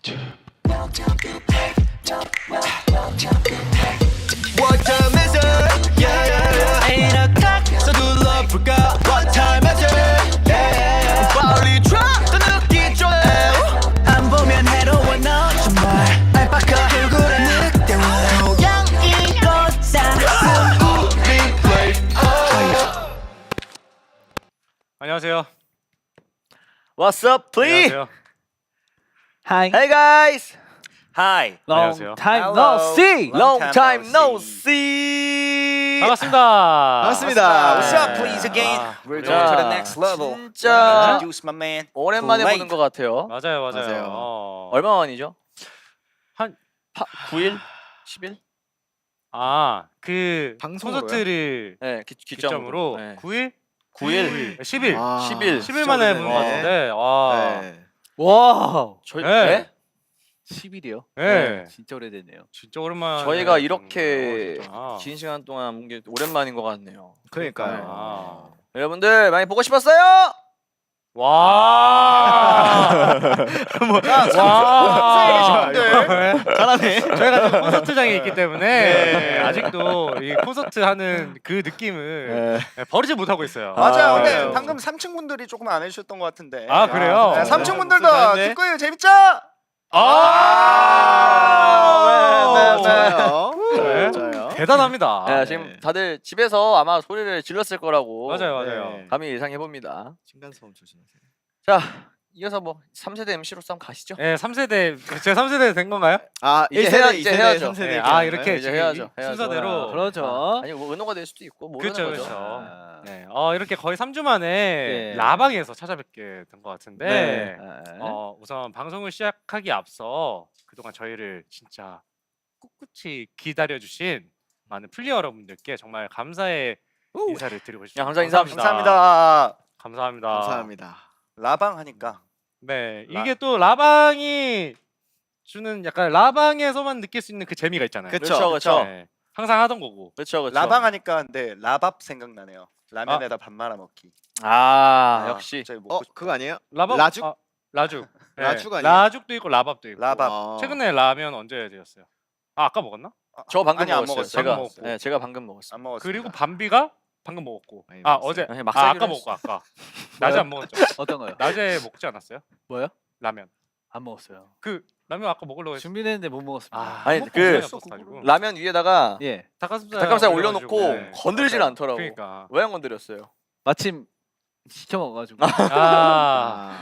What time is it? Yeah, yeah, yeah. 8 o'clock, 서둘러 볼까? What time is it? Yeah, yeah, yeah. 빨리 drop, 또 늦기 전에. 안 보면 해로워 너 정말. 알파카 얼굴에 늑대와 고양이 꽃다. Replay. 안녕하세요. What's up, please? 안녕하세요. Hi. Hey guys. Hi. 안녕하세요. Time Hello. no see. Long Long time time no no see. 반갑습니다. 반갑습니다. What's up, please again? We're going to the next level. 진짜 Introduce my man. 오랜만에 Blade. 보는 것 같아요. 맞아요. 맞아요. 얼마 만이죠? 한 9일? 10일? 그 방송으로요? 콘서트를 네, 기점으로 네. 9일? 9일? 10일. 아, 10일. 10일 만에 본 것 같은데. 와. 네. 와. 저희 네. 네? 10일이요? 네. 진짜 오래됐네요. 진짜 오랜만에. 저희가 본 이렇게 진짜. 긴 시간 동안 본 게 오랜만인 것 같네요. 그러니까요. 아. 여러분들 많이 보고 싶었어요? 와. 와. 잘하네. 저희가 지금 콘서트장에 있기 때문에 아직도 이 콘서트 하는 그 느낌을 버리지 못하고 있어요. 맞아요. 아, 근데 네. 방금 3층 분들이 조금 안 해주셨던 것 같은데. 아, 그래요? 네, 네. 3층 분들도 잘했네. 듣고요. 재밌죠? 좋아요. 네. 좋아요. 대단합니다. 네, 지금 다들 집에서 아마 소리를 질렀을 거라고 맞아요. 네. 감히 예상해 봅니다. 층간소음 조심하세요. 자, 이어서 뭐 3세대 MC로서 한번 가시죠. 네, 3세대 제 3세대 된 건가요? 아, 이제 1세대, 해야- 이제 2세대, 해야죠. 3세대. 네, 이렇게 이제 해야죠. 순서대로. 그렇죠. 아니 뭐 은호가 될 수도 있고 모르는 그렇죠, 거죠. 그렇죠. 아. 네, 이렇게 거의 3주 만에 네. 라방에서 찾아뵙게 된 것 같은데 네. 우선 방송을 시작하기 앞서 그동안 저희를 진짜 꿋꿋이 기다려주신 많은 플리어 여러분들께 정말 감사의 인사를 드리고 싶습니다. 감사 인사합니다. 감사합니다. 감사합니다. 감사합니다. 라방 하니까. 네, 라- 이게 또 라방이 주는 약간 라방에서만 느낄 수 있는 그 재미가 있잖아요. 그쵸, 그렇죠, 그렇죠. 네, 항상 하던 거고. 그렇죠, 그렇죠. 라방 하니까 근데 라밥 생각나네요. 라면에다 밥 말아 먹기. 아, 역시. 저희 먹고 싶 그거 아니에요? 라밥 라죽? 라죽. 네, 라죽 아니에요? 라죽도 있고 라밥도 있고. 라밥. 아. 최근에 라면 언제 드셨어요? 아까 먹었나? 저 방금 아니, 안 먹었어요. 먹었어요. 제가 방금 먹었고. 네, 제가 방금 먹었어요. 안 먹었어요. 그리고 밤비가 방금 먹었고. 아니, 아 먹었어요. 어제 아니, 막 사기로 아까 먹고 아까. 낮에 안 먹었죠? 어떤 거요? 낮에 먹지 않았어요? 뭐요? 라면. 안 먹었어요. 그 라면 아까 먹으려고 했어. 준비했는데 못 먹었습니다. 아니, 먹고 그- 시간이 없어가지고. 라면 위에다가 예. 닭가슴살 올려놓고 올려가지고. 건들질 맞아요. 않더라고. 그러니까. 왜 안 건드렸어요? 마침 시켜 먹어가지고.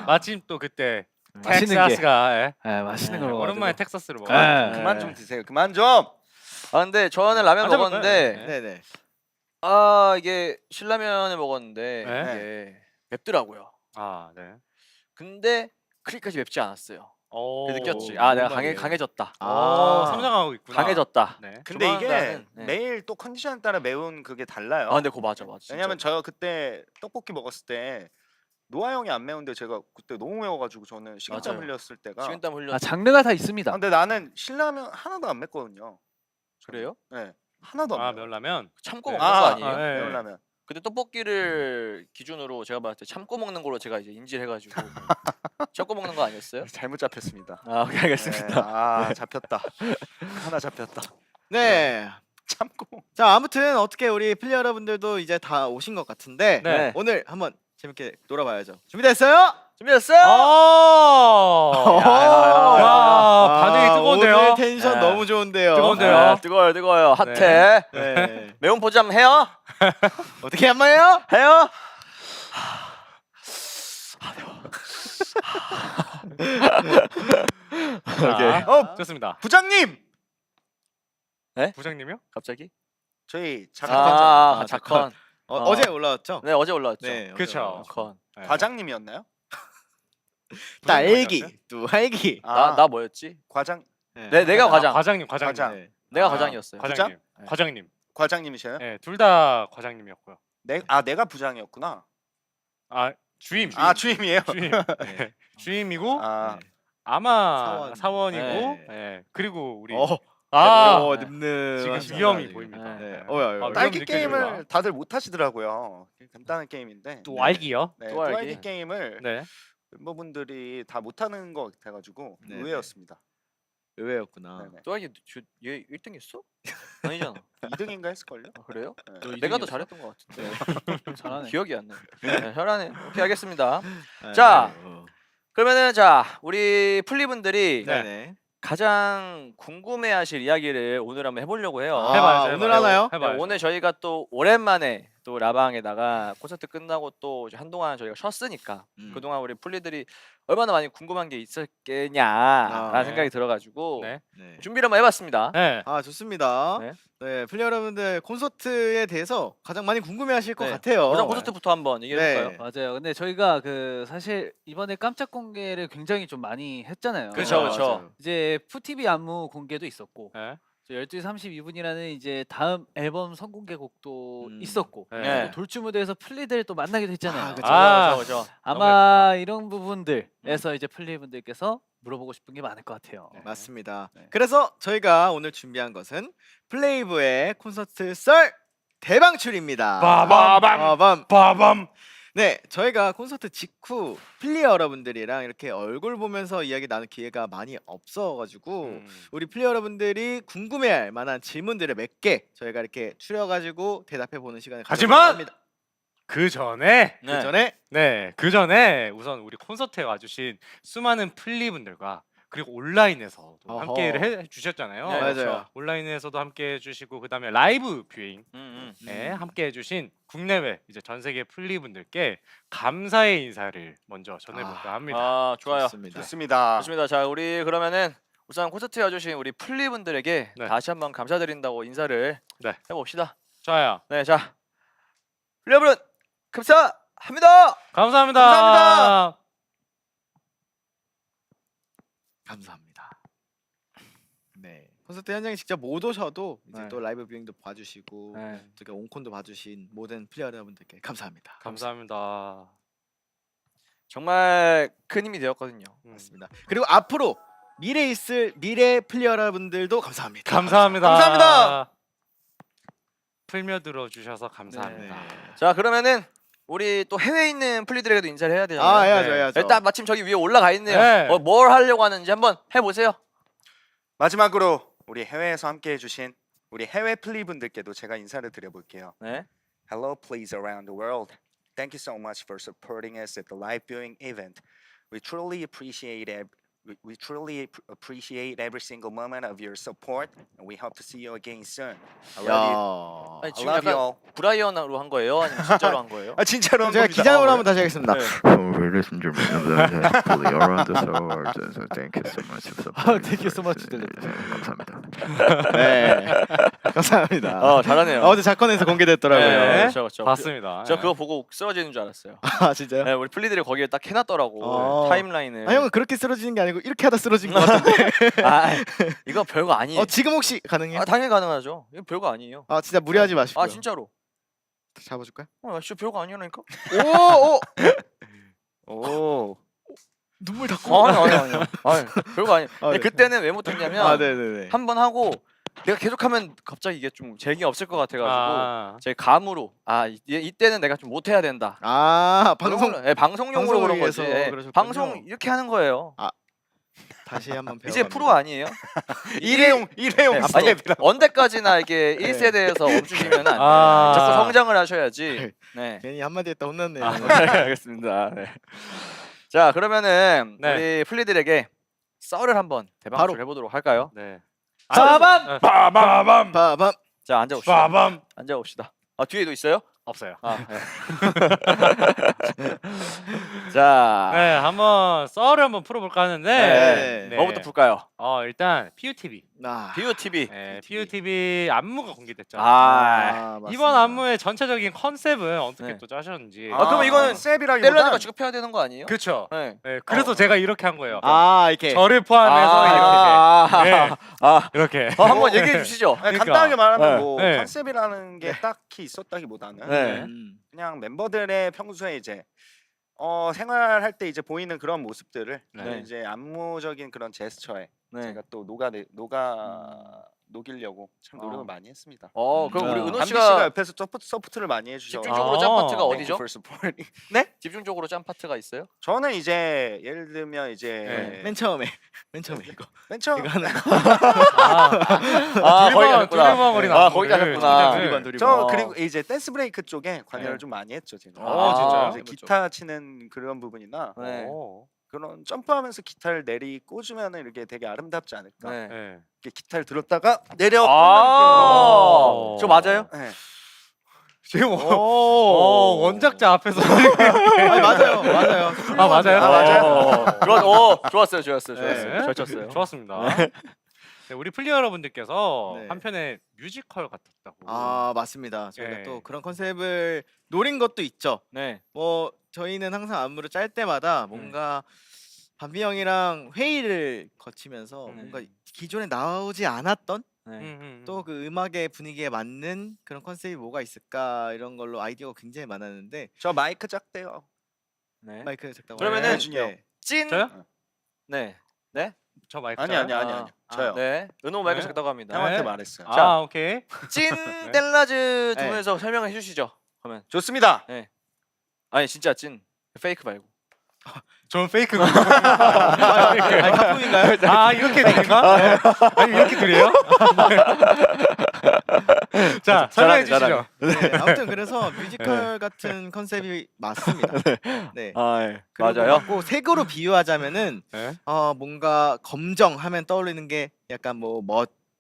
마침 또 그때 맛있는 게. 텍사스가 예. 맛있는 걸 네, 먹어가지고. 오랜만에 텍사스를 먹어. 네. 그만 좀 드세요. 그만 좀. 아 근데 저는 라면 앉아볼까요? 먹었는데 네. 네네. 아 이게 신라면을 먹었는데 네. 이게 맵더라고요. 아 네. 근데 그렇게까지 맵지 않았어요. 오. 그 느꼈지. 아 내가 오랜만이에요. 강해졌다. 성장하고 있구나. 강해졌다. 네. 근데 이게 조만간은, 네. 매일 또 컨디션에 따라 매운 그게 달라요. 아 근데 그거 맞아. 진짜. 왜냐면 저 그때 떡볶이 먹었을 때 노아 형이 안 매운데 제가 그때 너무 매워가지고 저는 식은땀 맞아요. 흘렸을 때가. 식은땀 흘려. 장르가 다 있습니다. 근데 나는 신라면 하나도 안 맵거든요. 그래요? 네, 하나도 안 아 매워요. 면라면. 참고 네. 먹는 거 아니에요? 네. 매운라면. 근데 떡볶이를 기준으로 제가 봤을 때 참고 먹는 걸로 제가 이제 인지를 해가지고 참고 먹는 거 아니었어요? 잘못 잡혔습니다. 아 오케이, 알겠습니다. 네, 아 잡혔다. 하나 잡혔다. 네. 참고. 자 아무튼 어떻게 우리 플레이어 여러분들도 이제 다 오신 것 같은데 네. 오늘 한번 재밌게 놀아봐야죠. 준비됐어요? 준비됐어요? 야, 반응이 뜨거운데요. 오늘 텐션 네. 너무 좋은데요. 뜨거운데요. 네, 뜨거워요, 뜨거워요. 핫해. 네. 매운 포즈 한번 해요? 어떻게 한 말이에요? 해요? 오케이. 좋습니다. 부장님. 부장님이요? 갑자기? 저희 작가 아, 작컨. 어제 올라왔죠? 네, 어제 올라왔죠. 네, 어제 그쵸. 올라왔죠. 작컨. 네. 과장님이었나요? 딸기, 부장님 뚜할기. 나 뭐였지? 과장 네, 내가 과장. 과장님. 과장. 네. 내가 아, 과장이었어요. 과장님. 네. 과장님. 과장님이셔요? 네, 둘 다 과장님이었고요. 내가 부장이었구나. 아 주임. 아 주임이에요. 주임. 네. 주임이고 아 네. 아마 사원. 사원이고 네. 네. 그리고 우리 아, 아 沼. 지금 위험이 보입니다. 네. 네. 어여. 아, 딸기 위험 게임을 느껴집니다. 다들 못 하시더라고요. 간단한 게임인데. 또 알기요? 네, 또 알기. 또알기 게임을 네. 멤버분들이 다 못하는 것 같아가지고 네네. 의외였습니다. 의외였구나. 네네. 또 이게 얘 1등 했어? 아니잖아. 2등인가 했을걸요? 아, 그래요? 네. 너 내가 더 2등이었어? 잘했던 것 같은데. 잘하네. 기억이 안 나. 네, 혈안해. 오케이 알겠습니다. 네. 자. 어. 그러면은 자 우리 플리분들이 네. 네네. 가장 궁금해하실 이야기를 오늘 한번 해보려고 해요. 아, 해봐야죠, 오늘 해봐야죠. 하나요? 네, 해봐야죠. 오늘 저희가 또 오랜만에 또 라방에다가 콘서트 끝나고 또 이제 한동안 저희가 쉬었으니까 그동안 우리 플리들이 얼마나 많이 궁금한 게 있었겠냐라는 네. 생각이 들어가지고 네. 네. 준비를 한번 해봤습니다. 네. 아 좋습니다. 네. 네, 플레이 여러분들 콘서트에 대해서 가장 많이 궁금해하실 것 네. 같아요. 우선 콘서트부터 한번 얘기해볼까요? 네. 맞아요. 근데 저희가 그 사실 이번에 깜짝 공개를 굉장히 좀 많이 했잖아요. 그쵸, 맞아요, 그쵸. 맞아요. 이제 푸티비 안무 공개도 있었고 네. 12시 32분이라는 이제 다음 앨범 선공개곡도 음. 있었고 네. 또 돌출 무대에서 플리들 또 만나기도 했잖아요. 아, 그쵸. 아, 그죠. 아마 이런 부분들에서 이제 플리분들께서 물어보고 싶은 게 많을 것 같아요. 맞습니다. 네. 그래서 저희가 오늘 준비한 것은 플레이브의 콘서트 썰 대방출입니다. 빠밤. 빠밤. 빠밤. 네, 저희가 콘서트 직후 플리 여러분들이랑 이렇게 얼굴 보면서 이야기 나눌 기회가 많이 없어가지고 우리 플리 여러분들이 궁금해할 만한 질문들을 몇 개 저희가 이렇게 추려가지고 대답해 보는 시간을 하지만! 가져보겠습니다. 그 전에 네. 그 전에 그 전에 우선 우리 콘서트에 와주신 수많은 플리분들과 그리고 온라인에서도 어허. 함께를 해주셨잖아요. 네, 맞아요. 그렇죠. 온라인에서도 함께 해주시고 그다음에 라이브 뷰잉 에 음. 함께 해주신 국내외 이제 전 세계 플리분들께 감사의 인사를 먼저 전해볼까 합니다. 아 좋아요. 좋습니다. 좋습니다. 좋습니다. 자 우리 그러면은 우선 콘서트에 와주신 우리 플리분들에게 네. 다시 한번 감사드린다고 인사를 네. 해봅시다. 좋아요. 네, 자 플리 여러분 감사합니다. 감사합니다. 감사합니다. 감사합니다. 네, 콘서트 현장에 직접 못 오셔도 이제 네. 또 라이브 뷰잉도 봐주시고 네. 저기 온콘도 봐주신 모든 플리 여러분들께 감사합니다. 감사합니다. 정말 큰 힘이 되었거든요. 맞습니다. 그리고 앞으로 미래 있을 미래 플리 여러분들도 감사합니다. 감사합니다. 감사합니다. 풀며들어 주셔서 감사합니다. 네. 자 그러면은 우리 또 해외에 있는 플리들에게도 인사를 해야 되잖아요. 아 해야죠, 네. 해야죠. 일단 마침 저기 위에 올라가 있네요. 네. 뭘 하려고 하는지 한번 해보세요. 마지막으로 우리 해외에서 함께 해주신 우리 해외 플리 분들께도 제가 인사를 드려볼게요. 네. Hello, please around the world. Thank you so much for supporting us at the live viewing event. We truly appreciate every single moment of your support, and we hope to see you again soon. I love you. 아니, I 지금 love you 약간 all. 브라이언으로 한 거예요? 아니면 진짜로 한 거예요? 아 진짜로 한 제가 겁니다. 기장으로 한번 다시 하겠습니다. 네. Ladies and gentlemen, fully around the sword. So thank you so much for supporting. Thank you so much. 감사합니다. 네, 감사합니다. 잘하네요. 어제 자kon에서 공개됐더라고요. 네, 그렇죠, 그렇죠. 봤습니다. 저 그거 보고 쓰러지는 줄 알았어요. 아 진짜요? 네, 우리 플리들이 거기에 딱 해놨더라고 어. 타임라인을. 아 형은 그렇게 쓰러지는 게 아니고 이렇게 하다 쓰러진 것 같은데. 아, 이거 별거 아니에요. 지금 혹시 가능해요? 아, 당연히 가능하죠. 이거 별거 아니에요. 아 진짜 무리하지 마시고요. 아 진짜로. 잡아줄까요? 진짜 별거 아니라니까. 오. 눈물 닦고. 아니. 별거 아니. 아, 네. 그때는 왜 못했냐면 아 네네네. 한 번 하고 내가 계속하면 갑자기 이게 좀 재미가 없을 것 같아가지고 제 감으로 이때는 내가 좀 못해야 된다. 방송 방송용으로 방송을 그런 거지. 위해서 예, 그러셨군요. 방송 이렇게 하는 거예요. 다시 한번 배워. 이제 프로 아니에요? 일회용 아니 스텝이라. 언제까지나 이게 1세대에서 멈추시면 안 돼요. 자꾸 성장을 하셔야지. 네. 괜히 한마디 했다 혼났네요. 알겠습니다. 네. 자 그러면은 네. 우리 플리들에게 썰을 한번 대방출 바로. 해보도록 할까요? 네. 빠밤! 빠밤. 빠밤. 자 앉아봅시다. 빠밤. 앉아봅시다. 뒤에도 있어요? 없어요. 네. 자 네, 한번 썰을 한번 풀어볼까 하는데 네. 뭐부터 풀까요? 일단 PUTV. 비유 TV. 네, PUTV 안무가 공개됐잖아요. 아, 이번 안무의 전체적인 컨셉은 어떻게 네. 또 짜셨는지. 그럼 이거는 셉이라기보다 멜로디가 지급해야 되는 거 아니에요? 그렇죠. 네. 네, 그래서 제가 이렇게 한 거예요. 이렇게. 저를 포함해서 이렇게. 이렇게. 한번 얘기해 주시죠. 그러니까. 간단하게 말하면 네. 뭐 네. 컨셉이라는 게 딱히 있었다기보다는 네. 그냥 멤버들의 평소에 이제 생활할 때 이제 보이는 그런 모습들을 네. 이제 안무적인 그런 제스처에 네. 제가 또 녹이려고 참 노력을 많이 했습니다. 그럼 우리 은호 담비 씨가 씨가 옆에서 서포트를 많이 해주셔. 집중적으로 짠 파트가 Thank 어디죠? you for supporting. 집중적으로 짠 파트가 있어요? 저는 이제 예를 들면 이제 네. 맨 처음에 이거 맨 처음 이거 하는 거. 거기 가셨구나. 두리번거리는 아, 안무를 거기 가셨구나. 동작을. 저 그리고 이제 댄스 브레이크 쪽에 관여를 네. 좀 많이 했죠 제가. 진짜요? 이제 기타 치는 그런 부분이나 네. 그런 점프하면서 기타를 내리 꽂으면 이렇게 되게 아름답지 않을까. 네. 네. 이렇게 기타를 들었다가 내려 꽂는 아, 저 맞아요? 느낌으로. 네. 지금 원작자 앞에서 맞아요. 아 맞아요? 좋았어요. 네. 잘 쳤어요. 좋았습니다. 네, 우리 플리어 여러분들께서 네. 한편의 뮤지컬 같았다고. 아 맞습니다. 저희가 네. 또 그런 컨셉을 노린 것도 있죠. 네. 뭐 저희는 항상 안무를 짤 때마다 뭔가 밤비 형이랑 회의를 거치면서 뭔가 기존에 나오지 않았던 또 그 음악의 분위기에 맞는 그런 컨셉이 뭐가 있을까 이런 걸로 아이디어가 굉장히 많았는데 저 마이크 작대요. 네. 마이크 작다고 그러면은 준이 형. 찐. 저요? 네. 저 마이크 아니 저요. 네. 은호 마이크 네. 작다고 합니다. 형한테 네. 말했어요. 아 오케이. 찐 델라즈 두 네. 분에서 설명해 주시죠. 그러면. 좋습니다. 아니 진짜 찐. 페이크 말고. 저는 페이크고. 아니 가품인가요? 아 이렇게 되는가? 아니 이렇게 그래요? 자 설명해 주시죠. 네, 아무튼 그래서 뮤지컬 같은 컨셉이 맞습니다. 네. 그리고 맞아요. 맞고 색으로 비유하자면은 네. 뭔가 검정 하면 떠올리는 게 약간 뭐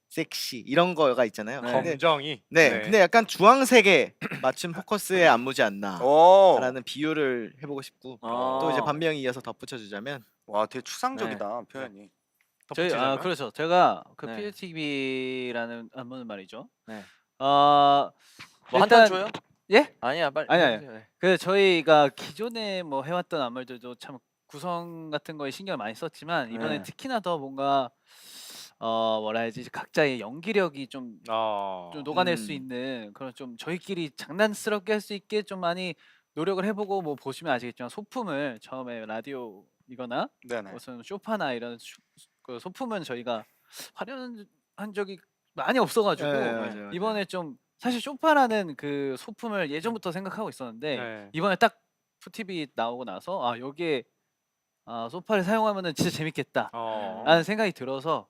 섹시 이런 거가 있잖아요. 네. 근데 검정이. 근데 약간 주황색에 맞춘 포커스의 안무지 않나 오. 라는 비유를 해보고 싶고 또 이제 밤비 형이 이어서 덧붙여 주자면 와 되게 추상적이다 표현이. 덧붙이자면? 그렇죠. 제가 그 네. PLTV라는 안무는 말이죠. 네. 뭐 뭐한탄 줘요? 예? 아니야 빨리. 아니야. 해주세요. 네. 그 저희가 기존에 뭐 해왔던 안무들도 참 구성 같은 거에 신경을 많이 썼지만 이번에 네. 특히나 더 뭔가 뭐라 해야지 각자의 연기력이 좀 녹아낼 수 있는 그런 좀 저희끼리 장난스럽게 할 수 있게 좀 많이 노력을 해보고 뭐 보시면 아시겠지만 소품을 처음에 라디오이거나 네네. 무슨 쇼파나 이런 그 소품은 저희가 활용한 적이 많이 없어가지고 맞아요. 이번에 좀 사실 쇼파라는 그 소품을 예전부터 생각하고 있었는데 네. 이번에 딱 푸티비 나오고 나서 여기에 소파를 사용하면은 진짜 재밌겠다 라는 생각이 들어서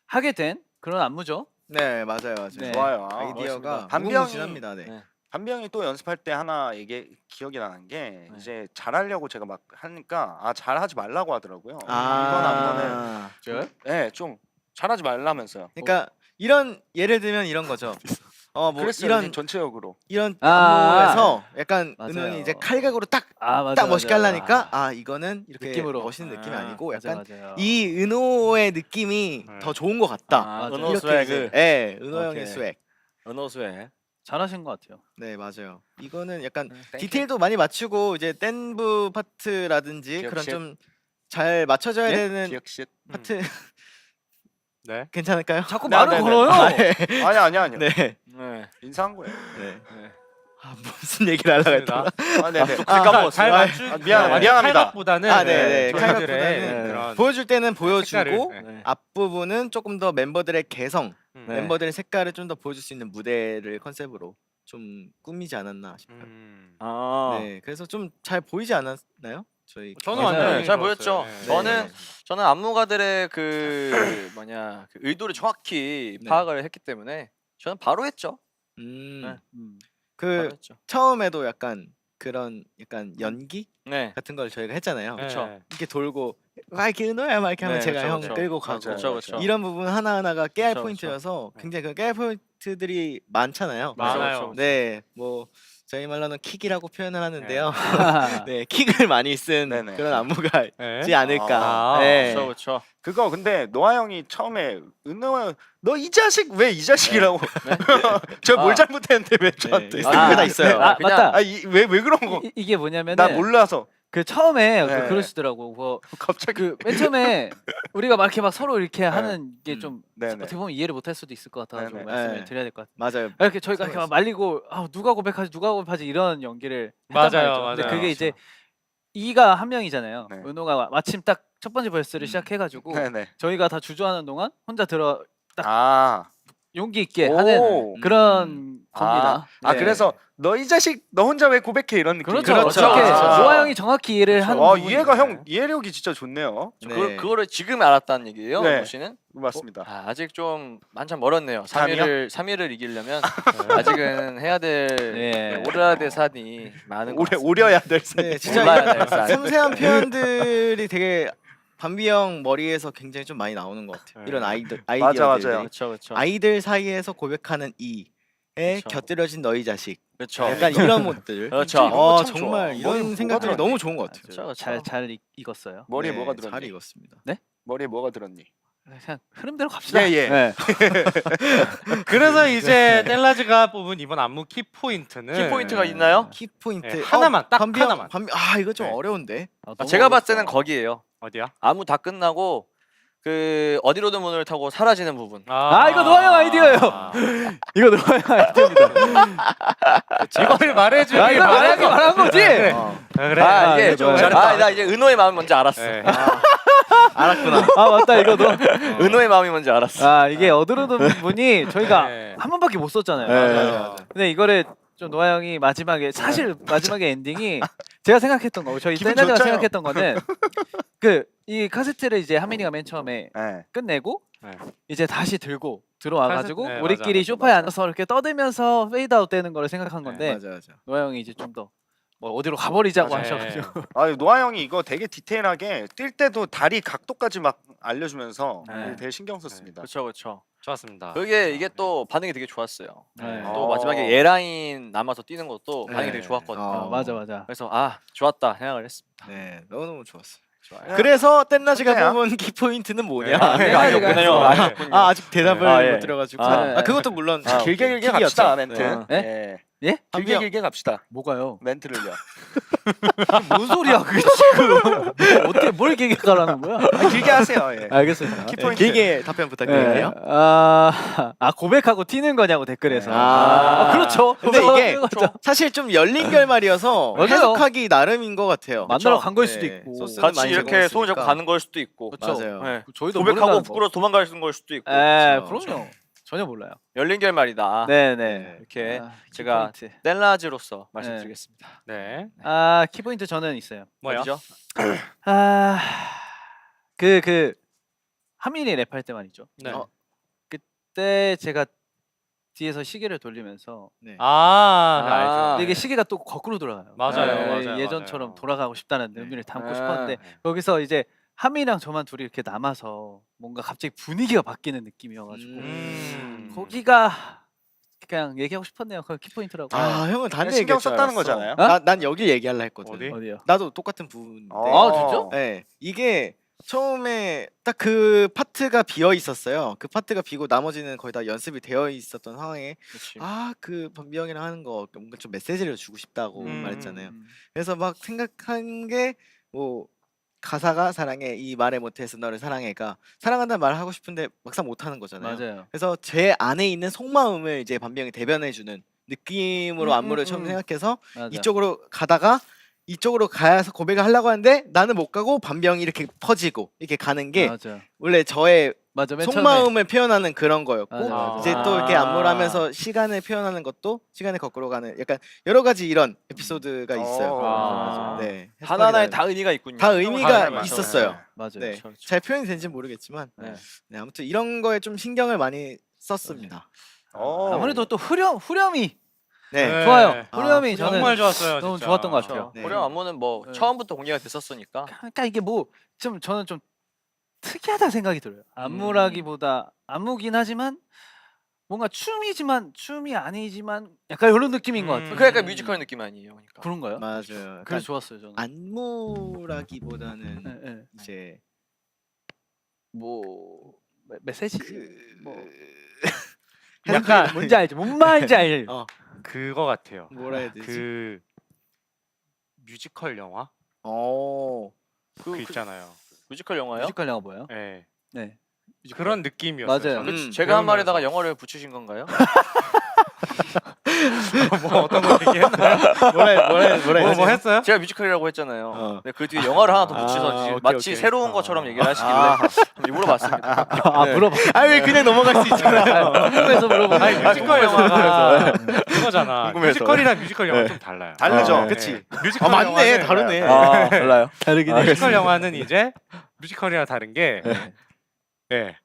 하게 된 그런 안무죠. 네 맞아요. 네. 좋아요. 아이디어가 밤비 형이 무궁무진합니다. 네. 네. 밤비 형이 또 연습할 때 하나 이게 기억이 나는 게 네. 이제 잘하려고 제가 막 하니까 잘하지 말라고 하더라고요. 이번 아, 안무는 좀 잘하지 말라면서요. 그러니까 이런 예를 들면 이런 거죠. 뭐 그랬어요. 이런 전체적으로. 안무에서 약간 맞아요. 은은이 이제 칼각으로 딱 맞아, 멋있게 맞아. 하려니까 이거는 이렇게 느낌으로. 멋있는 느낌이 아니고 맞아, 약간 맞아요. 이 은호의 느낌이 네. 더 좋은 것 같다. 맞아요. 은호 이렇게 스웩. 이제, 은호 형의 오케이. 스웩. 은호 스웩. 잘하신 것 같아요. 네 맞아요. 이거는 약간 땡큐. 디테일도 많이 맞추고 이제 댄브 파트라든지 그런 기억실? 좀 잘 맞춰져야 되는 기억시. 파트 네. 괜찮을까요? 자꾸 네, 말을 네, 네. 걸어요. 아니요. 네. 네. 인사한 거예요. 네. 무슨 얘기를 하려고 했다. 네네. 까먹었어요. 잘 맞추. 미안합니다. 칼각보다는 네네. 저희들의 칼각보다는 그런 보여줄 때는 보여주고 색깔을, 네. 앞부분은 조금 더 멤버들의 개성, 음. 네. 멤버들의 색깔을 좀 더 보여줄 수 있는 무대를 컨셉으로 좀 꾸미지 않았나 싶어요. 네, 그래서 좀 잘 보이지 않았나요? 저희 저는 맞아요. 완전 네, 잘 보였죠. 네. 저는 안무가들의 그 그 의도를 정확히 네. 파악을 했기 때문에 저는 바로 했죠. 음, 음. 그 바로 했죠. 처음에도 약간 그런 약간 연기 네. 같은 걸 저희가 했잖아요. 그쵸. 이렇게 돌고 막 이렇게 은호야 막 이렇게 하면 네, 제가 그쵸, 형 그쵸. 끌고 가고 그쵸. 이런 부분 하나하나가 깨알 그쵸, 포인트여서 그쵸. 굉장히 그 깨알 포인트들이 많잖아요. 많아요. 네, 뭐 저희 말로는 킥이라고 표현을 하는데요. 아. 네, 킥을 많이 쓴 네네. 그런 안무가지 네. 않을까. 아, 네. 그렇죠. 그거 근데 노아 형이 처음에 은호야 너 이 자식 왜 이 자식이라고? 저 뭘 잘못했는데 왜 저한테? 네, 그게 다 있어요. 아, 맞다. 왜 그런 거? 이게 뭐냐면은 나 몰라서 그 처음에 네. 그러시더라고. 갑자기. 그 맨 처음에 우리가 막 이렇게 막 서로 이렇게 하는 게 좀 네네. 어떻게 보면 이해를 못할 수도 있을 것 같아서 네네. 말씀을 네. 드려야 될 것 같아요. 맞아요. 이렇게 저희가 이렇게 막 말리고 누가 고백하지 이런 연기를 했단 맞아요, 말이죠. 근데 맞아요. 그게 이제 이가 한 명이잖아요. 네. 은호가 마침 딱 첫 번째 벌스를 시작해가지고 네네. 저희가 다 주저하는 동안 혼자 들어 아, 용기 있게 하는 오. 그런 겁니다. 아 네. 그래서 너 이 자식 너 혼자 왜 고백해 이런 느낌. 그렇죠. 그렇죠. 그렇게 아. 노아 형이 정확히 이해를 하는 부분이 이해가 있어요. 형 이해력이 진짜 좋네요. 네. 그거를 지금 알았다는 얘기예요, 네. 로 씨는? 맞습니다. 아직 좀 한참 멀었네요. 감이요? 3위를 이기려면 아직은 해야 될 네. 오려야 될 산이 많은 것 같습니다. 오려야 될 산. 네, 진짜 올라야 될 산. 섬세한 표현들이 되게 밤비 형 머리에서 굉장히 좀 많이 나오는 것 같아요. 네. 이런 아이디어들이. 맞아요. 그렇죠, 그렇죠. 아이들 사이에서 고백하는 이에 그쵸. 곁들여진 너희 자식. 그렇죠. 약간 이런 것들. 그렇죠. 거 참 정말 좋아. 머리에 이런 뭐가 생각들이 들어갔니? 너무 좋은 것 같아요. 그렇죠. 잘 익었어요. 머리에 네, 뭐가 잘 들었니? 익었습니다. 머리에 뭐가 들었니? 그냥 흐름대로 갑시다. 예. 네. 그래서 이제 뗄라즈가 뽑은 이번 안무 키 포인트는 키 포인트가 있나요? 키 포인트 네, 하나만, 딱 하나만. 이거 좀 네. 어려운데. 너무 제가 봤을 어렵다. 때는 거기에요. 어디야? 아무 다 끝나고 그 어디로든 문을 타고 사라지는 부분. 아, 이거 노아 형 아이디어예요. 이거 노아 형 아이디어입니다. 이걸 말해주길 야, 이거 말해줘. 말한 거지? 그래. 아, 이게 그래, 잘했다. 나 이제 은호의 마음이 뭔지 알았어. 네. 알았구나. 아 맞다 이거도. 은호의 마음이 뭔지 알았어. 아 이게 어드로드 분이 저희가 네. 한 번밖에 못 썼잖아요. 맞아. 근데 이거를 좀 노아 형이 마지막에 사실 마지막에 엔딩이 제가 생각했던 거고 저희 기분 샌드가 좋잖아요. 생각했던 거는 그 이 카세트를 이제 하민이가 맨 처음에 네. 끝내고 네. 이제 다시 들고 들어와가지고 카세트- 네, 우리끼리 맞아, 쇼파에 앉아서 이렇게 떠들면서 페이드아웃 되는 거를 생각한 건데 맞아. 노아 형이 이제 좀 더 뭐 어디로 가버리자고 맞아요. 하셔가지고 노아 형이 이거 되게 디테일하게 뛸 때도 다리 각도까지 막 알려주면서 네. 되게 신경 썼습니다. 그렇죠, 그렇죠. 좋았습니다. 이게 또 반응이 되게 좋았어요. 네. 또 마지막에 예라인 남아서 뛰는 것도 반응이 네. 되게 좋았거든요. 어, 맞아. 그래서 좋았다 생각을 했습니다. 네, 너무 좋았어. 좋아요. 그래서 땐라지가 선배야. 뽑은 키 포인트는 뭐냐? 네. 아니었군요. 아니었군요. 아직 대답을 아, 예. 못 드려가지고. 아, 그것도 물론 길게 킥이었죠. 갑시다 멘트. 네. 예. 예? 길게 길게 갑시다. 뭐가요? 멘트를요. 뭔 소리야 그게 지금 어떻게 뭘 길게 가라는 거야? 길게 하세요. 예. 알겠습니다. 키 포인트. 길게 답변 부탁드릴게요. 네. 고백하고 튀는 거냐고 댓글에서. 그렇죠. 근데 고백하고 이게 튀는 거죠. 사실 좀 열린 결말이어서 맞아요. 해석하기 나름인 것 같아요. 만나러 그쵸? 간 걸 수도 네, 있고. 소스는 같이 많이 이렇게 적었으니까. 손을 잡고 가는 걸 수도 있고. 맞아요. 네. 저희도 고백하고 모른다는 거. 부끄러워 도망가는 걸 수도 있고. 에, 그렇죠. 그럼요. 전혀 몰라요. 열린 결말이다. 네네. 이렇게 아, 제가 키포인트. 뗄라즈로서 말씀드리겠습니다. 네. 아 키포인트 저는 있어요. 뭐요? 어디죠? 그 하민이 랩할 때 말이죠. 네. 그때 제가 뒤에서 시계를 돌리면서 네. 아, 네, 아, 알죠. 근데 이게 시계가 또 거꾸로 돌아가요. 맞아요, 네, 맞아요, 예전처럼 맞아요. 돌아가고 싶다는 네. 의미를 담고 아, 싶었는데 거기서 이제 하민이랑 저만 둘이 이렇게 남아서 뭔가 갑자기 분위기가 바뀌는 느낌이어가지고 거기가 그냥 얘기하고 싶었네요. 그 키포인트라고. 형은 다른 신경 얘기할 줄 썼다는 알았어. 거잖아요. 난 여기 얘기하려 했거든. 어디? 어디요? 나도 똑같은 부분인데. 아, 진짜? 네, 이게 처음에 딱 그 파트가 비어 있었어요. 그 파트가 비고 나머지는 거의 다 연습이 되어 있었던 상황에 그렇지. 그 범비 형이랑 하는 거 뭔가 좀 메시지를 주고 싶다고 말했잖아요. 음. 그래서 막 생각한 게 뭐 가사가 사랑해 이 말에 못해서 너를 사랑해가 사랑한다는 말을 하고 싶은데 막상 못하는 거잖아요. 맞아요. 그래서 제 안에 있는 속마음을 이제 밤비 형이 대변해주는 느낌으로 안무를 처음 생각해서 맞아. 이쪽으로 가다가 이쪽으로 가서 고백을 하려고 하는데 나는 못 가고 밤비 형이 이렇게 퍼지고 이렇게 가는 게 맞아. 원래 저의 맞아. 맨 처음에 속마음을 표현하는 그런 거였고 맞아, 맞아. 이제 또 이렇게 안무를 하면서 시간을 표현하는 것도 시간을 거꾸로 가는 약간 여러 가지 이런 에피소드가 있어요. 아. 네, 하나하나에 해석하기 다 의미가 있군요. 다 의미가 맞아요. 있었어요. 맞아요. 네, 그렇죠, 그렇죠. 잘 표현이 되는지 모르겠지만 네. 네, 아무튼 이런 거에 좀 신경을 많이 썼습니다. 아무래도 또 후렴이 네, 좋아요. 아, 후렴이 저는 정말 좋았어요. 너무 진짜. 좋았던 것 같아요. 네. 고려 안무는 뭐 네. 처음부터 공개가 됐었으니까. 그러니까 이게 뭐 좀 저는 좀 특이하다 생각이 들어요. 안무라기보다 안무긴 하지만 뭔가 춤이지만 춤이 아니지만 약간 이런 느낌인 것 같아요. 그 약간 뮤지컬 느낌 아니에요, 그러니까. 그런가요? 맞아요. 그러니까 그래서 좋았어요 저는. 안무라기보다는 네, 네. 이제 뭐 메시지 뭐 약간 뭔지 알죠? 뭔 말인지 알. 그거 같아요. 뭐라 해야 되지? 그 뮤지컬 영화 그 있잖아요. 뮤지컬 영화요? 뮤지컬 영화 뭐예요? 네. 네. 그런 느낌이었어요. 맞아요. 저는. 제가 한 그런 말에다가 거여서. 영어를 붙이신 건가요? 뭐 어떤 거 얘기했나요? 뭐 했어요? 제가 뮤지컬이라고 했잖아요. 어. 근데 그 뒤에 영화를 하나 더 붙여서 아, 오케이, 마치 오케이. 새로운 것처럼 얘기를 하시길래 물어봤습니다. 아 네. 물어봐. 아 왜 그냥 넘어갈 수 있잖아요. 궁금해서 물어보는 아니 거야. 뮤지컬 영화가 그거잖아. 궁금해서. 뮤지컬이랑 뮤지컬 영화 좀 달라요. 다르죠. 아, 그치. 뮤지컬 아 맞네, 영화는 다르네. 아, 달라요? 다르긴 해. 뮤지컬 영화는 이제 뮤지컬이랑 다른 게 예.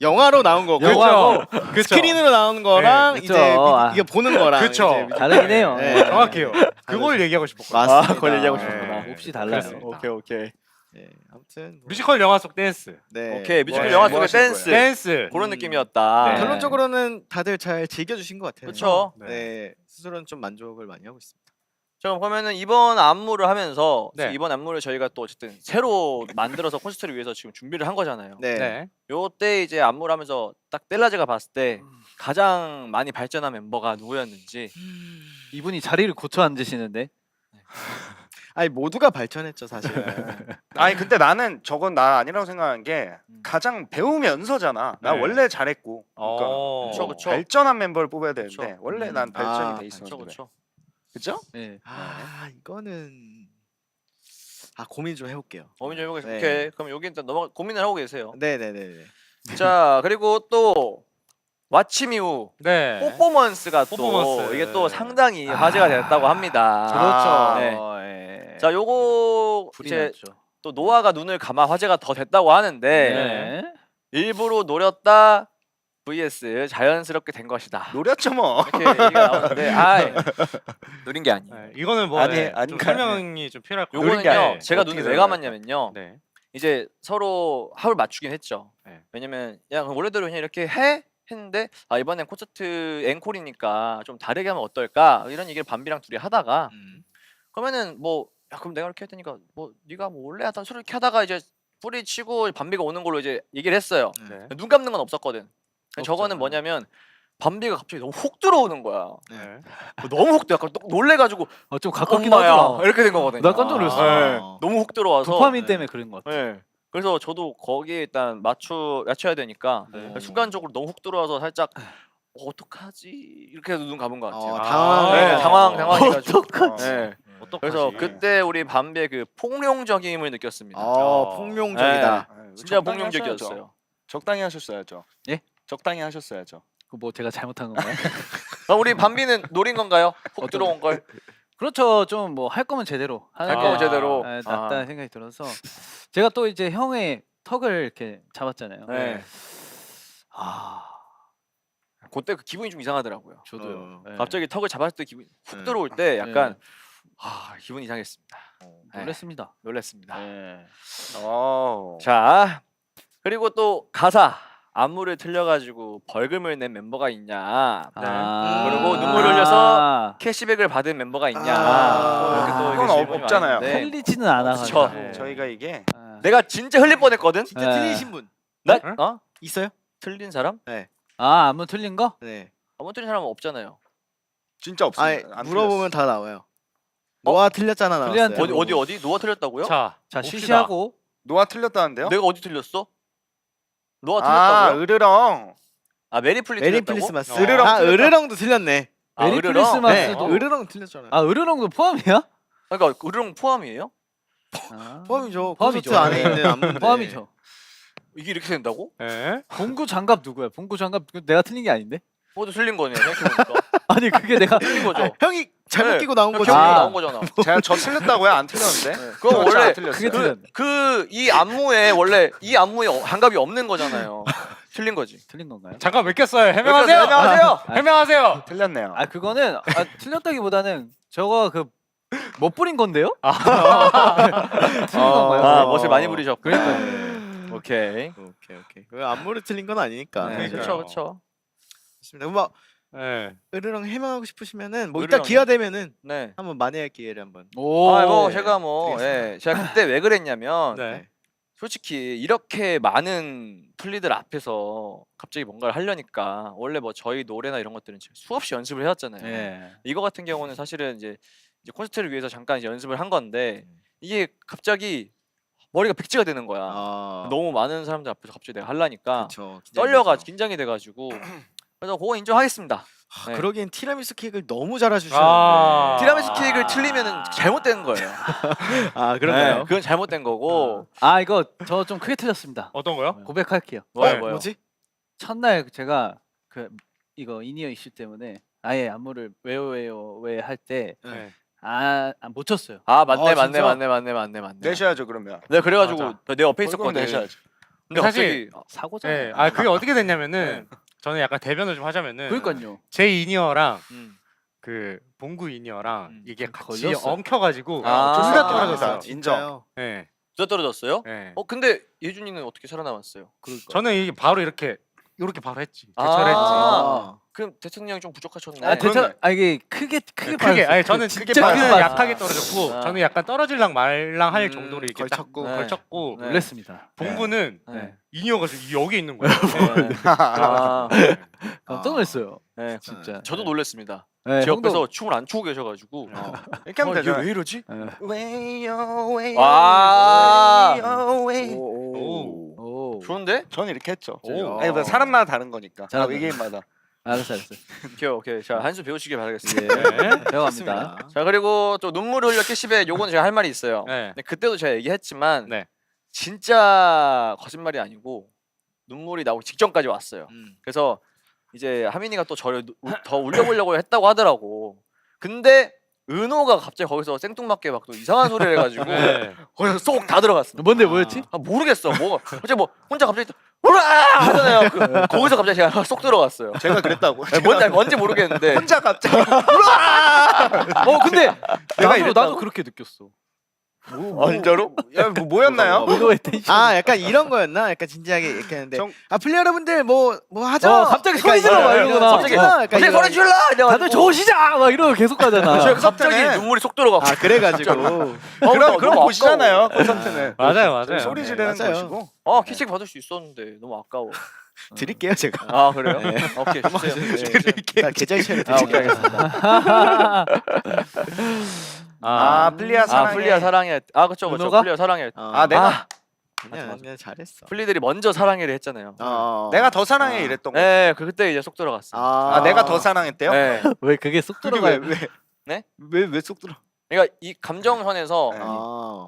영화로 나온 거고 그렇죠. 그쵸. 스크린으로 나오는 거랑 네, 이제 그쵸. 아. 이게 보는 거랑 그쵸. 이제 뮤지컬. 다르긴 해요. 네. 정확해요. 그걸 얘기하고 싶었거든요. 맞습니다. 그걸 얘기하고 네. 싶었구나. 몹시 달라요. 그렇습니다. 오케이. 네, 아무튼 뭐, 뮤지컬 영화 속 댄스. 네. 오케이 뮤지컬 네. 영화 뭐 속의 하시는 댄스 댄스. 그런 느낌이었다. 네. 결론적으로는 다들 잘 즐겨주신 것 같아요. 그렇죠. 네, 스스로는 좀 만족을 많이 하고 있습니다. 자 그러면은 이번 안무를 하면서 네. 이번 안무를 저희가 또 어쨌든 새로 만들어서 콘서트를 위해서 지금 준비를 한 거잖아요. 네. 네. 요때 이제 안무를 하면서 딱 뗄라제가 봤을 때 가장 많이 발전한 멤버가 누구였는지 이분이 자리를 고쳐 앉으시는데. 아니 모두가 발전했죠 사실. 아니 근데 나는 저건 나 아니라고 생각한 게 가장 배우면서잖아. 나 네. 원래 잘했고. 그러니까 그쵸, 그쵸. 발전한 멤버를 뽑아야 되는데 그쵸. 원래 난 발전이 아, 돼 있었는데. 그렇죠. 그죠? 네. 아 이거는 고민 좀 해볼게요. 고민 좀 해보겠습니다. 네. 오케이 그럼 여기 일단 고민을 하고 계세요. 네네네. 자 그리고 또 왓츠미우 네. 퍼포먼스가 또 퍼포먼스. 이게 또 상당히 화제가 됐다고 합니다. 그렇죠. 네. 자 요거 불이 이제 났죠. 또 노아가 눈을 감아 화제가 더 됐다고 하는데 네. 일부러 노렸다 vs 자연스럽게 된 것이다. 노렸죠 뭐. 이렇게 얘기가 나오는데 아이 노린 게 아니에요. 네, 이거는 뭐 아니, 네, 좀 아닌가요? 설명이 좀 필요할 것 요거는요 같아요. 제가 어떻게 눈을 왜 생각해요? 감았냐면요 네. 이제 서로 합을 맞추긴 했죠. 네. 왜냐면 야 그럼 원래대로 그냥 이렇게 해 했는데 아 이번엔 콘서트 앵콜이니까 좀 다르게 하면 어떨까 이런 얘기를 밤비랑 둘이 하다가 그러면은 뭐 야 그럼 내가 이렇게 할 테니까 뭐 네가 뭐 원래 하던 소리 이렇게 하다가 이제 뿌리 치고 밤비가 오는 걸로 이제 얘기를 했어요. 네. 눈 감는 건 없었거든. 없죠. 저거는 뭐냐면 밤비가 갑자기 너무 훅 들어오는 거야. 네. 너무 훅 들어. 약간 놀래가지고 좀 가깝긴 엄마야 하더라. 이렇게 된 거거든요. 나 깜짝 놀랐어. 네. 너무 훅 들어와서. 도파민 때문에 그런 것 같아. 네. 그래서 저도 거기에 일단 맞춰야 되니까 네. 순간적으로 너무 훅 들어와서 살짝 어떡하지 이렇게 해서 눈 감은 것 같아요. 당황. 네, 당황해가지고. 어떡하지? 네. 어떡하지? 그래서 그때 우리 밤비의 그 폭룡적임을 느꼈습니다. 폭룡적이다. 진짜 적당히 폭룡적이었어요. 적당히 하셨어야죠. 예? 적당히 하셨어야죠. 그거 뭐 제가 잘못한 건가요? 그럼 우리 밤비는 노린 건가요? 훅 어떤- 들어온 걸? 그렇죠. 좀 뭐 할 거면 제대로 하는 할 게 거면 제대로. 낫다 생각이 들어서 제가 또 이제 형의 턱을 이렇게 잡았잖아요. 네. 아 그때 그 기분이 좀 이상하더라고요. 저도요. 네. 갑자기 턱을 잡았을 때 기분이 훅 네. 들어올 때 약간 기분 이상했습니다. 네. 놀랐습니다. 놀랐습니다. 네. 자 그리고 또 가사 안무를 틀려가지고 벌금을 낸 멤버가 있냐? 그리고 눈물 흘려서 캐시백을 받은 멤버가 있냐? 이렇게 또 그건 이게 질문이 없잖아요. 많은데 틀리지는 않아가지고. 그쵸. 네. 저희가 이게 내가 진짜 흘릴 뻔했거든. 진짜 네. 틀리신 분 나? 응? 어? 있어요? 틀린 사람? 안무 틀린 거? 네. 아무 틀린 사람은 없잖아요. 진짜 아니 없습니다. 안 물어보면 다 나와요. 노아 틀렸잖아 나왔어요. 틀렸는데 어디 노아 틀렸다고요? 자, 자 봅시다. 쉬쉬하고 노아 틀렸다는데요? 내가 어디 틀렸어? 노아 아 틀렸다고요? 으르렁. 아 메리플리 메리 틀렸다고? 플리스마스. 으르렁 으르렁도 틀렸네. 아, 메리 으르렁? 크리스마스도 네. 으르렁 틀렸잖아요. 아 으르렁도 포함이야? 그러니까 으르렁 포함이에요? 포함이죠. 포함이죠. 콘서트 안에 있는 안무인데. 포함이죠. 이게 이렇게 된다고? 네. 봉구 장갑 누구야? 봉구 장갑 내가 틀린 게 아닌데? 그것도 틀린 거네요. 생각해보니까 아니 그게 내가 틀린 거죠. 형이 잘못 네. 끼고 나온 거죠. 기억이 아. 나온 거잖아. 제가 저 틀렸다고요? 안 틀렸는데? 그럼 저 원래 안 틀렸어요. 그게 틀렸네. 그 이 안무에 원래 이 안무에 장갑이 없는 거잖아요. 틀린 거지. 틀린 건가요? 잠깐 왜 꼈어요? 해명하세요. 해명하세요. 해명하세요. 틀렸네요. 아 그거는 틀렸다기보다는 저거 그 못 뿌린 건데요? 틀린 건가요? 아 멋을 많이 부리셨고. 그러니까요. 오케이. 오케이. 그 안무를 틀린 건 아니니까. 네, 그렇죠, 그렇죠. 좋습니다. 뭐 네. 으르렁 해명하고 싶으시면은 뭐 이따 으르렁이요? 기회 되면은 네. 한번 만회할 기회를 한번. 오. 뭐 제가 뭐 드리겠습니다. 예, 제가 그때 왜 그랬냐면 네. 솔직히 이렇게 많은 플리들 앞에서 갑자기 뭔가를 하려니까 원래 뭐 저희 노래나 이런 것들은 수없이 연습을 해왔잖아요. 예. 이거 같은 경우는 사실은 이제 콘서트를 위해서 잠깐 이제 연습을 한 건데 이게 갑자기 머리가 백지가 되는 거야. 너무 많은 사람들 앞에서 갑자기 내가 하려니까 그렇죠. 떨려가 긴장이 돼가지고 그래서 그거 인정하겠습니다. 네. 그러기엔 티라미수 케이크를 너무 잘해주셨는데. 아. 티라미수 케이크를 틀리면은 잘못된 거예요. 아 그런가요? 네, 그건 잘못된 거고. 아 이거 저 좀 크게 틀렸습니다. 어떤 거요? 고백할게요. 뭐요? 뭐지? 첫날 제가 그 이거 인이어 이슈 때문에 아예 안무를 왜 할 때 네. 못 쳤어요. 아 맞네 진짜? 맞네. 내셔야죠 그러면. 네 그래가지고 맞아. 내 옆에 얼굴은 있었거든. 내셔야죠. 근데 사실- 갑자기 사고잖아요. 네. 아 그게 어떻게 됐냐면은 저는 약간 대변을 좀 하자면은 그러니까요. 제 이니어랑 음. 그 봉구 이니어랑 이게 같이 걸렸어요. 엉켜가지고 아, 둘 다 떨어졌어요. 인정. 진짜요? 네. 저 떨어졌어요? 네. 근데 예준이는 어떻게 살아남았어요? 저는 이게 바로 이렇게 바로 했지. 아. 대처를 했지. 아. 그럼 대통령이 좀 부족하셨네. 아 대처 그러네. 이게 크게 크게 받았어요. 아니 저는 크게 진짜 그냥 받았어요. 약하게 떨어졌고 아. 저는 약간 떨어질랑 말랑 할 정도로 이렇게 걸쳤고. 딱 걸쳤고 네. 놀랬습니다. 봉구는 네. 이니어가 여기 있는 거예요. 네. 아, 깜짝 놀랐어요. 네. 진짜. 저도 놀랬습니다. 네, 제 형도- 옆에서 춤을 안 추고 계셔가지고 이렇게 하면 되죠. 얘왜 이러지? 네. 왜요 왜요 와. 왜요 왜요. 오. 오. 좋은데? 저는 이렇게 했죠. 오. 아니 뭐 사람마다 다른 거니까. 잘한다. 외계인마다. 알았어. 오케이. 자, 한 수 배우시길 바라겠습니다. 네. 배워갑니다. 자, 그리고 또 눈물을 흘려 캐시백 요거는 제가 할 말이 있어요. 네. 근데 그때도 제가 얘기했지만 네. 진짜 거짓말이 아니고 눈물이 나오기 직전까지 왔어요. 음. 그래서 이제 하민이가 또 저를 더 울려보려고 했다고 하더라고. 근데 은호가 갑자기 거기서 생뚱맞게 막 또 이상한 소리를 해가지고 네. 거기서 쏙 다 들어갔어. 뭔데 뭐였지? 아 모르겠어. 뭐가 갑자기 뭐 혼자 갑자기 우라 하잖아요. 거기서 갑자기 제가 쏙 들어갔어요. 제가 그랬다고. 뭔지 모르겠는데. 혼자 갑자기 근데 내가 나도 이랬다고? 그렇게 느꼈어. 진짜로? 야, 뭐였나요? 은호의 텐션. 아 약간 이런 거였나? 약간 진지하게 이렇게 했는데 정- 플레이 여러분들 뭐 하죠? 갑자기 약간 소리 질러 막 이런 이러구나. 갑자기 약간 이런- 소리 질러! 다들 좋으시자 막 이러고 계속 가잖아. 갑자기 눈물이 쏙 들어가. 아 그래가지고 그런 거 보시잖아요. 콘서트는. 맞아요. 소리 지르는 맞아요. 것이고. 캐식 받을 수 있었는데 너무 아까워. 드릴게요 제가. 아 그래요? 네. 오케이 주세요. 자, 계좌 이체를 아, 오케이 드릴게요. 알겠습니다. 아, 플리아 사랑해. 플리아 사랑해. 그쵸. 은호가? 플리아 사랑해. 아, 내가 그냥 잘했어. 플리들이 먼저 사랑해를 했잖아요. 내가 더 사랑해 이랬던 거. 네, 그때 이제 쏙 들어갔어. 아, 내가 더 사랑했대요? 네. 왜 그게 쏙 그게 들어가요? 네? 왜 쏙 들어? 그러니까 이 감정선에서 네.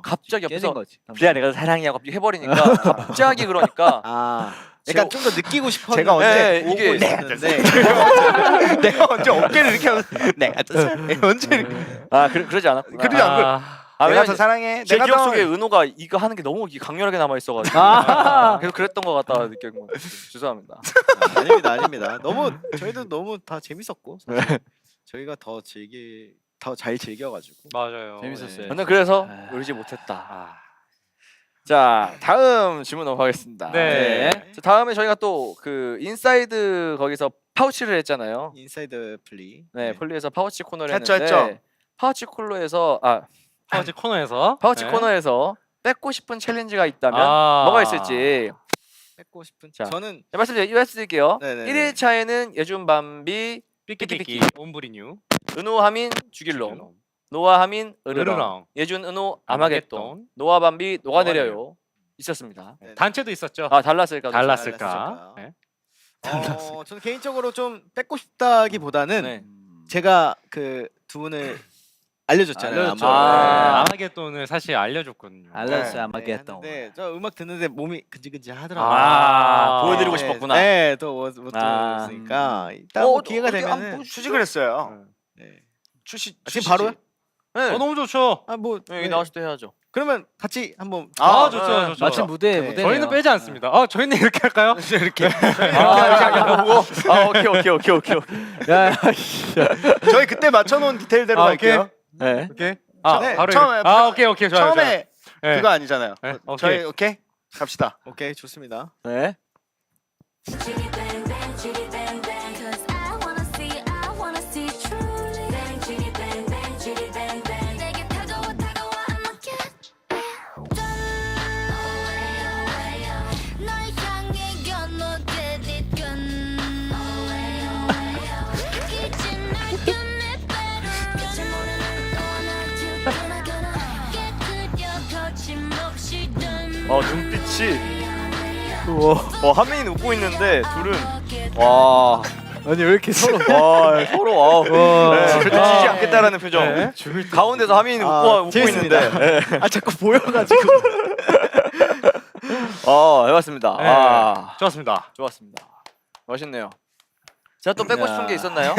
갑자기 깨진 옆에서 거지. 플리아 내가 사랑해 하고 갑자기 해버리니까 갑자기 그러니까 약간 좀 더 느끼고 싶었는데 제가 언제 네, 오고 이게- 있었는데 내가 언제 어깨를 이렇게 하면서 내가 더 사랑해. 언제 이렇게 그러지 않았구나. 그러지 않고 내가 왜냐면 더 사랑해. 제 내가 기억 더 속에 은호가 이거 하는 게 너무 강렬하게 남아 있어가지고 계속 그랬던 것 같다 느낀 거 죄송합니다. 아닙니다. 너무 저희도 너무 다 재밌었고 사실. 저희가 더 잘 즐겨가지고 맞아요. 재밌었어요. 저는 그래서 울지 못했다. 자 다음 질문 넘어가겠습니다. 네. 자, 다음에 저희가 또 그 인사이드 거기서 파우치를 했잖아요. 인사이드 플리. 네, 폴리에서 파우치 코너를 했죠, 했는데 했죠. 파우치 콜로에서 파우치 코너에서 파우치 네. 코너에서 뺏고 싶은 챌린지가 있다면 아. 뭐가 있을지 뺏고 싶은. 자. 저는 말씀드릴게요. 네네네. 1일차에는 예준 밤비 삐끼삐끼 옴브리뉴 은호 하민 주길롱 노아 하민 으르렁 예준 은호 아마겟돈 아마겟돈. 노아 밤비 녹아내려요 있었습니다. 단체도 있었죠. 달랐을까? 달랐을까? 달랐을까? 네. 저는 개인적으로 좀 뺏고 싶다기보다는 네. 제가 그 두 분을 알려줬잖아요. 알려줬죠. 아마겟돈을 사실 알려줬거든요. 알렸어요. 네. 아마겟돈. 네, 저 음악 듣는데 몸이 근질근질 하더라고요. 보여드리고 네, 싶었구나. 네, 또못 아. 들었으니까 이따 뭐 기회가 어디 안 되면은 수직을 했어요. 네. 출시 지금 바로요? 네. 너무 좋죠. 뭐 여기 네. 나왔을 때 해야죠. 그러면 같이 한번 좋죠. 마침 무대 네. 무대네요. 저희는 빼지 않습니다. 저희는 이렇게 할까요? 이렇게. 오케이. 야, 저희 그때 맞춰놓은 디테일대로 오케이. 갈게요. 네. 오케이. 네, 바로 처음에 오케이 좋아요. 처음에 좋아요. 그거 아니잖아요. 네, 오케이. 저희 오케이 갑시다. 오케이 좋습니다. 네. Chitty bang bang, chitty bang bang, 'cause I wanna see truly. Bang chitty bang bang, chitty bang bang. 내게 다가와 I'ma get done. 널 향해 건너뛰듯 건. 잊지 말고 내 배를 끝을 모르는 너와 나 깨끗여 거침없이 든. 눈빛이 하민이는 웃고 있는데 둘은 와 아니 왜 이렇게 서로 서로 절대 아. 지지 않겠다라는 표정. 네. 가운데서 하민이 웃고 재밌습니다. 있는데. 아 자꾸 보여가지고. 해봤습니다. 네. 좋았습니다. 좋았습니다. 멋있네요. 제가 또 뺏고 싶은 게 있었나요?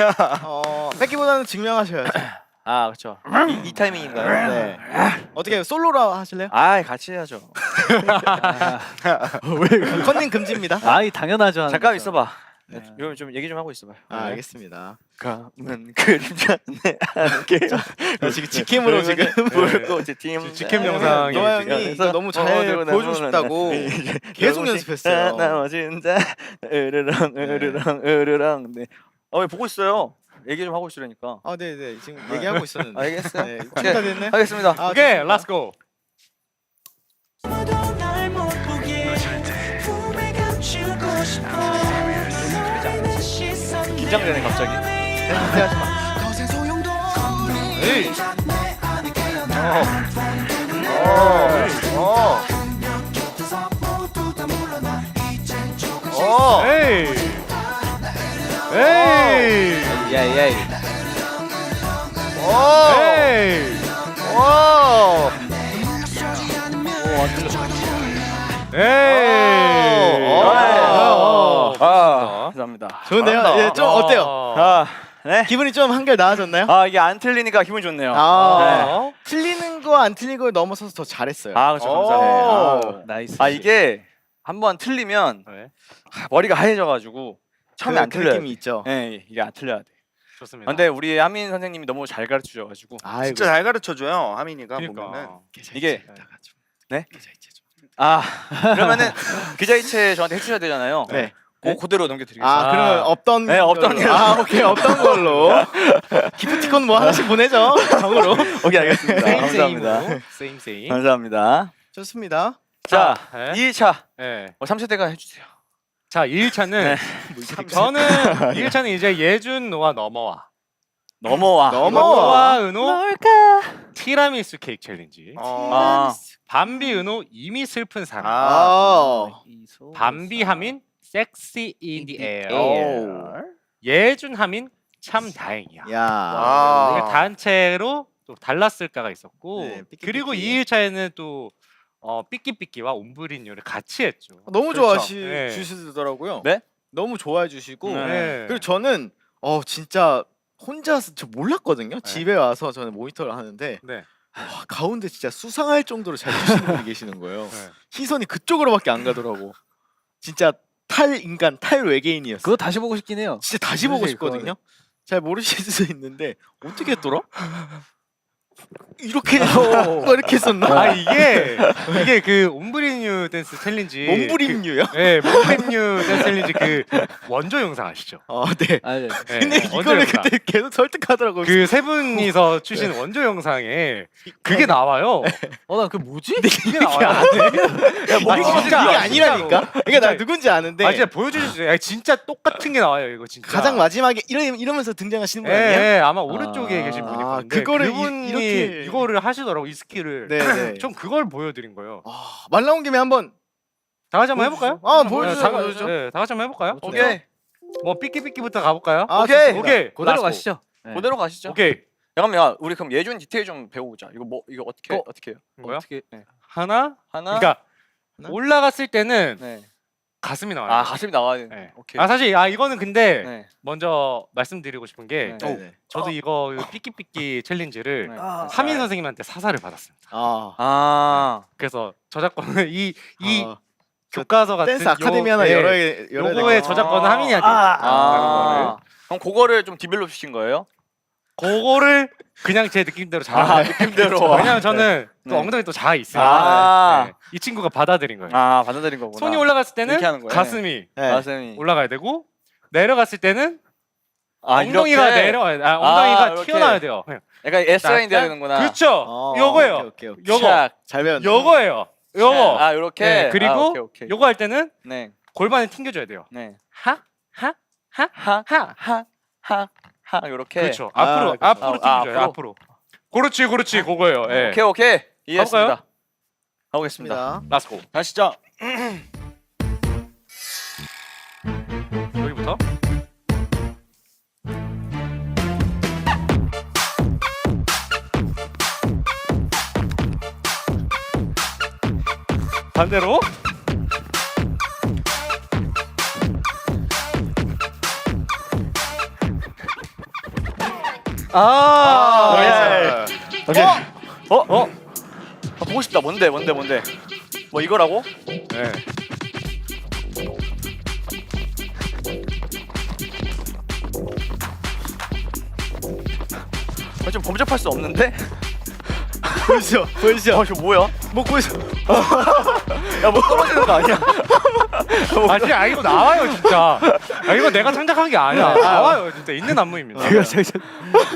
뺏기보다는 증명하셔야죠. 아 그렇죠. 이 타이밍인가요? 네. 어떻게 솔로로 하실래요? 같이 해야죠. 컨닝 금지입니다. 아이 당연하죠. 하는 잠깐 거죠. 있어봐. 이러면 좀 얘기 좀 하고 있어봐요. 알겠습니다. 감은 그림자 내 안개요. 지금 직캠으로 지금 불꽃이 팀. 직캠 영상이 노아 지금 형이 이거 너무 잘 보여주고 싶다고 계속 연습했어요. 나머진 자 으르렁. 네. 왜 보고 있어요? 얘기 좀 하고 있으라니까. 네네 지금 얘기하고 있었는데. 알겠어요. 네, 오케이. 준비가 됐네. 하겠습니다. 오케이, 렛츠 고. 긴장되네 갑자기. 에이. 에이. 에이. 예예. 에이. 감사합니다. 좋은데요? 잘한다. 예, 좀 어때요? 네. 기분이 좀 한결 나아졌나요? 이게 안 틀리니까 기분 좋네요. 틀리는 거 안 틀리는 거에 넘어서서 더 잘했어요. 그렇죠. 감사해요. 나이스. 이게 한번 틀리면 네, 머리가 하얘져가지고 처음에 안 틀려요. 느낌이 있죠. 네, 이게 안 틀려야 돼. 좋습니다. 근데 우리 하민 선생님이 너무 잘 가르쳐 줘가지고 아이고. 진짜 잘 가르쳐줘요 하민이가 보면은. 그러니까. 이게 네? 그러면은 기자이체 저한테 해주셔야 되잖아요. 네. 그대로 넘겨드리겠습니다. 그러면 없던 네, 없던 걸로. 걸로. 오케이 없던 걸로. 기프티콘 뭐 하나씩 보내죠. 정으로. 오케이 알겠습니다. 세임 감사합니다. 세임으로. 세임 세임. 감사합니다. 좋습니다. 자, 네. 2차 네. 3세대가 해주세요. 자, 2일차는 네. 저는 2일차는 이제 예준 노아 넘어와. 넘어와. 노아 은호 티라미수 케이크 챌린지. 밤비 은호 이미 슬픈 사랑. 밤비 하민 섹시 인 디 에어. 예준 하민 참 다행이야. 야. 이게 단체로 또 달랐을까가 있었고 네, 삐끼삐끼. 그리고 2일차에는 또 삐끼삐끼와 옴브리뉴를 같이 했죠. 너무 그렇죠. 네. 주시더라고요. 네? 너무 좋아해 주시고. 네. 그리고 저는 진짜 혼자서 저 몰랐거든요. 집에 와서 저는 모니터를 하는데 네. 가운데 진짜 수상할 정도로 잘 주시는 분이 계시는 거예요. 네. 시선이 그쪽으로밖에 안 가더라고. 진짜 탈인간, 탈외계인이었어. 그거 다시 보고 싶긴 해요. 진짜 다시 보고 그치, 싶거든요. 잘 모르실 수 있는데 어떻게 했더라? 이렇게 해서 이렇게 했었나? 이게 그 옴브리뉴 댄스 챌린지. 몸부림류요? 네, 옴브리뉴 댄스 챌린지 그 원조 영상 아시죠? 네. 네. 네, 근데 원조 이거를 영상. 그때 계속 설득하더라고요. 그 세 분이서 추신 원조 영상에 그게 나와요. 나 그 뭐지? 이게 나와요. 이게 진짜 이게 아니라니까. 그러니까 나 누군지 아는데 진짜 보여주실 수 있어요. 진짜 똑같은 게 나와요. 이거 진짜. 가장 마지막에 이러면서 등장하시는 분 예, 아니에요? 예, 아마 오른쪽에 계신 분일 건데 그거를 그분이 이렇게 이거를 하시더라고 이 스킬을. 네네. 좀 그걸 보여드린 거예요. 말 나온 김에 한번 다 같이 한번 해볼까요? 보여주죠. 다, 보여주죠. 네, 다 같이 한번 해볼까요? 오케이. 뭐 삐끼삐끼부터 가볼까요? 오케이. 좋습니다. 오케이. 그대로 렛츠고. 가시죠. 네. 그대로 가시죠. 오케이. 잠깐만, 우리 그럼 예준 디테일 좀 배워보자. 이거 어떻게 어? 어떻게 해요? 뭐야? 어떻게 하나. 하나. 그러니까 하나? 올라갔을 때는 네. 가슴이 나와요. 가슴이 나와야 돼. 네. 오케이. 사실 이거는 근데 네. 먼저 말씀드리고 싶은 게 네. 네네. 저도 이거 삐끼삐끼 챌린지를 네. 하민 선생님한테 사사를 받았습니다. 그래서 저작권을 이 교과서 같은 댄스 아카데미 하나 예, 열어야 요거의 저작권은 하민이한테 그럼 그거를 좀 디벨롭 시킨 거예요? 그거를 그냥 제 느낌대로 잘하는 느낌대로. 왜냐면 저는 또 네. 엉덩이 또 자아 있으니까 네. 이 친구가 받아들인 거예요. 받아들인 거구나. 손이 올라갔을 때는 이렇게 하는 거예요? 가슴이 가슴이. 올라가야 되고 내려갔을 때는 엉덩이가 이렇게? 내려와야 돼. 엉덩이가 이렇게. 튀어나와야 돼요. 약간 S 라인 돼야 되는구나. 그렇죠. 요거예요. 오케이. 요거. 샥. 잘 배웠네. 요거예요. 요거. 이렇게. 네, 그리고 오케이. 요거 할 때는 네. 골반을 튕겨줘야 돼요. 네. 하 이렇게. 그렇죠. 아, 앞으로 그렇죠. 튕겨줘요. 앞으로. 그렇지, 그거예요. 예. 오케이. 이해했습니다. 가보겠습니다. 좋습니다. 렛츠고. 가시죠. 여기부터. 반대로. 아, 오케이. 보고 싶다. 뭔데? 뭐 이거라고? 네. 좀 범접할 수 없는데? 보이시죠? 보이시죠? 저 뭐야? 뭐 보이시죠? 야뭐 떨어지는 거 아니야? 아 진짜 이거 나와요 진짜. 이거 내가 창작한 게 아니야. 나와요 진짜 있는 안무입니다. 그거 진짜.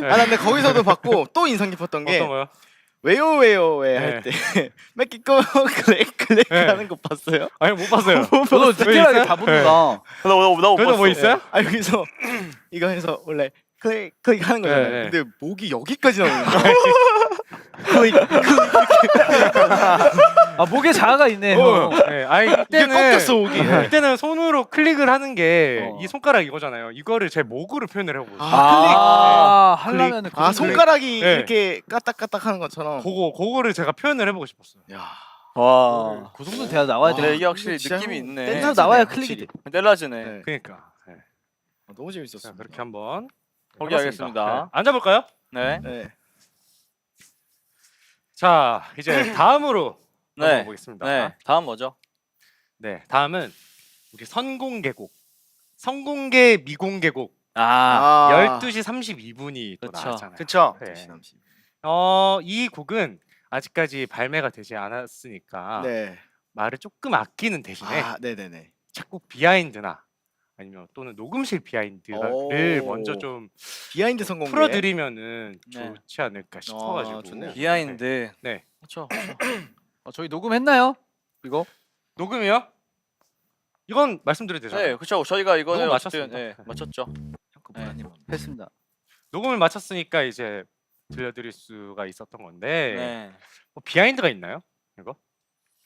아 근데 거기서도 봤고 또 인상 깊었던 게 어떤 거요? 웨요웨요에 네. 할 때 맥기꺼 클릭 네. 하는 거 봤어요? 아니 못 봤어요. 저도 디테일하게 다 본다. 나못 그래도 봤어. 뭐 있어요? 아 여기서 이거 해서 원래 클릭 하는 거잖아요. 네, 네. 근데 목이 여기까지 나오는 거야. 클릭. 아 목에 자아가 있네. 어. 형. 네, 아니 이게 이때는 꺾였어 목이. 이때는 손으로 클릭을 하는 게 어. 이 손가락 이거잖아요. 이거를 제 목으로 표현을 해보고 있어요. 아 하려면은 아 그걸- 손가락이 네. 이렇게 까딱까딱 하는 것처럼. 그거를 제가 표현을 해보고 싶었어요. 야. 와. 그 정도 돼야 나와야 네, 돼. 이게 확실히 진짜 느낌이 댄서 있네. 댄서 나와야 확실히. 클릭이 돼. 뗄라지네. 네. 그러니까. 네. 너무 자, 재밌었어. 그렇게 한번 포기하겠습니다. 해봤습니다. 네. 앉아볼까요? 네. 네. 자 이제 다음으로 네. 넘어가 보겠습니다. 네. 다음 뭐죠? 네, 다음은 우리 선공개곡, 선공개 미공개곡 아. 12시 32분이 또 그쵸. 나왔잖아요. 그쵸. 네. 30. 이 곡은 아직까지 발매가 되지 않았으니까 네. 말을 조금 아끼는 대신에 아 네네네. 작곡 비하인드나 아니면 또는 녹음실 비하인드를 오. 먼저 좀 비하인드 성공개. 풀어드리면은 네. 좋지 않을까 싶어가지고. 좋네요. 비하인드. 네. 그렇죠. 저희 녹음했나요? 이거? 녹음이요? 이건 말씀드려도 되죠? 네, 그렇죠. 저희가 이거는 녹음 어쨌든, 마쳤습니다. 네, 맞췄죠. 네. 했습니다. 녹음을 마쳤으니까 이제 들려드릴 수가 있었던 건데 네. 뭐 비하인드가 있나요? 이거?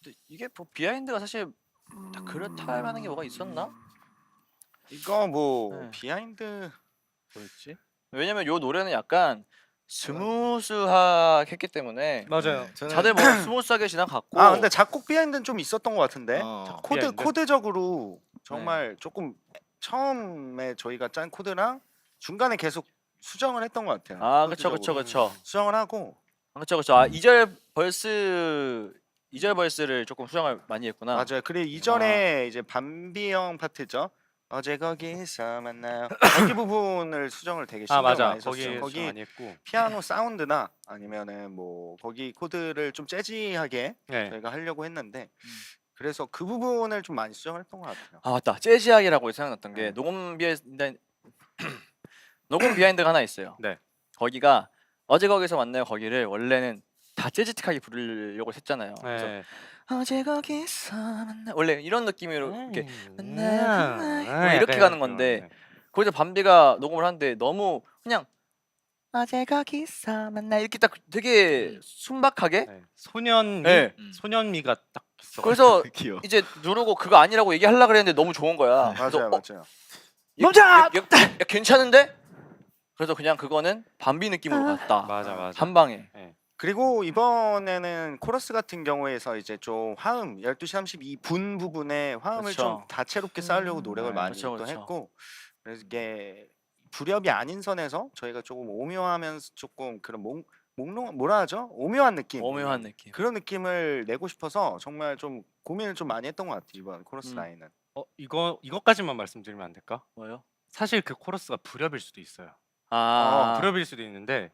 근데 이게 뭐 비하인드가 사실 딱 그렇다 할 만한 게 뭐가 있었나? 이거 뭐 네. 비하인드 뭐였지? 왜냐면 요 노래는 약간 스무스하게 했기 때문에 맞아요. 저는 다들 뭐 스무스하게 지나갔고. 아 근데 작곡 비하인드는 좀 있었던 것 같은데 코드 비하인드? 코드적으로 정말 조금 처음에 저희가 짠 코드랑 중간에 계속 수정을 했던 것 같아요. 아, 그쵸, 코드적으로. 그쵸, 그쵸. 수정을 하고 그쵸, 그쵸. 아, 2절 벌스를 조금 수정을 많이 했구나. 맞아요. 그리고 이전에 이제 밤비 형 파트죠. 어제 거기서 만나요. 거기 부분을 수정을 되게 신경 맞아. 많이 썼어요. 거기 거기 많이 했고. 피아노 사운드나 아니면은 뭐 거기 코드를 좀 재즈하게 네. 저희가 하려고 했는데 그래서 그 부분을 좀 많이 수정을 했던 것 같아요. 아, 맞다. 재즈하기라고 생각났던 게 네. 녹음 비하인드 녹음 비하인드가 하나 있어요. 네. 거기가 어제 거기서 만나요 거기를 원래는 다 재즈틱하게 부르려고 했잖아요. 그래서 네. 어제 거기서 만나 원래 이런 느낌으로 이렇게 뭐 이렇게 가는 건데 거기서 밤비가 녹음을 하는데 너무 그냥 어제 거기서 만나 이렇게 딱 되게 순박하게 소년미 네. 소년미가 딱 있어. 그래서 귀여워. 이제 누르고 그거 아니라고 얘기하려고 그랬는데 너무 좋은 거야. 그래서 맞아요, 맞아요. 멈춰! 야, 괜찮은데? 그래서 그냥 그거는 밤비 느낌으로 갔다. 맞아. 한 방에. 그리고 이번에는 코러스 같은 경우에서 이제 좀 화음 12시 32분 부분에 화음을 그쵸. 좀 다채롭게 쌓으려고 노력을 많이 그쵸, 또 그쵸. 했고 그래서 이게 불협이 아닌 선에서 저희가 조금 오묘하면서 조금 그런 몽롱 뭐라 하죠? 오묘한 느낌. 오묘한 느낌. 그런 느낌을 내고 싶어서 정말 좀 고민을 좀 많이 했던 것 같아요 이번 코러스 라인은. 이거까지만 말씀드리면 안 될까? 뭐요? 사실 그 코러스가 불협일 수도 있어요. 아, 불협일 수도 있는데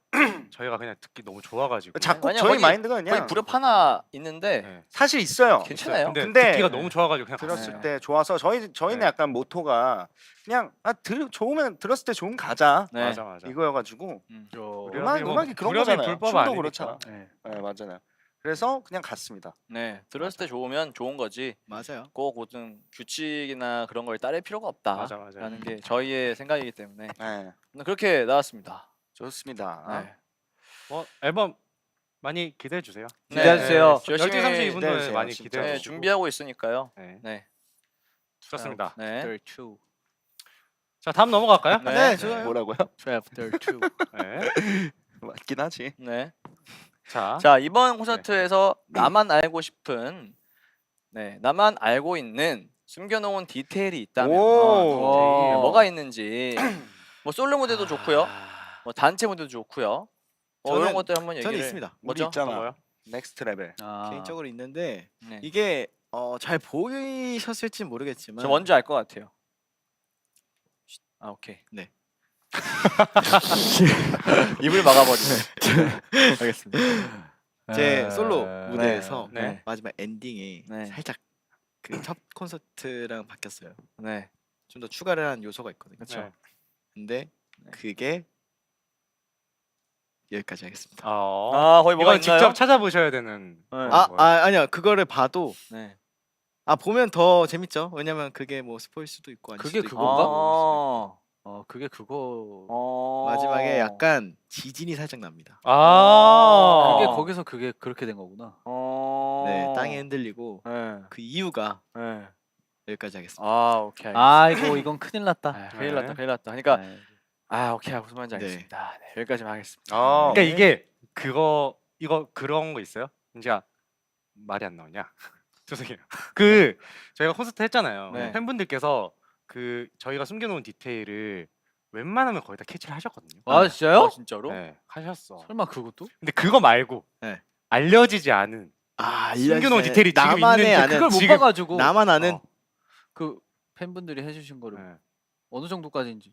저희가 그냥 듣기 너무 좋아가지고. 작곡 아니야, 저희 거기- 마인드가 그냥 거기 불협 하나 있는데 네. 사실 있어요. 괜찮아요. 근데 듣기가 너무 좋아가지고 그냥 들었을 갔어요. 때 좋아서 저희는 네. 약간 모토가 그냥 좋으면 들었을 때 좋으면 가자 네. 맞아. 이거여가지고 불협이 음악이 그런 불협이 거잖아요. 불법 춤도 아니니까. 그렇잖아. 네. 네, 맞아요. 그래서 그냥 갔습니다. 네, 들었을 때 좋으면 좋은 거지. 맞아요. 꼭 모든 규칙이나 그런 걸 따를 필요가 없다라는 맞아. 게 저희의 생각이기 때문에 네, 그렇게 나왔습니다. 좋습니다. 네. 앨범 많이 기대해 주세요. 기대해 주세요. 12시 12시 32분도에 기대해주세요, 많이 진짜. 기대해 네, 주시고. 준비하고 있으니까요. 네. 네. 좋습니다. 네. Chapter 2. 자 다음 넘어갈까요? 네. 좋아요. 뭐라고요? Chapter 2. 네. 맞긴 하지. 네. 자, 자, 이번 콘서트에서 나만 알고 싶은 네, 나만 알고 있는 숨겨놓은 디테일이 있다면 오. 뭐가 있는지 뭐 솔로 무대도 좋고요, 뭐 단체 무대도 좋고요. 이런 저는- 것들 한번 얘기를. 저는 있습니다. 우리 뭐죠? 있잖아. 뭐요? 넥스트 레벨. 아, 개인적으로 있는데 네. 이게 잘 보이셨을지 모르겠지만 저 뭔지 알 것 같아요. 아 오케이. 네. 입을 막아버리네. 알겠습니다. 제 솔로 무대에서 네. 마지막 엔딩이 네. 살짝 그 첫 콘서트랑 바뀌었어요. 네. 좀 더 추가를 한 요소가 있거든요. 네. 근데 그게 여기까지 하겠습니다. 아, 거기 뭐가 이건 있나요? 직접 찾아보셔야 되는. 네. 아니야 그거를 봐도 네. 보면 더 재밌죠. 왜냐면 그게 뭐 스포일 수도 있고 아닐 그게 수도 있고. 그건가? 아, 그게 그거. 마지막에 약간 지진이 살짝 납니다. 아, 그게 거기서 그게 그렇게 된 거구나. 네, 땅이 흔들리고 네. 그 이유가 네. 여기까지 하겠습니다. 아 오케이. 아이고 이건 큰일 났다. 큰일 났다. 큰일 났다. 그러니까 네. 오케이 무슨 말인지 네. 알겠습니다. 네, 여기까지만 하겠습니다. 그러니까 이게 이거 그런 거 있어요? 이제 말이 안 나오냐? 죄송해요. 그 저희가 콘서트 했잖아요. 네. 팬분들께서 그 저희가 숨겨놓은 디테일을 웬만하면 거의 다 캐치를 하셨거든요. 아 진짜요? 진짜로? 네, 하셨어. 설마 그것도? 근데 그거 말고 네. 알려지지 않은 숨겨놓은 디테일이 지금 나만의 있는데 아는 그걸 못 지금- 봐가지고 나만 아는 어. 그 팬분들이 해주신 거를 네. 어느 정도까지인지.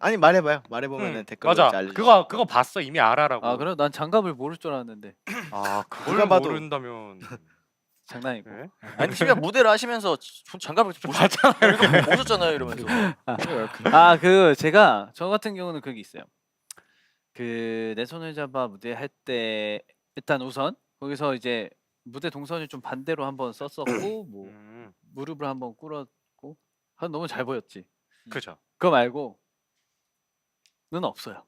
아니 말해봐요. 말해보면 댓글로 맞아. 이제 알려주실 그거 봤어 이미 알아라고. 아 그래? 난 장갑을 모를 줄 알았는데 그걸 누가 봐도- 모른다면 장난이고. 네? 아니 집에 무대를 하시면서 장갑을 보셨잖아요. 보셨잖아요 이러면서. 그 제가 저 같은 경우는 그게 있어요. 그 내 손을 잡아 무대 할 때 일단 우선 거기서 이제 무대 동선을 좀 반대로 한번 썼었고 뭐 무릎을 한번 꿇었고 너무 잘 보였지. 그죠. 그거 말고는 없어요.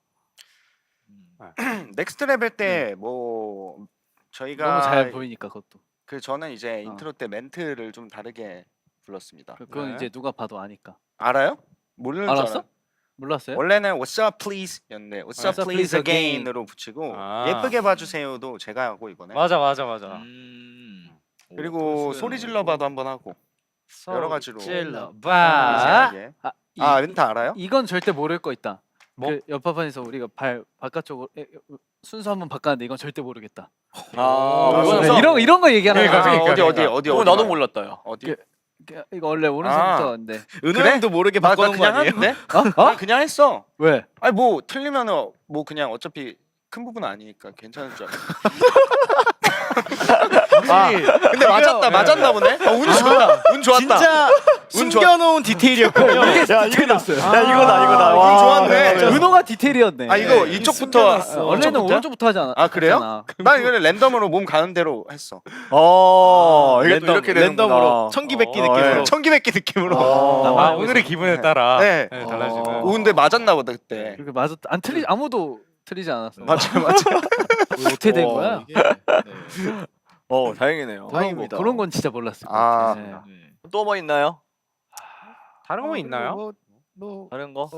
넥스트 레벨 때 뭐 저희가 너무 잘 보이니까 그것도. 그 저는 이제 어. 인트로 때 멘트를 좀 다르게 불렀습니다. 그건 네. 이제 누가 봐도 아니까. 알아요? 모르는 줄 알았어? 알아요. 몰랐어요? 원래는 What's up please였는데 What's up What's up please please again. again으로 붙이고 아. 예쁘게 봐주세요도 제가 하고 이번에 맞아. 그리고 소리 질러봐도 한번 하고 여러 가지로 찔러봐. 이제 이- 멘트 알아요? 이건 절대 모를 거 있다. 뭐? 그 옆판에서 우리가 발 바깥쪽으로 순서 한번 바꿨는데 이건 절대 모르겠다. 그거는 이런 거 얘기하는 그러니까, 거야. 그러니까. 어디 그거 나도 봐요? 몰랐다요. 어디? 이거 원래 오른손부터인데. 은호 형도 모르게 나 바꿔놓은 거 그냥 아니에요? 하는데? 어? 난 그냥 했어. 왜? 아니 뭐 틀리면은 뭐 그냥 어차피 큰 부분 아니니까 괜찮을 줄 알았어. 근데 맞았나 보네. 운 좋았다. 운 좋았다. 진짜 운 숨겨놓은 디테일이었군요. 이게 디테일이었어요. 이거다. 운 좋았네. 은호가 디테일이었네. 아 이거 이쪽부터 원래는 이쪽부터? 오른쪽부터 하잖아. 아 그래요? 하잖아. 난 이거는 랜덤으로 몸 가는 대로 했어. 이게 또 이렇게 되는구나. 랜덤으로 청기백기 느낌으로. 청기백기 느낌으로. 오늘의 기분에 따라 네. 달라지는. 오 근데 맞았나 보다 그때. 그렇게 맞았 안 틀리 아무도 틀리지 않았어. 맞아. 어떻게 된 거야? 이게, 네. 다행이네요. 다행입니다. 그런 건 진짜 몰랐어. 아. 네. 또 뭐 있나요? 다른 거 있나요? 뭐, 다른 거?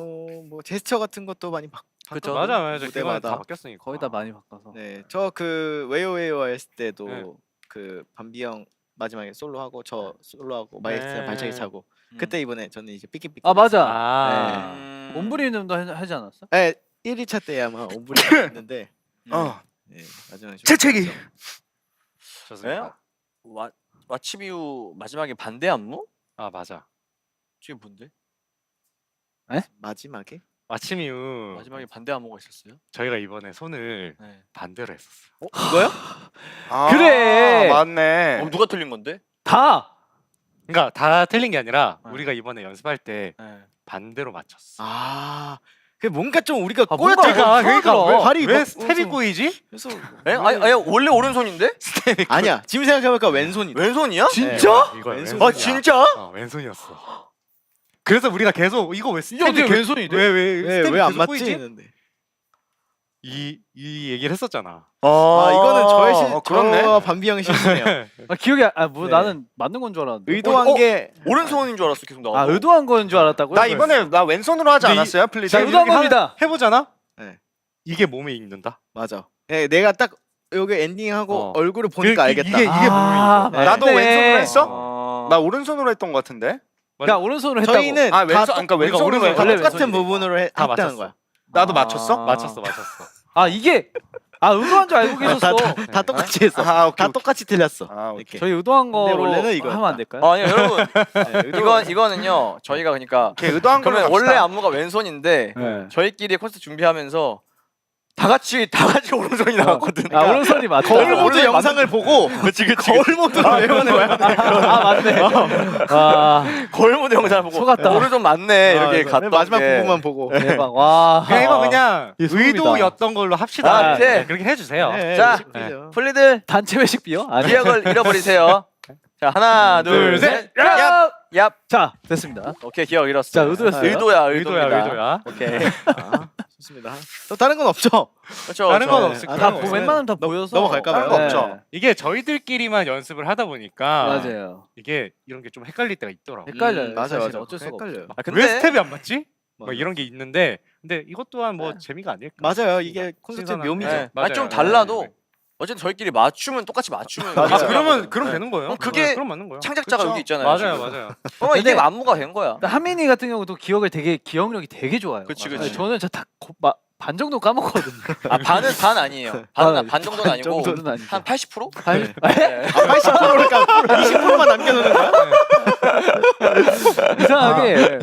뭐 제스처 같은 것도 많이 그쵸. 맞아. 그거는 무대마다. 다 바뀌었으니까. 거의 다 많이 바꿔서. 네, 저 그 웨이오 했을 때도 네. 그 밤비 형 마지막에 솔로하고 저 솔로하고 마이크랑 발차기 차고 그때 이번에 저는 이제 삐끼삐끼. 아 맞아. 아. 옴브리님도 하지 않았어? 네, 1위차 때 아마 오브리 했는데 네, 마지막에 좀 재채기. 아쉬웠죠. 네? 좋습니다. 왓츠비유 마지막에 반대 안무? 아 맞아. 저게 뭔데? 마지막에? 아침 이후 마지막에 반대 안무가 있었어요? 저희가 이번에 손을 네. 반대로 했었어. 이거요? 아, 그래. 맞네. 누가 틀린 건데? 다. 그러니까 다 틀린 게 아니라 네. 우리가 이번에 연습할 때 네. 반대로 맞췄어. 그 뭔가 좀 우리가 뭔가 꼬였다. 그러니까 왜 스텝이 꼬이지? 그래서 아니 원래 오른손인데? 아니야. 지금 생각해보니까 왼손이다. 왼손이야? 진짜? 이거 왼손이야. 왼손이야. 진짜? 왼손이었어. 그래서 우리가 계속 이거 왜 스텝이 어떻게 왼손이 돼? 왜 안 맞지? 했는데. 이 얘기를 했었잖아. 이거는 저의 그렇네. 저와 밤비 형의 실수네요. 기억이 뭐 네. 나는 맞는 건 줄 알았는데. 의도한 게 오른손인 줄 알았어 계속 나와. 의도한 건 줄 알았다고요? 나 이번에 나 왼손으로 하지 근데 않았어요? 플리즈. 자, 의도한 이렇게 겁니다. 해보잖아. 네. 이게 몸에 익는다. 맞아. 네, 내가 딱 여기 엔딩하고 어. 얼굴을 보니까 알겠다. 이게 아, 네. 나도 맞네. 왼손으로 했어? 어... 나 오른손으로 했던 것 같은데. 그러니까 오른손으로 했다고. 저희는 아 다 왼손, 똑- 그러니까 우리가 왼손으로 오른손 해. 다 원래 똑같은 왼손이지. 부분으로 다 했다는 맞췄어. 거야. 나도 맞췄어? 맞췄어. 아 이게 의도한 줄 알고 계셨어. 다 똑같이 했어. 아 오케이. 다 똑같이 틀렸어. 아 오케이. 이렇게. 저희 의도한 근데 거로 원래는 이거였다. 하면 안 될까요? 아니요 여러분 네, 이거는요 저희가 그러니까 오케이 의도한 걸로 그러면 갑시다. 원래 안무가 왼손인데 네. 저희끼리 콘서트 준비하면서 다 같이 오른손이 나왔거든. 아 오른손이 맞다. 거울 모드 원래 영상을 보고 거울 모드로 외우는 거야. 아 맞네. 아 거울 모드 영상을 보고 속았다. 오른손 맞네 이렇게 아, 갔던 마지막 게. 부분만 보고. 대박. 와. 그냥 이거 그냥 이게 소름이다. 의도였던 걸로 합시다. 아, 네, 네. 그렇게 해주세요. 네, 자, 식비죠. 플리들 단체 회식 비요? 아니. 기억을 잃어버리세요. 자 하나 둘 셋. 야! 얍. 자 됐습니다. 오케이 기억 잃었어. 자, 의도였어요? 의도야 의도야, 의도입니다. 의도야. 오케이. 아, 좋습니다. 또 다른 건 없죠? 그렇죠. 다른 건 그렇죠. 없을 다 거예요. 보- 웬만하면 다 보여서 넘어갈까 봐요. 다른 거 없죠? 이게 저희들끼리만 연습을 하다 보니까 맞아요. 이게 이런 게 좀 헷갈릴 때가 있더라고. 헷갈려요. 맞아요, 사실 맞아요. 어쩔 수가 헷갈려요. 없어요. 아, 왜 근데 스텝이 안 맞지? 뭐 맞아요. 이런 게 있는데 근데 이것 또한 뭐 재미가 아닐까? 맞아요. 이게 콘서트 신선한- 묘미죠. 네. 맞아요. 좀 네. 달라도 어쨌든 저희끼리 맞추면 똑같이 맞추면 아 맞아요. 그러면 네. 되는 거예요. 그게 그럼 맞는 거예요. 창작자가 그쵸? 여기 있잖아요. 맞아요, 지금. 맞아요. 그러면 이게 근데- 안무가 된 거야. 한민이 같은 경우도 기억력이 되게 좋아요. 그치, 맞아요. 그치. 저는 반 정도 까먹거든요. 아 반은 반 아니에요. 반 정도는 아니고 정도는 아니죠. 한 80%? 한- 네. 80%니까 20%만 남겨놓는 거야? 이상하게.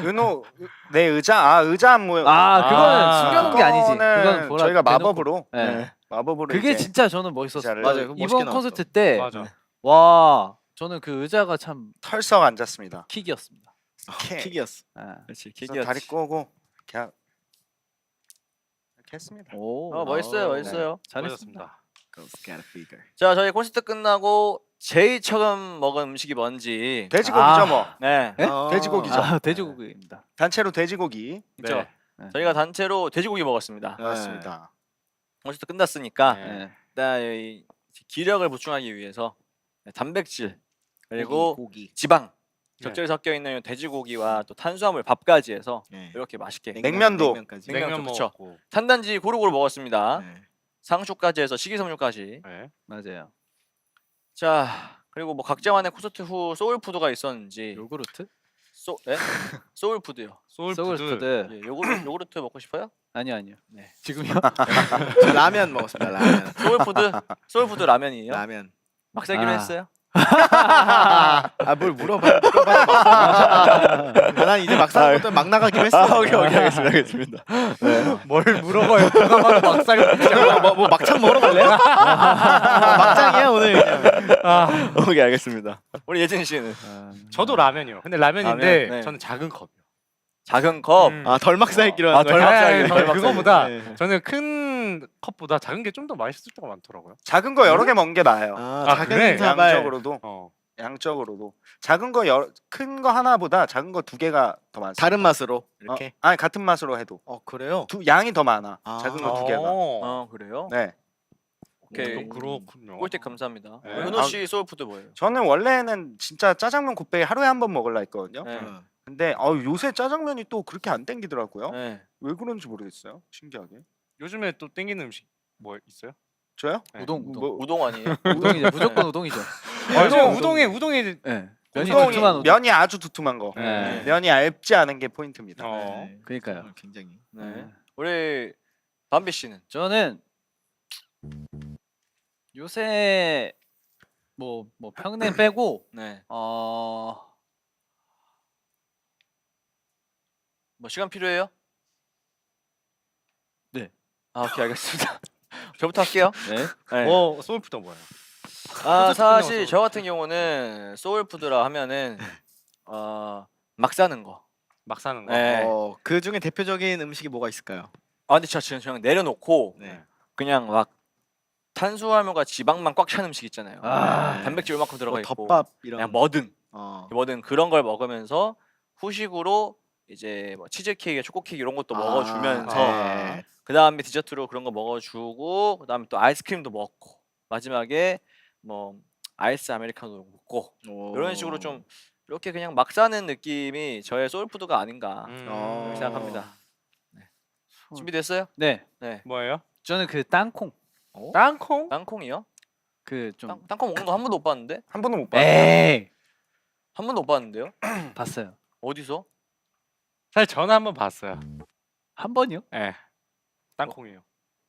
은호 내 의자 의자 안무. 그거는 아, 숨겨놓은 게 아니지. 그거는 그건 보라- 저희가 대놓고. 마법으로 네. 마법으로 그게 이제 진짜 저는 멋있었어요. 의자를- 맞아요. 그거 멋있게 이번 나왔어. 콘서트 때 맞아. 와 저는 그 의자가 참 털썩 앉았습니다. 킥이었습니다. 킥이었어. 아. 그렇지. 그래서 기기였지. 다리 꼬고 이렇게 했습니다. 오, 멋있어요, 멋있어요. 잘했습니다. 자, 저희 콘서트 끝나고 제일 처음 먹은 음식이 뭔지. 돼지고기죠 뭐. 네. 네? 돼지고기죠. 돼지고기입니다. 단체로 돼지고기. 그렇죠. 네. 저희가 단체로 돼지고기 먹었습니다. 맞습니다. 콘서트 끝났으니까 네. 일단 이 기력을 보충하기 위해서 단백질 그리고 고기. 지방 네. 적절히 섞여 있는 돼지고기와 또 탄수화물 밥까지 해서 네. 이렇게 맛있게 냉면도. 냉면까지. 냉면 그쵸. 먹었고. 탄단지 고루고루 먹었습니다. 네. 상추까지 해서 식이섬유까지. 네. 맞아요. 자 그리고 뭐 각자만의 콘서트 후 소울푸드가 있었는지 요구르트? 네? 소울푸드요. 소울푸드. 예, 요구르트 먹고 싶어요? 아니요. 네. 지금요? 저 라면 먹었습니다. 라면. 소울푸드 라면이에요? 라면. 막 살기로 아. 했어요? 뭘 물어봐. 난 이제 막상 것도 막 나가기로 했어. 오케이 알겠습니다. 뭘 물어봐요? 막살. 뭐 막창 먹으러 갈래요? 막장이야 오늘 그냥. 오케이 알겠습니다. 우리 예진 씨는 저도 라면이요. 근데 라면인데 라면, 네. 저는 작은 컵이요. 작은 컵. 덜 막살기로 하는 덜 거야. 막살기, 덜 막살기. 그거보다 네. 저는 큰 컵보다 작은 게 좀 더 맛있을 때가 많더라고요. 작은 거 여러 개 먹는 게 나아요. 작은 그래? 사발. 양적으로도 어. 양적으로도 작은 거 큰 거 하나보다 작은 거 두 개가 더 많습니다. 다른 맛으로 이렇게. 아니 같은 맛으로 해도 그래요? 양이 더 많아. 아. 작은 거 두 개가. 그래요? 네. 오케이. 그렇군요. 꿀팁 감사합니다. 네. 은호 씨 소울푸드 뭐예요? 저는 원래는 진짜 짜장면 곱빼기 하루에 한 번 먹으려 했거든요. 네. 근데 요새 짜장면이 또 그렇게 안 땡기더라고요. 네. 왜 그런지 모르겠어요. 신기하게. 요즘에 또 땡기는 음식 뭐 있어요? 저요? 네. 우동. 뭐, 우동 아니에요? 우동이죠. 무조건 우동이죠. 요즘 우동에 네. 면이 우동이 두툼한 우동. 면이 아주 두툼한 거. 네. 면이 얇지 않은 게 포인트입니다. 네. 그러니까요. 굉장히. 네. 우리 담비 씨는 저는 요새 뭐 평냉 빼고 네. 뭐 시간 필요해요? 네. 오케이 알겠습니다. 저부터 할게요. 네. 네. 소울푸드 뭐예요? 사실 끝나서. 저 같은 경우는 소울푸드라 하면은 막 사는 거. 막 사는 거. 네. 그 중에 대표적인 음식이 뭐가 있을까요? 근데 저 지금 그냥 내려놓고 네. 그냥 막 탄수화물과 지방만 꽉 찬 음식 있잖아요. 아. 단백질 요만큼 들어가 뭐 있고 덮밥 이런. 그냥 뭐든 어. 그런 걸 먹으면서 후식으로 이제 뭐 치즈 케이크, 초코 케이크 이런 것도 먹어주면서 네. 그 다음에 디저트로 그런 거 먹어주고 그 다음에 또 아이스크림도 먹고 마지막에 뭐 아이스 아메리카노 먹고 이런 식으로 좀 이렇게 그냥 막 사는 느낌이 저의 소울푸드가 아닌가 음. 그렇게 생각합니다. 준비됐어요? 네. 네. 뭐예요? 저는 그 땅콩. 땅콩? 땅콩이요? 그 좀 땅콩 먹는 거 한 번도 못 봤는데? 한 번도 못 봤어. 에이 한 번도 못 봤는데요? 봤어요. 어디서? 사실 저는 한번 봤어요. 한 번이요? 예. 땅콩이에요.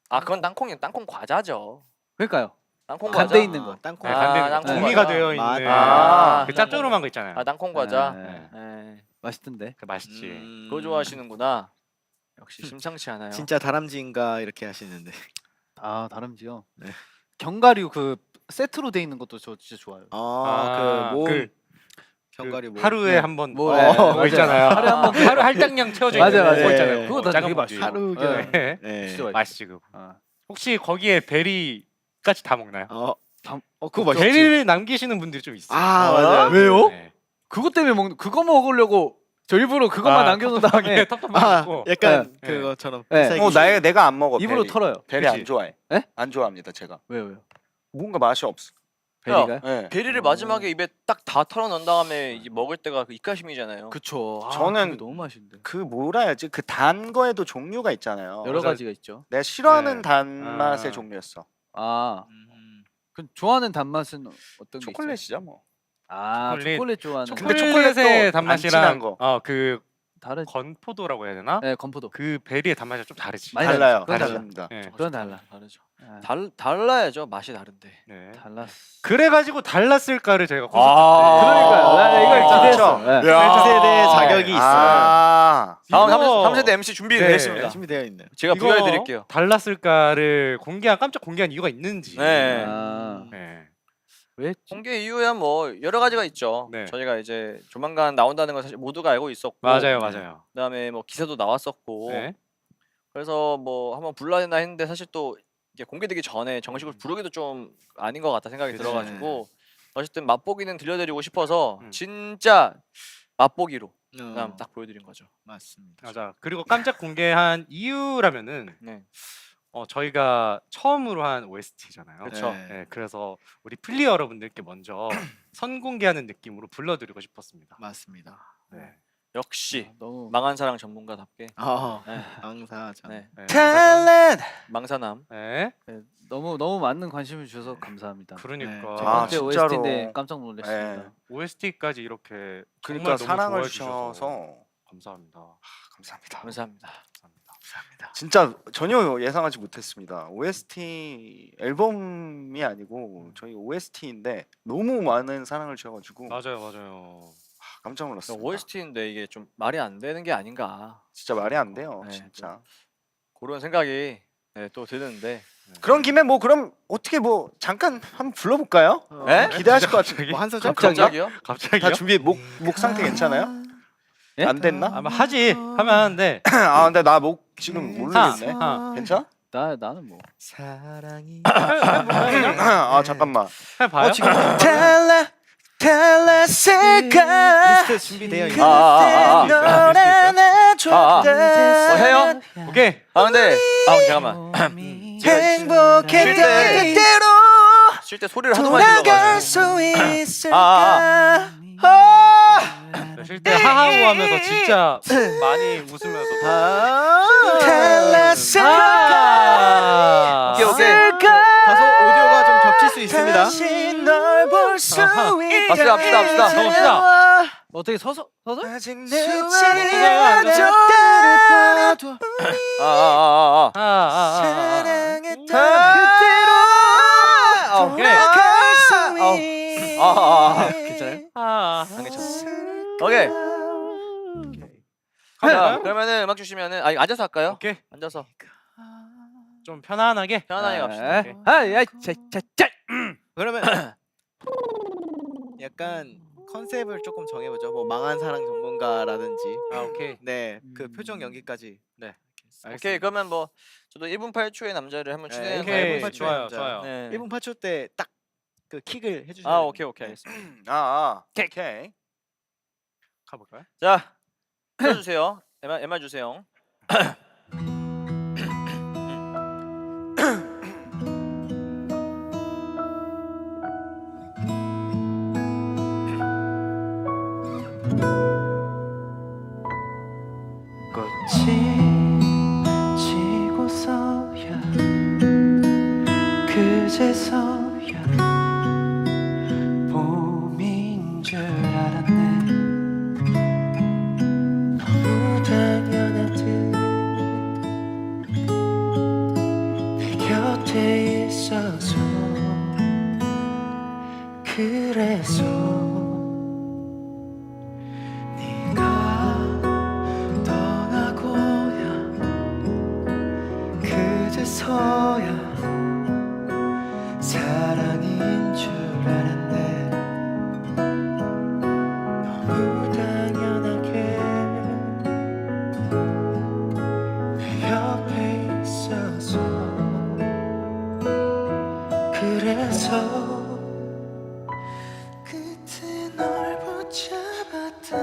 아 그건 땅콩이요. 땅콩 과자죠. 그러니까요. 땅콩 과자. 간대 있는 거. 땅콩. 네, 간대 아, 땅콩 종이가 과자. 되어 있는 아, 그 짭조름한 거 있잖아요. 아 땅콩 과자. 네. 네. 맛있던데. 그 맛있지. 그거 좋아하시는구나. 역시 심상치 않아요. 진짜 다람쥐인가 이렇게 하시는데. 아 다름지요. 네. 견과류 그 세트로 돼 있는 것도 저 진짜 좋아요. 아그몸 그 견과류 몸. 하루에 네. 한 번 뭐, 뭐 네, 뭐 맞아요. 있잖아요. 하루에 한 번 하루 할당량 채워져 맞아요, 있는 맞아요. 거 있잖아요. 네. 그거 나 작은 되게 봉지. 하루 네. 네. 네. 진짜 맛있어. 맛있지 그거. 아. 혹시 거기에 베리까지 다 먹나요? 그거 맛있지. 베리를 남기시는 분들이 좀 있어요. 아 맞아요. 왜요? 네. 그것 때문에 그거 먹으려고 저 일부러 그것만 남겨놓은 다음에 텁텁하게 먹고. 약간 네. 그거처럼. 네. 필살기. 내가 안 먹어. 입으로 베리. 털어요. 베리 그치? 안 좋아해. 에? 안 좋아합니다 제가. 왜요? 뭔가 맛이 없어. 베리가요? 네. 베리를 마지막에 입에 딱 다 털어 넣은 다음에 이제 먹을 때가 그 입가심이잖아요. 그쵸. 아, 저는 그게 너무 맛있는데. 그 뭐라 해야지 그 단 거에도 종류가 있잖아요. 여러 맞아요. 가지가 있죠. 내가 싫어하는 네. 단맛의 아. 종류였어. 아, 그 좋아하는 단맛은 어떤 게 있어요? 초콜릿이죠 뭐. 아, 초콜릿. 초콜릿 좋아하는. 근데 초콜릿의 초콜릿도 안 진한 단맛이랑 거. 그 다른. 건포도라고 해야 되나? 네, 건포도. 그 베리의 단맛이 좀 다르지. 많이 달라요. 그건 달라. 다릅니다. 네. 그건 달라. 다르죠. 아, 달라야죠. 맛이 다른데. 네. 달랐어. 그래가지고 달랐을까를 저희가 콘서트 그러니까요. 나 이걸 아, 기대했어. 그렇죠. 네. 야. 세대 자격이 있어요. 아. 다음 이거- 3세대 MC 준비되어 네. 있습니다. 준비되어 있네요. 제가 이거 부여해 드릴게요. 달랐을까를 깜짝 공개한 이유가 있는지. 네. 아, 네. 왜? 공개 이유야 뭐 여러 가지가 있죠. 네. 저희가 이제 조만간 나온다는 건 사실 모두가 알고 있었고, 맞아요. 그다음에 뭐 기사도 나왔었고, 네. 그래서 뭐 한번 불러야 되나 했는데 사실 또 이게 공개되기 전에 정식으로 부르기도 좀 아닌 것 같다 생각이 그치. 들어가지고 어쨌든 맛보기는 들려드리고 싶어서 음. 진짜 맛보기로 그냥 딱 보여드린 거죠. 맞습니다. 맞아. 그리고 깜짝 공개한 이유라면은 네, 저희가 처음으로 한 OST잖아요. 그쵸. 네, 그래서 우리 플리 여러분들께 먼저 선공개하는 느낌으로 불러드리고 싶었습니다. 맞습니다. 네. 역시 너무 망한 사랑 전문가답게 아, 네. ang사전. 네. 네. 탤런트. 망사남. 네. 너무 많은 관심을 주셔서 감사합니다. 그러니까 네. 첫 아, 번째 진짜로. OST인데 깜짝 놀랐습니다. 네. OST까지 이렇게 그러니까 정말 너무 사랑을 좋아해 주셔서 감사합니다. 감사합니다. 감사합니다. 진짜 전혀 예상하지 못했습니다. OST 앨범이 아니고 저희 OST인데 너무 많은 사랑을 주셔가지고 맞아요. 깜짝 놀랐습니다. OST인데 이게 좀 말이 안 되는 게 아닌가 진짜 말이 안 돼요. 네, 진짜. 그런 생각이 또 드는데. 그런 김에 뭐 그럼 어떻게 뭐 잠깐 한번 불러볼까요? 네? 기대하실 것 같은데. 뭐한 소절? 갑자기요? 갑자기요? 다 준비 목 상태 괜찮아요? 예? 안 됐나? 아마 하지 하면 하는데 아 근데 나 목 지금 모르겠네. 하. 괜찮아? 나는 뭐. 사랑이 아 잠깐만. 해봐요. 달랐을까? 리스트 준비되어 있네요. 해요? 오케이. 근데 잠깐만. 행복했던 그때로 쉴 때 소리를 하도 많이 돌아갈 질러가지고. 수 있을까? 쉴 때 하하호 하면서 진짜 많이 웃으면서 달랐을까? 오케이. 다소 오디오가 좀 겹칠 수 있습니다. 다시 널 볼 수 아하. 있게 갑시다. 가봅시다. 어떻게 서서? 아직 늦지 안 돼. 않았던 사랑했던 그때로 오케이. 돌아갈 수 괜찮아요? 오케이. 오케이. 자, 그러면은 음악 주시면은 앉아서 할까요? 오케이. 앉아서 좀 편안하게. 편안하게 갑시다. 오케이. 그러면 약간 컨셉을 조금 정해보죠. 뭐 망한 사랑 전문가라든지. 오케이. 네, 그 표정 연기까지. 오케이. 그러면 뭐 저도 1분 8초의 남자를 한번 네, 추진해 오케이. 볼게요. 좋아요. 네. 1분 8초 때 딱 그 킥을 해주시면. 오케이. 오케이. 가볼까요? 자, 들어주세요. MR 주세요. 꽃이 지고서야 그제서야 봄인 줄 알았네. 너무 당연하듯 내 곁에 있어서 그래서 네가 떠나고야 그제서야 사랑인 줄 알았네. 너무 당연하게 내 옆에 있어서 그래서 그때 널 붙잡았다면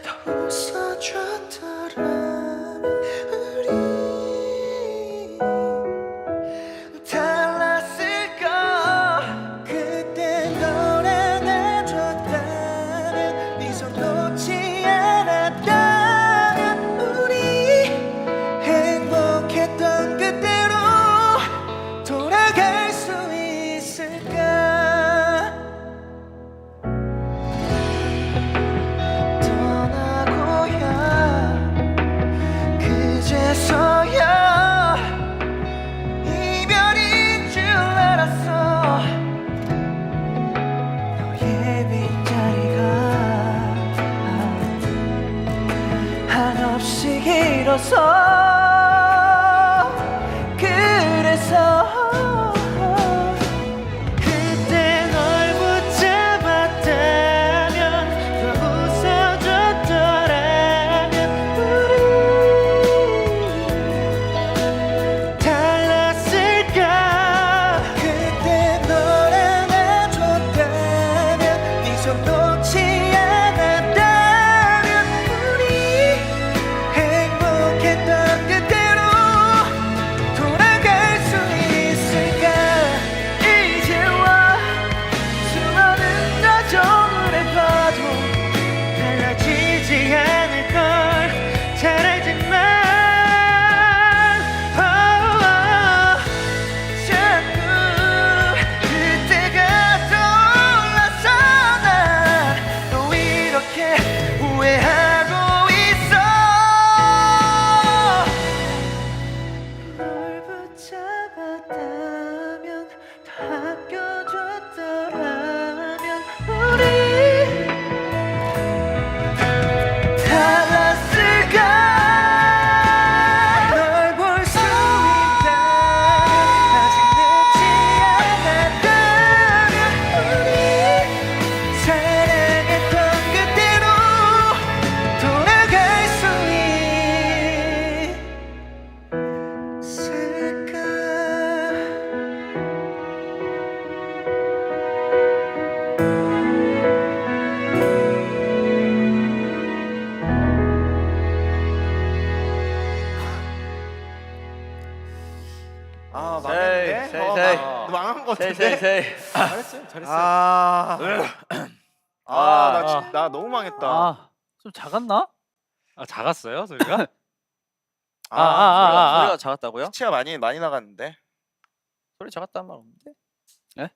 더 웃어줬더라면 우리 달랐을까. 그때 널 안아줬다면 네 손 놓지 않았다면 우리 행복했던 그때로 돌아갈 수 있을까. 떠나고야 그제서야 이별인 줄 알았어. 너의 빈자리가 한없이 길어서 그래서 그때 널 붙잡았다면 더 웃어줬더라면 우리 달랐을까. 그때 널 안아줬다면 네 손 놓지 않았다면 우리 행복했던 그때로 돌아갈 수 있을까. 이제와 수많은 여정을 해봐도 달라지지 않을걸 잘 알지만 자꾸 그때가 떠올라서 난 또 이렇게 후회하고 있어. 널 붙잡았다면 더 아껴줬더라면 우리 달랐을까. 널 볼 수 있다면 아직 늦지 않았다면 우리 사랑했던 그때로 돌아갈 수 있을까. 아 세이, 망했네. 세이, 세이. 망한 거 세이 같은데. 세이 세이. 잘했어요, 잘했어요. 나 너무 망했다. 좀 작았나? 아 작았어요 소리가? 소리가 작았다고요? 수치가 많이 나갔는데. 소리 작았다는 말 없는데? 네.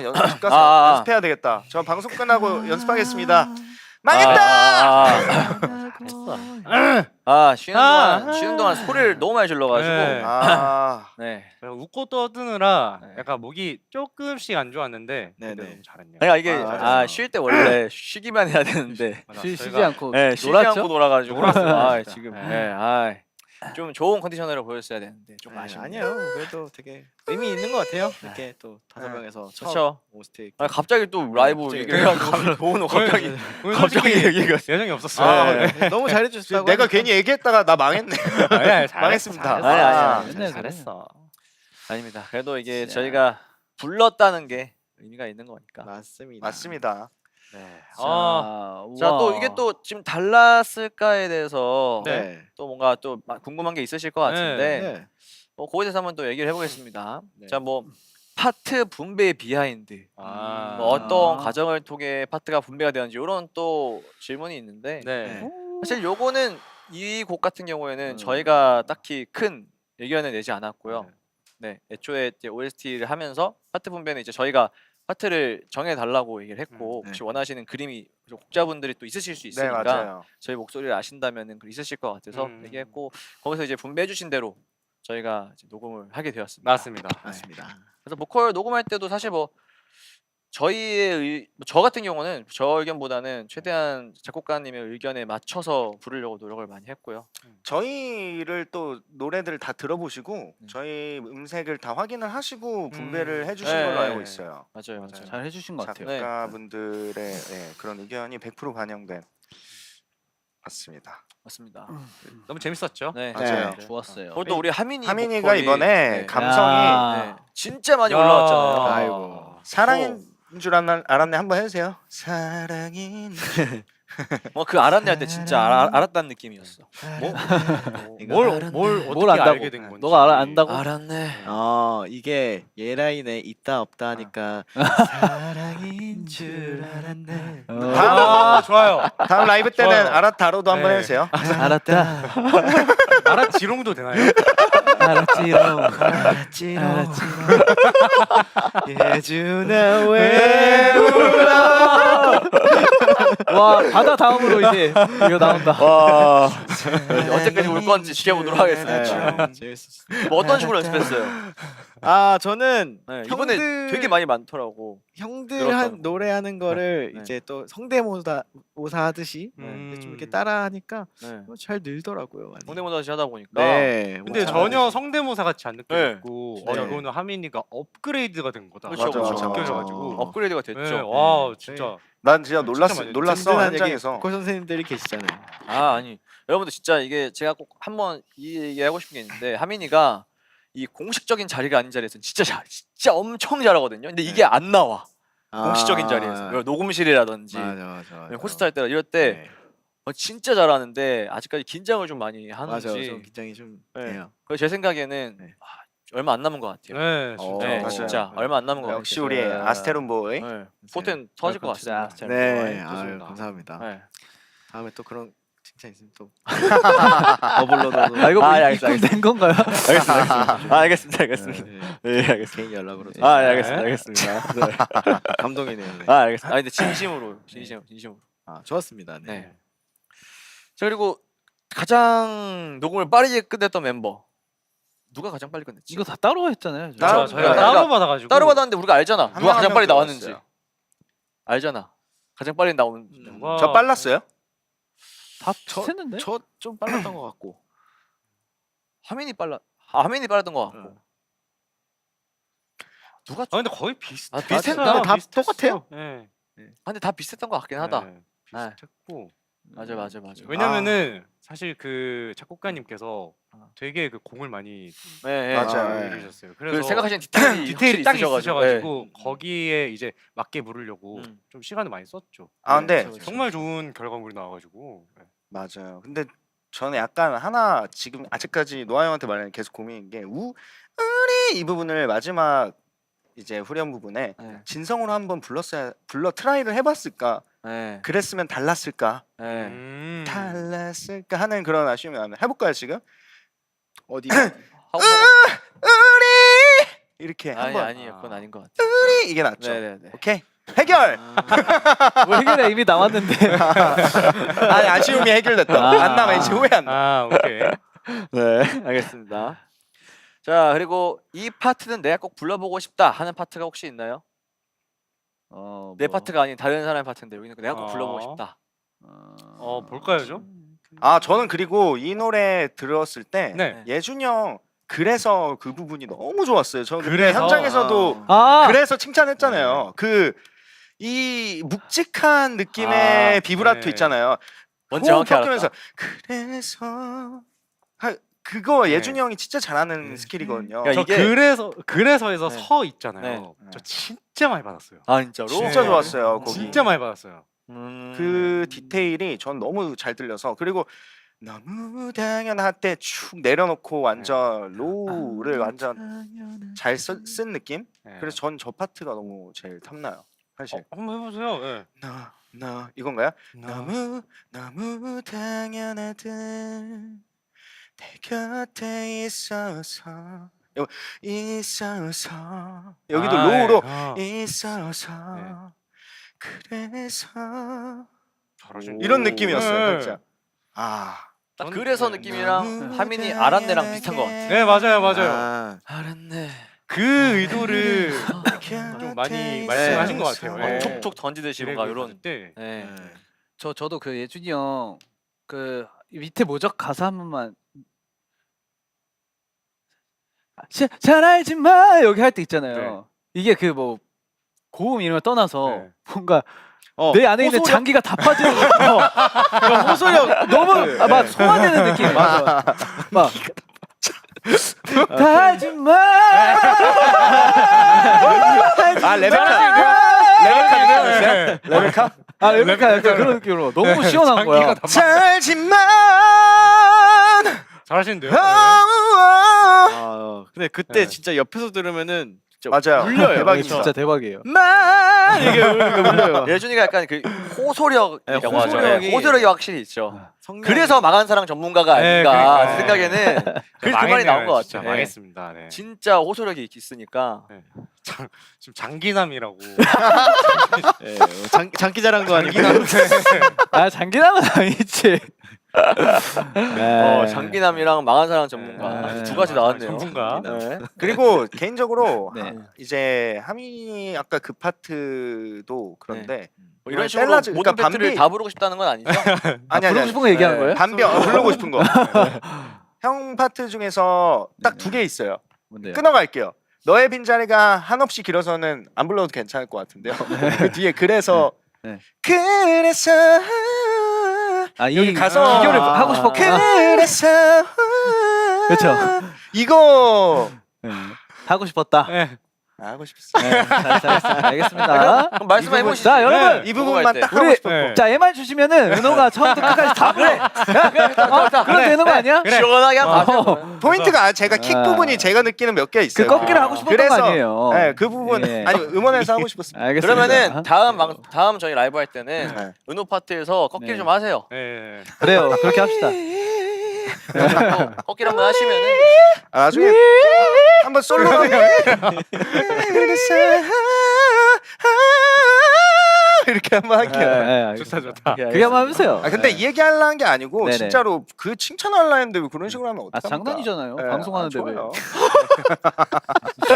연습 가서 아. 연습해야 되겠다. 저 방송 끝나고 연습하겠습니다. 망했다. 쉬는 동안 소리를 너무 많이 질러가지고. 네. 네. 제가 웃고 떠드느라 네. 약간 목이 조금씩 안 좋았는데 네네. 근데 너무 잘했네요. 그러니까 이게 잘했어요. 쉴 때 원래 쉬기만 해야 되는데 맞아, 쉬지 저희가 않고 네, 쉬지 놀았죠? 않고 놀아가지고 놀았어요, 진짜. 지금 네. 좀 좋은 컨디션으로 보였어야 되는데 좀 아쉽네요. 아니에요. 그래도 되게 의미 있는 것 같아요. 이렇게 또 5명에서 처음 그렇죠. 오스트. 갑자기 또 라이브 갑자기 얘기해가지고 보는 갑자기 오늘 갑자기 솔직히 얘기가 예정이 없었어요. 네. 너무 잘해주셨다고. 내가 하니까. 괜히 얘기했다가 나 망했네. 아니야, 망했습니다. 아니. 맨날 잘했어. 아닙니다. 그래도 이게 진짜. 저희가 불렀다는 게 의미가 있는 거니까. 맞습니다. 맞습니다. 네. 자, 또 이게 또 지금 달랐을까에 대해서 네. 또 뭔가 또 궁금한 게 있으실 것 같은데 네. 그거에 대해서 한번 또 얘기를 해보겠습니다. 네. 자, 뭐 파트 분배 비하인드, 아. 뭐 어떤 과정을 통해 파트가 분배가 되었는지 이런 또 질문이 있는데 네. 사실 요거는 이 곡 같은 경우에는 저희가 딱히 큰 의견을 내지 않았고요. 네. 네, 애초에 이제 OST를 하면서 파트 분배는 이제 저희가 파트를 정해 달라고 얘기를 했고 혹시 원하시는 그림이 곡자분들이 또 있으실 수 네 있으니까 맞아요. 저희 목소리를 아신다면은 있으실 것 같아서 음. 얘기했고 거기서 이제 분배해 주신 대로 저희가 이제 녹음을 하게 되었습니다. 맞습니다. 맞습니다. 그래서 보컬 녹음할 때도 사실 뭐 저희의 저 같은 경우는 저 의견보다는 최대한 작곡가님의 의견에 맞춰서 부르려고 노력을 많이 했고요. 저희를 또 노래들을 다 들어보시고 저희 음색을 다 확인을 하시고 분배를 해주신 네, 걸로 알고 네. 있어요. 맞아요. 잘 해주신 것 같아요. 네. 작가분들의 그런 의견이 100% 반영된 맞습니다. 맞습니다. 너무 재밌었죠? 네. 맞아요. 네. 좋았어요. 그리고 또 우리 하민이 하민이가 보컬이- 이번에 네. 감성이 야. 진짜 많이 야. 올라왔잖아요. 아이고. 사랑인 줄 알았네. 한번 해주세요. 사랑인 그 알았네 할 때 진짜 알았다는 느낌이었어. 뭘 어떻게 뭘 안다고? 알게 된 건지. 너가 안다고? 알았네. 이게 예 라인에 있다 없다 하니까 사랑인 줄 알았네. 좋아요. 다음 라이브 때는 좋아요. 알았다로도 한번 네. 해주세요. 알았다. 알아지롱도 되나요? 알았지롱. 알았지롱. 예준아 왜 울어? 와 바다 다음으로 이제 이거 나온다. 와. 언제까지 울 건지 지켜보도록 하겠습니다. 재밌었어. 뭐 어떤 식으로 연습했어요? 저는 네, 이번에 되게 많이 많더라고. 형들 늘었다는 한 거. 노래하는 거를 네. 이제 또 성대모사 하듯이 좀 이렇게 따라하니까 네. 잘 늘더라고요. 많이. 성대모사시 하다 보니까. 네. 근데 뭐 전혀 성대모사 같이 안 느껴졌고 네. 이거는 하민이가 업그레이드가 된 거다. 그렇죠, 맞아, 그렇죠. 맞아. 느껴져가지고. 업그레이드가 됐죠. 네, 와 진짜. 난 진짜 진짜 많이 놀랐어 든든한 여기 현장에서. 보컬 선생님들이 계시잖아요. 아니 여러분들 진짜 이게 제가 꼭 한번 이 얘기하고 싶은 게 있는데 하민이가 이 공식적인 자리가 아닌 자리에서 진짜 엄청 잘하거든요. 근데 이게 안 나와. 공식적인 자리에서 녹음실이라든지 맞아. 콘서트 할 때나 이럴 때 네. 진짜 잘하는데 아직까지 긴장을 좀 많이 맞아요. 하는지 좀 긴장이 좀 네. 돼요. 그래서 제 생각에는 네. 얼마 안 남은 것 같아요. 네 진짜. 네, 맞아요. 진짜 얼마 안 남은 것 같아요. 역시 우리 아스테론 보이. 네. 포텐 터질 것 같습니다. 네. 좋습니다. 감사합니다. 네. 다음에 또 그런 칭찬 있으면 또 더블로도. 아 이거 뭐 알겠습니다, 입금된 건가요? 알겠습니다. 네, 알겠습니다. 개인 연락으로. 네, 알겠습니다. 네. 감동이네요. 네. 알겠습니다. 근데 진심으로. 좋았습니다. 네. 네. 자 그리고 가장 녹음을 빠르게 끝냈던 멤버 누가 가장 빨리 끝냈지? 이거 다 따로 했잖아요. 따로- 저희가 그러니까 따로 받아가지고. 따로 받았는데 우리가 알잖아. 한 누가 명 가장 한 빨리 명 나왔는지. 들어왔어요. 알잖아. 가장 빨리 나온 누가- 저 빨랐어요? 다 비슷했는데? 저 좀 빨랐던 것 같고. 하민이 빨랐던 것 같고. 누가 아 근데 거의 비슷. 비슷했나? 다 똑같아요. 네. 근데 다 비슷했던 것 같긴 하다. 네, 비슷했고. 맞아. 왜냐면은 사실 그 작곡가님께서 아. 되게 그 공을 많이 네, 맞아요. 들이셨어요. 그 그래서 생각하시는 디테일이 디테일이 딱 확실히 있으셔가지고 거기에 이제 맞게 부르려고 음. 좀 시간을 많이 썼죠. 아 근데 그렇죠. 정말 좋은 결과물이 나와가지고. 네. 맞아요. 근데 저는 약간 하나 지금 아직까지 노아 형한테 말하는 계속 고민인 게 우리 이 부분을 마지막 이제 후렴 부분에 네. 진성으로 한번 불러 트라이를 해봤을까? 네. 그랬으면 달랐을까? 네. 달랐을까 하는 그런 아쉬움이 나면 해볼까요 지금? 어디? 하고 우리 이렇게 한번 아니요. 그건 아닌 것 같아요. 우리 이게 낫죠. 네네네. 오케이 해결. 뭐 해결에 이미 나왔는데. 아니 아쉬움이 해결됐다. 안 남아 이제 후회 안 나. 아 오케이. 네, 알겠습니다. 자 그리고 이 파트는 내가 꼭 불러보고 싶다 하는 파트가 혹시 있나요? 내 파트가 아닌 다른 사람의 파트인데 여기는 내가 꼭 불러보고 싶다. 볼까요 좀? 아 저는 그리고 이 노래 들었을 때 네. 예준이 형 그래서 그 부분이 너무 좋았어요. 저 그때 그래서? 현장에서도 그래서 칭찬했잖아요. 그 이 묵직한 느낌의 비브라토 네. 있잖아요. 뭔지 호흡 정확히 섞이면서 알았다. 그래서 그거 네. 예준이 형이 진짜 잘하는 스킬이거든요. 야, 저 이게- 그래서에서 네. 서 있잖아요. 네. 저 진짜 많이 받았어요. 아 진짜로? 진짜 네. 좋았어요. 거기. 진짜 많이 받았어요. 그 디테일이 전 너무 잘 들려서 그리고 너무 당연할 때 축 내려놓고 완전 로우를 완전 잘 쓴 느낌? 네. 그래서 전 저 파트가 너무 제일 탐나요. 사실. 한번 해보세요. 네. 너 이건가요? 너무 당연하듯 내 곁에 있어서 있어서 여기도 아, 로우로 예. 있어서 네. 그래서 잘하시는데. 이런 느낌이었어요 네. 살짝. 아 딱 전- 그래서 네. 느낌이랑 하민이 아란네랑 비슷한 것 같아. 네 맞아요 맞아요. 아, 아란네. 그 의도를 좀 많이 말씀하신 것 같아요. 예. 툭툭 던지듯이 뭔가 이런. 때. 네. 저도 그 예준이 형 그 밑에 모적 가사 한 번만 잘 알지마 여기 할 때 있잖아요. 이게 그 뭐 고음 이런 걸 떠나서 네. 뭔가 어, 내 안에 있는 호소력? 장기가 다 빠지는 거. 호소력 너무 막 소화되는 느낌. 맞아. 막 하지마. 아 레베카 네. 레베카 아 레베카 약간 그런 느낌으로 너무 시원한 거야. 장기가 다 살지만 잘하시는데요. 아, 근데 그때 네. 진짜 옆에서 들으면은 진짜 맞아요 울려요. 대박입니다. 진짜 대박이에요. 만 이게 울려요. 예준이가 약간 그 호소력이라고 하죠. 호소력이- 네, 호소력이 확실히 있죠. 성량이- 그래서 망한사랑 전문가가 네, 아닌가 그러니까요. 제 생각에는 그 말이 망했네요, 나온 것 진짜 같아요. 네. 망했습니다. 네. 진짜 호소력이 있으니까. 지금 장기남이라고. 예, 장기 자랑도 아니고 아 장기남은 아니지. 장기남이랑 망한사랑 전문가 네. 두 가지 나왔네요. 전문가. 네. 그리고 개인적으로 네. 이제 하미 아까 그 파트도 그런데 뭐 이런 이번에 식으로 셀라즈, 모든 그러니까 배틀을 밤비- 다 부르고 싶다는 건 아니죠? 아니 부르고 싶은 거 얘기하는 네. 거예요? 반비 부르고 싶은 거. 형 파트 중에서 딱 두 개 있어요. 뭔데요? 끊어갈게요. 너의 빈자리가 한없이 길어서는 안 불러도 괜찮을 것 같은데요. 그 뒤에 그래서 네. 그래서 아, 여기 이 가서 비교를 하고 싶었구나. 그래서 그렇죠. 이거 하고 싶었다. 네. 하고 싶었어. 네, 잘했습니다. 알겠습니다. 그럼 말씀해 보시죠. 자, 여러분. 이 부분만 딱 우리- 하고 싶었고. 네. 자, MR 주시면은 은호가 처음부터 끝까지 다 불러. 그럼 되는 거 아니야? 시원하게 한번 하세요. 포인트가 제가 킥 부분이 제가 느끼는 몇 개 그 있어요. 꺾기를 하고 싶었던 거 그래서 아니에요. 네, 그 부분 예. 아니 음원에서 하고 싶었습니다. 알겠습니다. 그러면은 다음 저희 라이브 할 때는 네. 은호 파트에서 꺾기를 네. 좀 하세요. 네. 그래요. 그렇게 합시다. 꺾기를 한번 하시면은 아, 나중에 한번 솔로로 이렇게 한번 할게요. 네, 알겠습니다. 좋다 좋다. 그게 한번 해보세요. 아 근데 이 얘기 하려는 게 아니고 네네. 진짜로 그 칭찬하려 했는데 왜 그런 식으로 하면 아 어떡합니까? 장난이잖아요. 네, 방송하는데 아, 왜? 좋아요.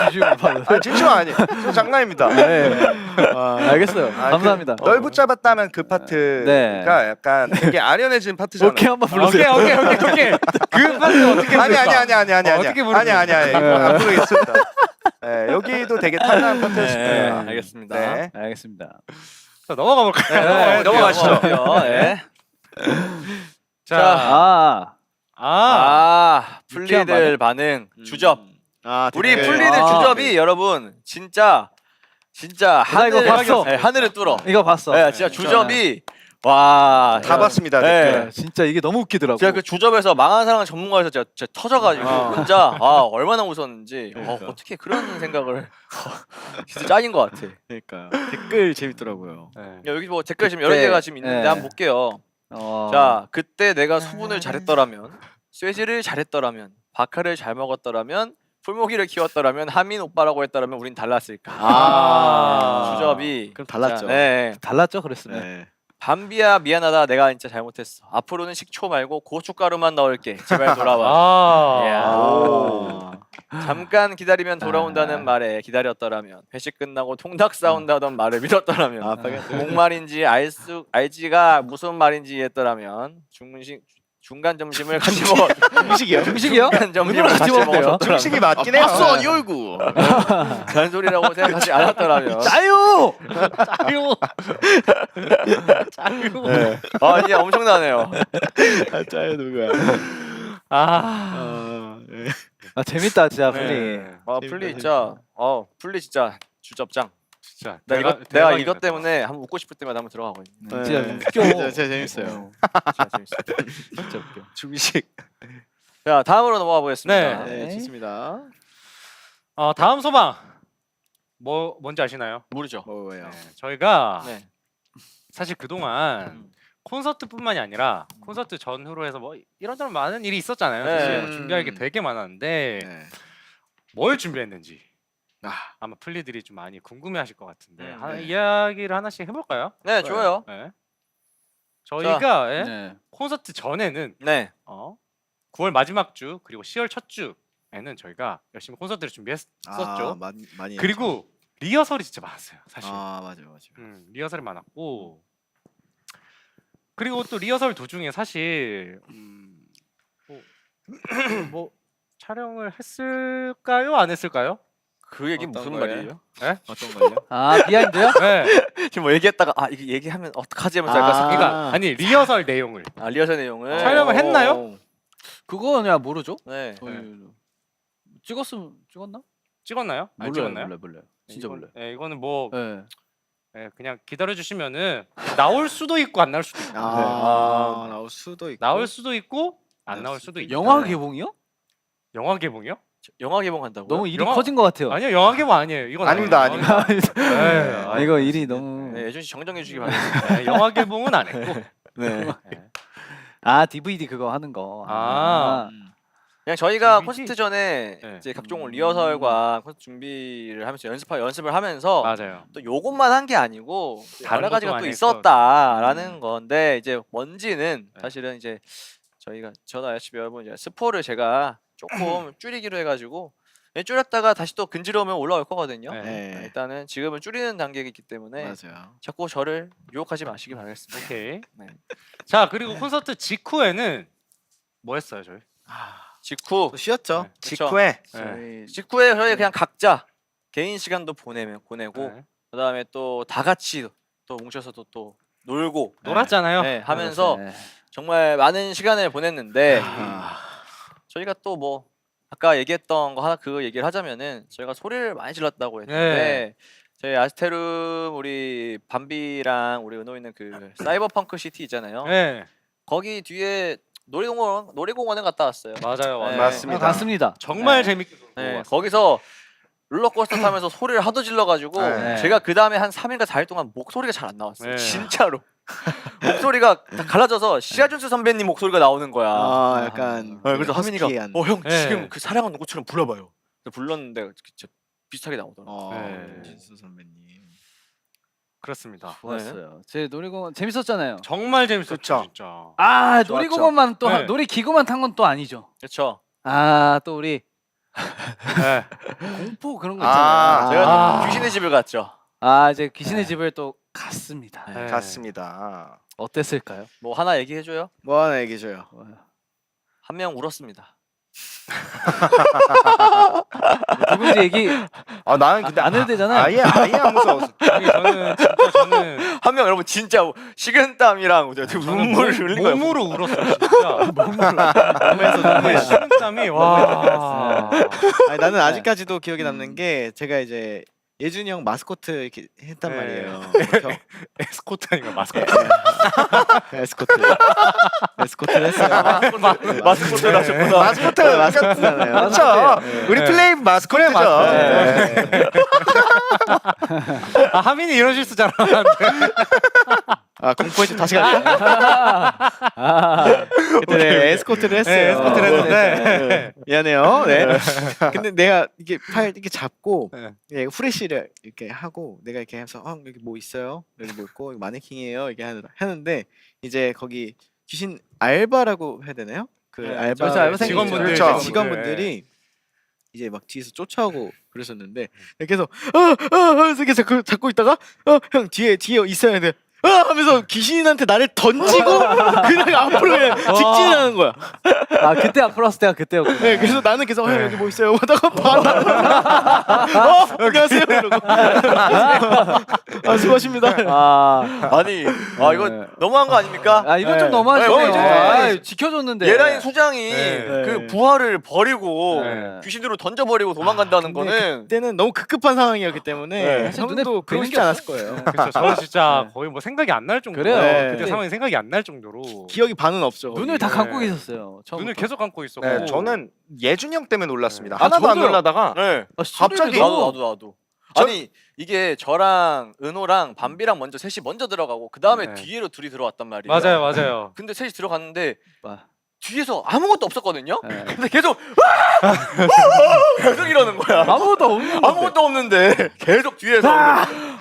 지지율 받아요. 아 진짜 아니에요. 저 장난입니다. 네. 알겠어요. 아, 감사합니다. 널 붙잡았다면 그 파트가 네. 약간 되게 아련해진 파트잖아요. 오케이 한번 오케이 불러주세요. 오케이. 그 파트 어떻게 아니 부를까? 어떻게 부르는 이거 안 부르겠습니다. 네, 여기도 되게 탄탄한 파트였습니다. 네, 알겠습니다. 네. 알겠습니다. 자, 넘어가 볼까요? 네, 넘어가시죠. 넘어갈게요. 네. 자, 아, 아, 유쾌한 풀리들 반응 주접. 아, 우리 댓글. 풀리들 아, 주접이 여러분 진짜 나 이거 봤어. 네, 하늘을 뚫어. 이거 봤어. 네, 진짜 주접이 와 다 봤습니다. 네. 댓글. 네, 진짜 이게 너무 웃기더라고. 제가 그 주접에서 망한 사랑 전문가에서 진짜 터져가지고 혼자 얼마나 웃었는지 어떻게 그런 생각을 진짜 짱인 것 같아. 그러니까요. 댓글 재밌더라고요. 네. 야, 여기 뭐 댓글 지금 여러 그때, 개가 지금 있는데 네. 한번 볼게요. 자, 그때 내가 수분을 잘했더라면, 쇠질을 잘했더라면, 바카를 잘 먹었더라면, 풀모기를 키웠더라면, 하민 오빠라고 했더라면 우린 달랐을까. 주접이 그럼 달랐죠. 자, 네. 달랐죠, 그랬으면. 네. 밤비야 미안하다 내가 진짜 잘못했어. 앞으로는 식초 말고 고춧가루만 넣을게. 제발 돌아와. 아. 이야. 오. 잠깐 기다리면 돌아온다는 말에 기다렸더라면 회식 끝나고 통닭 싸운다던 말을 믿었더라면 아, 파겠다. 목말인지 알지가 무슨 말인지 했더라면 중간 점심을 같이 먹었 음식이요? 중식이요? 중간 점심을 은호랑 같이 같이 먹었대요. 먹었더라면 중식이 맞긴 해요. 봤어 아니 얼굴. 잔소리라고 생각하지 않았더라면 짜유! 아 이제 엄청나네요. 아, 짜요 누구야? 네. 아 재밌다 진짜 네. 플리. 아 플리 진짜 플리 진짜 주접장. 진짜 내가 대박이네, 이것 때문에 한번 웃고 싶을 때마다 한번 들어가고 있네. 진짜 네. 웃겨. 진짜 재밌어요. 진짜 재밌어. 진짜 웃겨. 중식. 자 다음으로 넘어가 보겠습니다. 네, 좋습니다. 다음 소방 뭔지 아시나요? 모르죠. 뭐예요? 네, 저희가 네. 사실 그동안 음. 콘서트뿐만이 아니라 콘서트 전후로 해서 뭐 이런저런 많은 일이 있었잖아요. 네. 사실 뭐 준비할 게 되게 많았는데 네. 뭘 준비했는지 아마 플리들이 좀 많이 궁금해하실 것 같은데 이야기를 하나씩 해볼까요? 네, 좋아요. 네. 저희가 예? 네. 콘서트 전에는 네. 9월 마지막 주 그리고 10월 첫 주에는 저희가 열심히 콘서트를 준비했었죠. 많이 그리고 리허설이 진짜 많았어요, 사실. 맞아요. 리허설이 많았고 그리고 또 리허설 도중에 사실 뭐 촬영을 했을까요, 안 했을까요? 그 얘기 어떤 무슨 거예요? 말이에요? 어떤 걸요? 아 비하인드요? 네. 지금 뭐 얘기했다가 이게 얘기하면 어떡하지 하면서 약간 그러니까 아니 리허설 내용을 리허설 내용을 촬영을 했나요? 그거는 모르죠. 네. 찍었나? 찍었나요? 안 찍었나요? 몰라요. 진짜 몰라요. 네, 이거는 뭐 네. 그냥 기다려 주시면은 나올 수도 있고 안 나올 수도 있고 나올 수도 있고 나올 수도 있고 안 나올 수도 있고 영화 개봉이요? 영화 개봉이요? 영화 개봉한다고요? 너무 일이 영화- 커진 것 같아요. 아니요, 영화 개봉 아니에요. 이건 아닙니다, 아니에요. 아, 이거 일이 너무. 네, 예준 씨 정정해 주시기 바랍니다. 네, 영화 개봉은 안 했고 네. 네. 아 DVD 그거 하는 거. 그냥 저희가 DVD? 콘서트 전에 네. 이제 각종 리허설과 콘서트 준비를 하면서 연습을 하면서 맞아요. 또 요것만 한 게 아니고 다른 여러 가지가 것도 또 많이 있었다라는 건데 이제 뭔지는 네. 사실은 이제 저희가 저도 아시다시피 여러분 이제 스포를 제가 조금 줄이기로 해가지고 줄였다가 다시 또 근지러우면 올라올 거거든요. 네. 네. 일단은 지금은 줄이는 단계이기 때문에 맞아요. 자꾸 저를 유혹하지 마시기 바라겠습니다. 오케이. 네. 자, 그리고 콘서트 직후에는 뭐 했어요, 저희? 직후 또 쉬었죠. 네. 직후에 저희 직후에 저희 그냥 각자 개인 시간도 보내고 네. 그다음에 또 다 같이 또 뭉쳐서 또 놀고 놀았잖아요. 네, 하면서 네. 정말 많은 시간을 보냈는데 아, 저희가 또 뭐 아까 얘기했던 거 하나 그 얘기를 하자면은 저희가 소리를 많이 질렀다고 했는데 저희 아스테룸 우리 밤비랑 우리 은호 있는 그 사이버펑크 시티 있잖아요. 네. 거기 뒤에 놀이공원에 갔다 왔어요. 맞아요, 맞아요. 네. 맞습니다. 갔습니다. 정말 네. 재밌게 놀고 네, 왔어요. 거기서 롤러코스터 타면서 소리를 하도 질러가지고 네. 제가 그 다음에 한 3일과 4일 동안 목소리가 잘 안 나왔어요. 네. 진짜로 목소리가 다 갈라져서 시아준수 선배님 목소리가 나오는 거야. 약간 그래서 하민이가 허스키한. 형 네. 지금 그 사랑하는 누구처럼 불러봐요. 그래서 불렀는데 진짜 비슷하게 나오더라고. 네. 진수 선배님. 그렇습니다. 좋았어요. 제 놀이공원 재밌었잖아요. 정말 재밌었죠, 그쵸. 진짜. 아 좋았죠. 놀이공원만 또 네. 놀이기구만 탄 건 또 아니죠. 그렇죠. 아 또 우리 네. 공포 그런 거 아, 있잖아요. 제가 아. 귀신의 집을 갔죠. 이제 귀신의 집을 또 갔습니다. 네. 갔습니다. 어땠을까요? 뭐 하나 얘기해줘요. 뭐 하나 얘기해줘요. 한 명 울었습니다. 누군지 얘기 나는 근데 안 해도 되잖아요. 아예 안 무서웠어. 아니 저는 한 명 여러분 진짜 식은땀이랑 눈물을 흘린 거예요. 몸으로 울었어요, 진짜. 몸에서 식은땀이 와. 아니, 나는 아직까지도 기억에 남는 게 제가 이제 예준이 형 마스코트 이렇게 했단 네. 말이에요. 에스코트 아닌가 마스코트. 에스코트를 했어요. 마스코트를 하셨구나. 마스코트 마스코트잖아요. 그렇죠. 우리 플레이 마스코트죠. 네. 하민이 이런 실수잖아. 공포에 좀 다시 갈까? 그때 네, 에스코트를 했어요. 네, 에스코트를 했는데. 네. 미안해요. 네. 근데 내가 이게 팔 이렇게 잡고 네. 후레쉬를 이렇게 하고 내가 이렇게 해서 여기 뭐 있어요? 여기 뭐 있고 여기 마네킹이에요. 이렇게 하는데 이제 거기 귀신 알바라고 해야 되나요? 그 네, 알바 그렇죠, 알바생이죠. 직원분들, 그렇죠. 직원분들이 이제 막 뒤에서 쫓아오고 그러셨는데 이렇게 해서 이렇게 잡고 있다가 형 뒤에 있어야 돼. 하면서 귀신한테 나를 던지고 그냥 앞으로 그냥 직진하는 거야. 그때 앞으로 왔을 때가 그때였구나. 네, 그래서 나는 계속 형 여기 뭐 있어요? 하다가 바로 안녕하세요 이러고 수고하십니다. 아니 이거 너무한 거 아닙니까? 이건 좀 네. 너무하시네요. 네, 지켜줬는데. 예라인 수장이 네. 그 부하를 버리고 네. 귀신으로 던져버리고 도망간다는 근데 거는 그때는 너무 급급한 상황이었기 때문에 네. 사실 눈에 형도 그러고 뵈는 싶지 게 않았을 거예요. 그렇죠. 저는 진짜 거의 뭐 생각이 안 날 정도로. 그래요. 네. 그때 상황이 생각이 안 날 정도로. 기억이 반은 없죠. 거기. 눈을 다 네. 감고 계셨어요. 눈을 계속 감고 있었고. 네, 저는 예준이 형 때문에 놀랐습니다. 네. 하나도 안 저도요. 놀라다가 네. 갑자기 나도 아니 이게 저랑 은호랑 밤비랑 먼저 셋이 먼저 들어가고 그 다음에 네. 뒤로 둘이 들어왔단 말이에요. 맞아요. 근데 셋이 들어갔는데 와. 뒤에서 아무것도 없었거든요. 네. 근데 계속 계속 이러는 거야. 아무것도 없는 아무것도 없는데 계속 뒤에서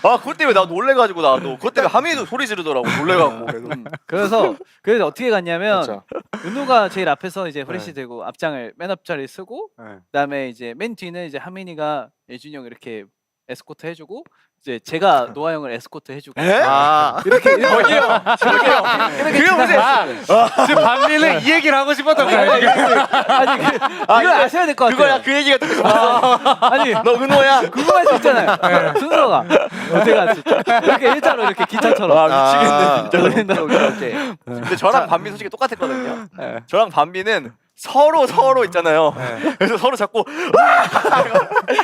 그것 때문에 나 놀래가지고 나도 그것 때문에 하민이도 소리 지르더라고 놀래갖고 그래서 어떻게 갔냐면 맞아. 은우가 제일 앞에서 이제 후레쉬 네. 들고 앞장을 맨 앞자리 쓰고 네. 그다음에 이제 맨 뒤는 이제 하민이가 예준이 형 이렇게 에스코트 해주고 이제 제가 노아 형을 에스코트 해주고 아, 이렇게 저기요 이렇게 그게 무슨 지금 반미는 이 얘기를 하고 싶었던 거야. 지금. 아니 이걸 아셔야 될 것 같아요. 그거야 그 얘기가 듣고 싶었어. 아니 너 은호야. 궁금할 수 있잖아요. 순서가 어디가 진짜 이렇게 일자로 이렇게 기차처럼. 미치겠네 진짜. 오케이. 근데 저랑 반비 솔직히 똑같았거든요. 네. 저랑 반비는 서로 있잖아요. 그래서 서로 자꾸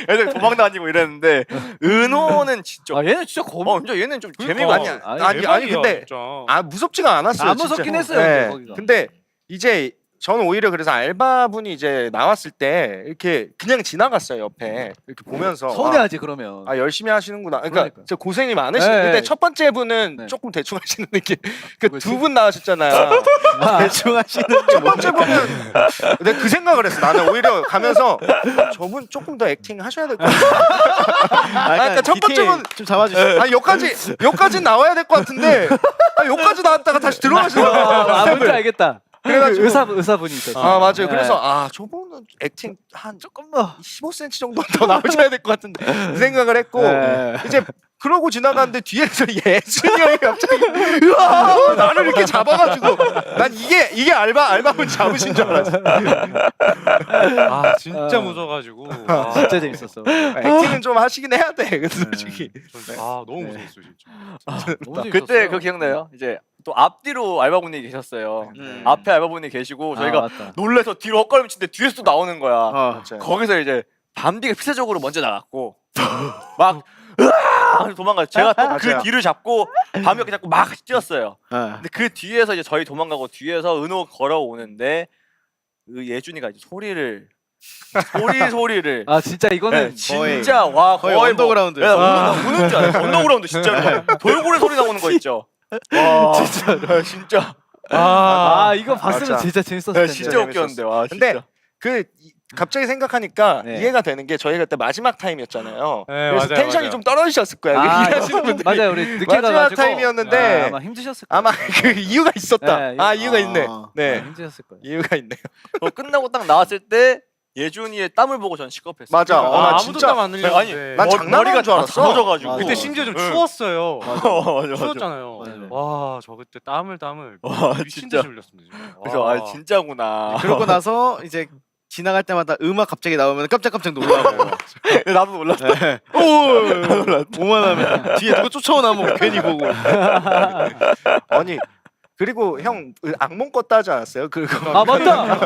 애들 도망 다니고 이랬는데 은호는 진짜 아 얘는 진짜 겁. 진짜 얘는 좀 그러니까. 재미가 아니야. 없어. 아니 대박이야, 근데 진짜. 무섭지가 않았어요. 안 진짜. 무섭긴 했어요, 네. 거기가. 근데 이제 저는 오히려 그래서 알바분이 이제 나왔을 때 이렇게 그냥 지나갔어요 옆에 이렇게 보면서 서운해하지 그러면. 열심히 하시는구나. 그러니까 그러니까요. 진짜 고생이 많으시는데 네. 첫 번째 분은 네. 조금 대충 하시는 느낌. 그 뭐지? 두 분 나오셨잖아요. 대충 하시는 첫 번째 분은 내가 그 생각을 했어. 나는 오히려 가면서 저분 조금 더 액팅 하셔야 될 것 같아. 그러니까 첫 번째 분 좀 잡아주시죠. 여기까지 나와야 될 것 같은데 여기까지 나왔다가 다시 들어가시더라고요. 뭔지 알겠다. 그래가지고 의사분이 있었어. 맞아요. 네. 그래서 저분은 액팅 한 조금 더. 15cm 정도 더 나오셔야 될 것 같은데 그 생각을 했고 네. 이제 그러고 지나가는데 뒤에서 예준이 형이 갑자기 으아 나를 이렇게 잡아가지고 난 이게 알바분 잡으신 줄 알았어. 아 진짜 무서워가지고. 아, 진짜 재밌었어. 액팅은 좀 하시긴 해야 돼. 근데 솔직히 너무 무서웠어요 진짜. 너무 그때 재밌었어요. 그거 기억나요? 이제 또 앞뒤로 알바분이 계셨어요. 음. 앞에 알바분이 계시고 저희가 맞다. 놀래서 뒤로 헛걸음 치는데 뒤에서 또 나오는 거야. 맞아요. 거기서 이제 밤비가 필사적으로 먼저 나갔고 막 으아! 도망가요. 제가 또 그 맞아요. 뒤를 잡고 밤비가 잡고 막 같이 뛰었어요. 어. 근데 그 뒤에서 이제 저희 도망가고 뒤에서 은호 걸어오는데 예준이가 이제 소리를 아 진짜 이거는 네, 진짜 와 거의 뭐- 언더그라운드였어. 야, 우는 줄 알았어. 언더그라운드 진짜로 돌고래 소리 나오는 거 있죠. 와 진짜 이거 봤으면 맞아. 진짜 재밌었을 네, 텐데. 진짜 웃겼는데 와 근데 진짜. 갑자기 생각하니까 네. 이해가 되는 게 저희가 그때 마지막 타임이었잖아요. 네, 그래서 맞아요, 텐션이 맞아요. 좀 떨어지셨을 거예요. 일하시는 분들이. 맞아요. 우리 늦게 마지막 가가지고 타임이었는데 아마 힘드셨을 거예요. 아마 그 이유가 있었다. 네, 이유가 있네. 네, 힘드셨을 거예요. 이유가 있네요. 끝나고 딱 나왔을 때 예준이의 땀을 보고 전 시겁했어요. 맞아. 나 아무도 진짜 땀안 흘렸는데. 아니, 난 장난하는 줄 알았어. 젖어가지고. 그때 심지어 좀 네. 추웠어요. 맞아. 추웠잖아요. 맞아요. 와, 저 그때 땀을 와, 미친 진짜. 듯이 흘렸습니다. 진짜. 그래서 와. 진짜구나. 그러고 나서 이제 지나갈 때마다 음악 갑자기 나오면 깜짝깜짝 놀라고. 나도 놀랐어. 오만하면 뒤에 누가 쫓아오나 뭐 괜히 보고. 아니 그리고 형 악몽 꿨다 하지 않았어요? 그거 아 맞다. 아,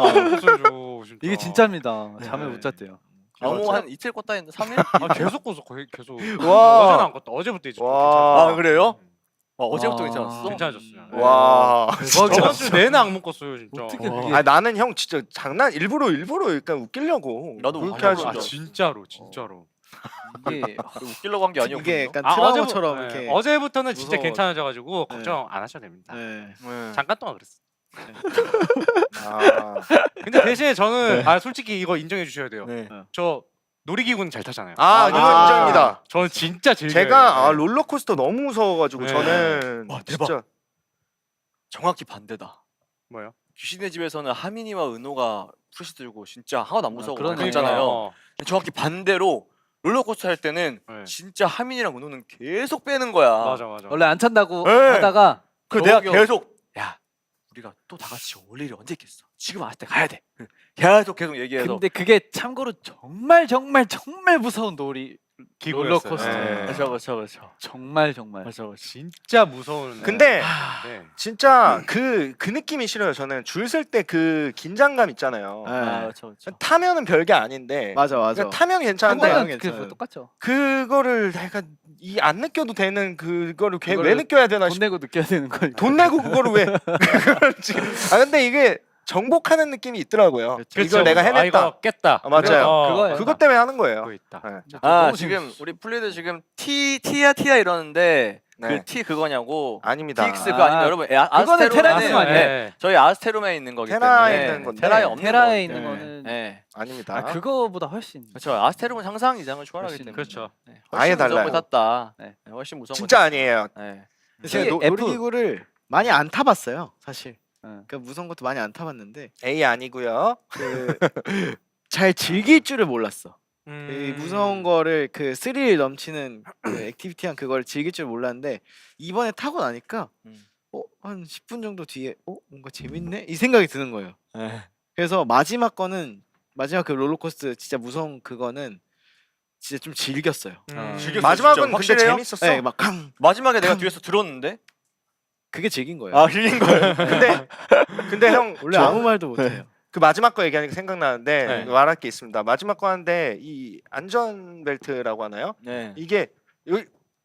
이게 진짜입니다. 잠을 못 잤대요. 아무 한 이틀 껐다 했는데 3일? 계속 꿨어. 거의 계속. 와. 어제는 안 껐다. 어제부터 이제 좀 와. 괜찮았어요. 아, 그래요? 어제부터 괜찮았어? 괜찮아졌어요. 네. 와. 저번 주 내내 악몽 꿨어요, 진짜. 어떻게 와. 그게- 나는 형 진짜 일부러 약간 웃기려고 나도 그렇게 많이 하시죠. 아, 진짜로. 이게 웃기려고 한 게 아니었거든요. 이게 약간 아, 트라우마처럼 어제부- 네, 이렇게. 어제부터는 진짜 무서워. 괜찮아져가지고 걱정 안 하셔도 됩니다. 네. 잠깐 동안 그랬어. 아, 근데 대신에 저는 솔직히 이거 인정해 주셔야 돼요. 네. 저 놀이기구는 잘 타잖아요. 이건 인정입니다. 저는 진짜 즐겨요. 제가 네. 롤러코스터 너무 무서워가지고 네. 저는 와, 대박. 진짜 정확히 반대다. 뭐요? 귀신의 집에서는 하민이와 은호가 푸시 들고 진짜 하나도 안 무서워 그러네. 갔잖아요. 어. 정확히 반대로 롤러코스터 할 때는 네. 진짜 하민이랑 은호는 계속 빼는 거야. 맞아. 원래 안 찬다고 네. 하다가 그 내가 겨우겨우- 계속 야 우리가 또 다 같이 올 일이 언제 있겠어? 지금 왔을 때 가야 돼. 계속 얘기해서 근데 그게 참고로 정말 무서운 기구였어요. 롤러코스터. 네. 그렇죠. 정말 진짜 무서운. 근데 네. 진짜 그 느낌이 싫어요. 저는 줄 설 때 그 긴장감 있잖아요. 네. 그렇죠. 타면은 별게 아닌데 맞아. 그러니까 타면 괜찮은데 타면 한국은 괜찮아요. 그 똑같죠. 그거를 내가 안 느껴도 되는 그거를 왜 그거를 느껴야 되나 돈 내고 느껴야 되는 거니까. 돈 내고 그거를 왜 그걸 지금 근데 이게 정복하는 느낌이 있더라고요. 이걸 내가 해냈다. 이거 깼다. 맞아요. 그거예요. 그것 때문에 하는 거예요. 그거 있다. 네. 아 너무 지금 재밌었어. 우리 플리들 지금 티야 이러는데 네. 그 T 그거냐고. 아닙니다. TX 그거 아니면 여러분 그거는 테라스 아니에요? 네, 저희 아스테롬에 있는 거기 테라에 때문에 있는 건데. 테라에 없는 테라에 거기 있는 때문에. 거는 네. 아닙니다. 아 그거보다 훨씬 그렇죠. 아스테롬은 상상 이상을 초월하기 훨씬, 때문에. 그렇죠. 네. 아예 훨씬 무서운 달라요. 거 탔다. 네. 네, 훨씬 무서운 진짜 거 아니에요. 탔다. 네. 제가 F- 놀이기구를 많이 안 타봤어요, 사실. 응. 그 무서운 것도 많이 안 타봤는데 A 아니고요. 그 잘 즐길 줄을 몰랐어. 이 음. 무서운 거를 그 스릴 넘치는 그 액티비티한 그걸 즐길 줄 몰랐는데 이번에 타고 나니까 한 10분 정도 뒤에 뭔가 재밌네 이 생각이 드는 거예요. 네. 그래서 마지막 그 롤러코스터 진짜 무서운 그거는 진짜 좀 즐겼어요. 즐겼어요, 마지막은 진짜. 근데 확실해요? 재밌었어. 네, 막 강. 마지막에 내가 뒤에서 들었는데. 그게 즐긴 거예요. 아 흘린 거예요. 근데 형 원래 아무 말도 못 해요. 그 마지막 거 얘기하니까 생각나는데 네. 말할 게 있습니다. 마지막 거 하는데 이 안전벨트라고 하나요? 네.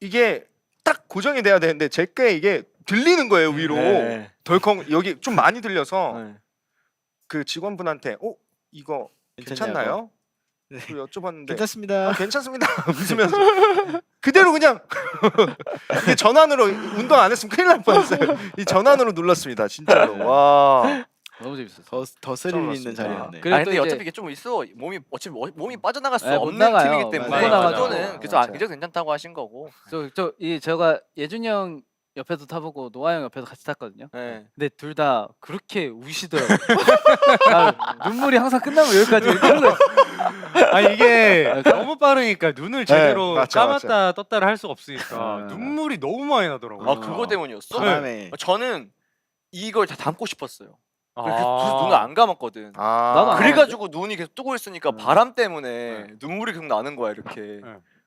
이게 딱 고정이 돼야 되는데 제게 이게 들리는 거예요 위로. 네. 덜컹 여기 좀 많이 들려서 네. 그 직원분한테 이거 괜찮냐고? 괜찮나요? 네. 그 여쭤봤는데 괜찮습니다. 괜찮습니다. 웃으면서 그대로 그냥 이게 전환으로 운동 안 했으면 큰일 날 뻔했어요. 이 전환으로 눌렀습니다. 진짜로. 와. 너무 재밌었어. 더 스릴 있는 올랐습니다. 자리였네. 그래- 아니 근데 또 어차피 이제- 이게 좀 있어. 어차피 몸이 빠져나갈 수 네, 못 없는 나가요. 팀이기 때문에 맞아요, 맞아요. 이거는 그래서 맞아요. 굉장히 괜찮다고 하신 거고. 제가 예준이 형 옆에도 타보고 노아 형 옆에도 같이 탔거든요. 네. 근데 둘 다 그렇게 우시더라고요. 아, 눈물이 항상 끝나면 여기까지 이렇게 하는 아 이게 너무 빠르니까 눈을 제대로 맞죠, 감았다 떴다를 할 수가 없으니까 아. 눈물이 너무 많이 나더라고요. 아 그거 때문이었어? 바람에 저는 이걸 다 담고 싶었어요. 아. 그래서 눈을 안 감았거든. 나도 안 그래가지고 눈이 계속 뜨고 있으니까 음. 바람 때문에 눈물이 계속 나는 거야 이렇게.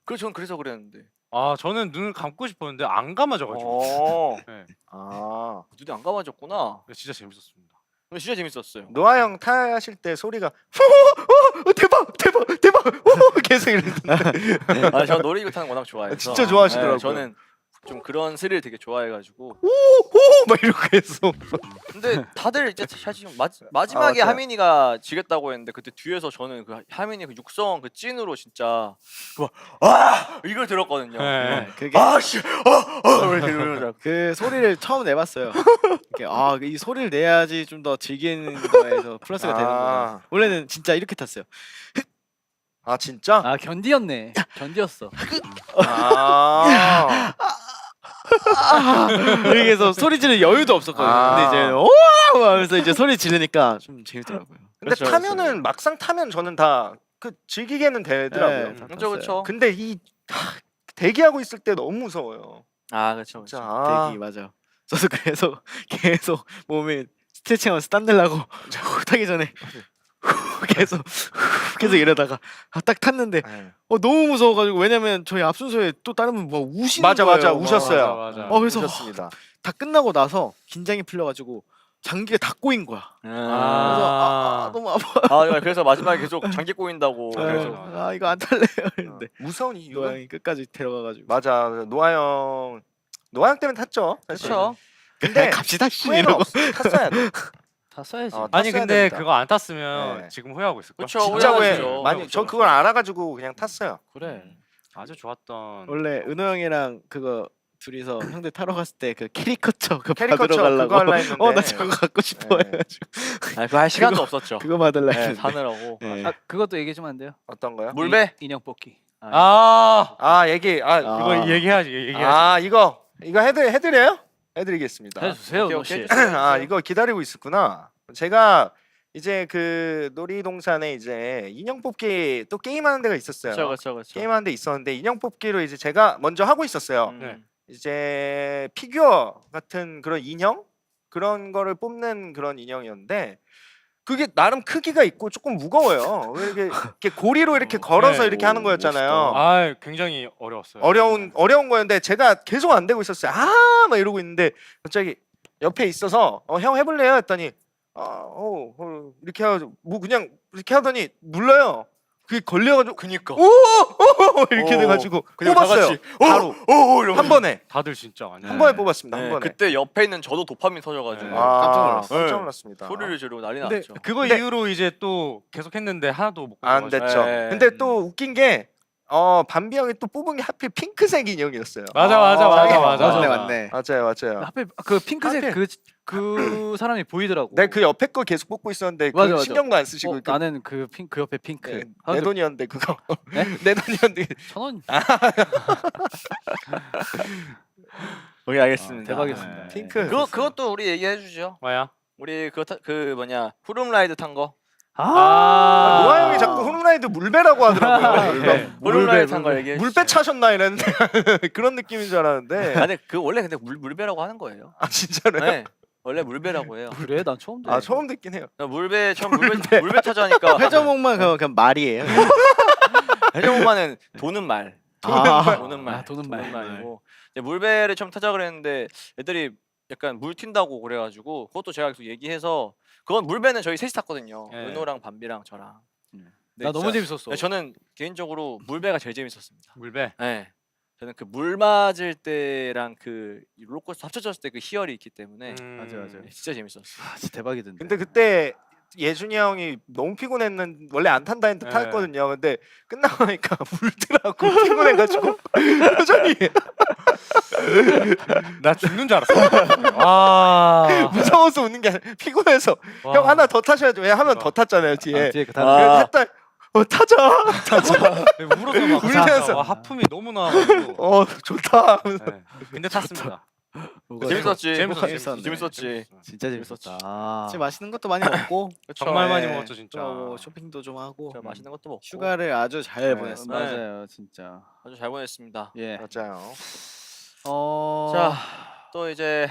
그래서 저는 그래서 그랬는데. 아 저는 눈을 감고 싶었는데 안 감아져가지고. 네. 눈이 안 감아졌구나. 진짜 재밌었습니다. 근데 진짜 재밌었어요. 노아 형 타실 때 소리가 대박 대박 대박 계속 이러는데 저 놀이기구 타는 거 워낙 좋아해서. 진짜 좋아하시더라고요. 저는 좀 그런 스릴 되게 좋아해가지고. 막 이러고 계속. 근데 다들 이제 사실 마지막에 맞아요. 하민이가 지겠다고 했는데 그때 뒤에서 저는 그 하민이 그 육성 그 찐으로 진짜 와 이걸 들었거든요. 네. 그게 아씨 이렇게 이러면서 그 소리를 처음 내봤어요. 이렇게 이 소리를 내야지 좀 더 즐기는 거에서 플러스가 되는구나. 원래는 진짜 이렇게 탔어요. 아 진짜? 아 견디였네. 견디였어. 아. 이렇게 해서 소리 지를 여유도 없었거든요. 아. 근데 이제 오와 하면서 이제 소리 지르니까 좀 재밌더라고요. 근데 그렇죠, 타면은 막상 타면 저는 다 그 즐기게는 되더라고요. 네, 다 그렇죠 그렇죠. 탔어요. 근데 대기하고 있을 때 너무 무서워요. 아 그렇죠. 진짜. 그렇죠. 아. 대기 맞아. 저도 그래서 계속 몸에 스트레칭하면서 땀 내려고 후 타기 전에 계속 이러다가 딱 탔는데 네. 너무 무서워가지고 왜냐면 저희 앞순서에 또 다른 분 막 우시는 맞아 거예요. 맞아 막. 우셨어요. 맞아. 그래서 우셨습니다. 다 끝나고 나서 긴장이 풀려가지고 장기가 다 꼬인 거야. 그래서 너무 아파. 그래서 마지막에 계속 장기 꼬인다고. 그래서 맞아. 이거 안 탈래요. 했는데 무서운 이유가 노양이 끝까지 데려가가지고. 맞아 노아 형 때문에 탔죠. 사실. 그렇죠. 근데 갑시다. 후회는 탔어야 돼. 다 써야지. 아니 탔어야 근데 됩니다. 그거 안 탔으면 네. 지금 후회하고 있을 거야. 그쵸, 진짜 후회. 후회하죠. 많이 저 그걸 알아가지고 그냥 탔어요. 그래. 아주 좋았던. 원래 은호 형이랑 그거 둘이서 형들 타러 갔을 때 그 캐리커처 그거 캐리커처 받으러 가려고. 그거 할라 했는데. 나 저거 갖고 싶어 네. 해가지고 그거 할 시간도 없었죠. 그거 받으려 네, 했는데. 사느라고. 네. 아 그것도 얘기 좀 안 돼요? 어떤 거요? 물배. 인형 뽑기. 아 이거 얘기하지. 이거 해드려요? 해드리겠습니다. 해주세요, 오케이, 노 오케이. 씨. 이거 기다리고 있었구나. 제가 이제 그 놀이동산에 이제 인형 뽑기 또 게임하는 데가 있었어요. 그렇죠. 게임하는 데 있었는데 인형 뽑기로 이제 제가 먼저 하고 있었어요. 네. 이제 피규어 같은 그런 인형 그런 거를 뽑는 그런 인형이었는데 그게 나름 크기가 있고 조금 무거워요. 이렇게 고리로 이렇게 걸어서 네. 이렇게 하는 거였잖아요. 아 굉장히 어려웠어요. 어려운 거였는데 제가 계속 안 되고 있었어요. 막 이러고 있는데 갑자기 옆에 있어서 형 해볼래요? 했더니 이렇게 하고 뭐 그냥 이렇게 하더니 눌러요. 그게 걸려가지고 그니까. 이렇게 돼가지고 그냥 다 뽑았어요. 같이, 바로 한 번에 다들 진짜 완전. 한 번에 뽑았습니다. 한 네, 번에. 그때 옆에 있는 저도 도파민 터져가지고 네. 깜짝 놀랐어요. 깜짝 네. 놀랐습니다. 소리를 지르고 난리 근데 났죠. 그거 근데- 이후로 이제 또 계속 했는데 하나도 못 안 뽑아가지고. 됐죠. 네. 근데 또 웃긴 게 밤비 형이 또 뽑은 게 하필 핑크색 인형이었어요. 맞아. 맞네. 맞아요. 하필 그 핑크색 하필. 그 사람이 보이더라고. 내 그 옆에 거 계속 뽑고 있었는데 그 맞아. 신경도 안 쓰시고 그 나는 그 옆에 핑크. 네, 아, 내 그 돈이었는데 그거 네? 내 돈이었는데 1,000원. 오케이 알겠습니다. 대박이었습니다. 네. 핑크. 그것도 우리 얘기해 주죠. 뭐야? 우리 그 뭐냐 후룸 라이드 탄 거. 노아 형이 자꾸 홈라이드 물배라고 하더라고요. 네. 후룸 라이드 탄 거 얘기해. 물배 차셨나 이랬는데 그런 느낌인 줄 알았는데. 근데 그 원래 근데 물배라고 하는 거예요. 아 진짜로요? 네. 원래 물배라고 해요. 그래? 난 처음 들어. 아 처음 듣긴 해요. 물배 처음 물배 타자니까 회전목만 그냥 말이에요. 회전목마는 도는 말. 아. 도는 말. 아, 도는 말. 말이고 이제 물배를 처음 타자 그랬는데 애들이 약간 물 튄다고 그래가지고 그것도 제가 계속 얘기해서 그건 물배는 저희 셋이 탔거든요. 네. 은호랑 밤비랑 저랑. 나 너무 재밌었어. 저는 개인적으로 물배가 제일 재밌었습니다. 물배. 네. 저는 그 물 맞을 때랑 그 롤러코스터 합쳐졌을 때 그 희열이 있기 때문에 맞아. 네, 진짜 재밌었어요. 아, 진짜 대박이던데. 근데 그때 예준이 형이 너무 피곤했는 원래 안 탄다 했는데 네. 탔거든요. 근데 끝나고 나니까 물더라고 피곤해가지고 표정이 나 죽는 줄 알았어. 와. 무서워서 웃는 게 아니라 피곤해서 와. 형 하나 더 타셔야죠. 왜 하면 더 탔잖아요 뒤에. 뒤에 그 아. 다른 그래서 탔다. 타자. 울어서 막 울면서. 와, 하품이 너무 나와가지고. 좋다. 네. 근데 탔습니다. 재밌었지. 재밌었네. 진짜 재밌었다. 아. 진짜 맛있는 것도 많이 먹고 그쵸. 정말 많이 네. 먹었죠 진짜. 또 쇼핑도 좀 하고 저 맛있는 것도 먹고 휴가를 아주 잘 네, 보냈습니다. 맞아요, 진짜. 아주 잘 보냈습니다. 예. 맞아요. 자, 또 이제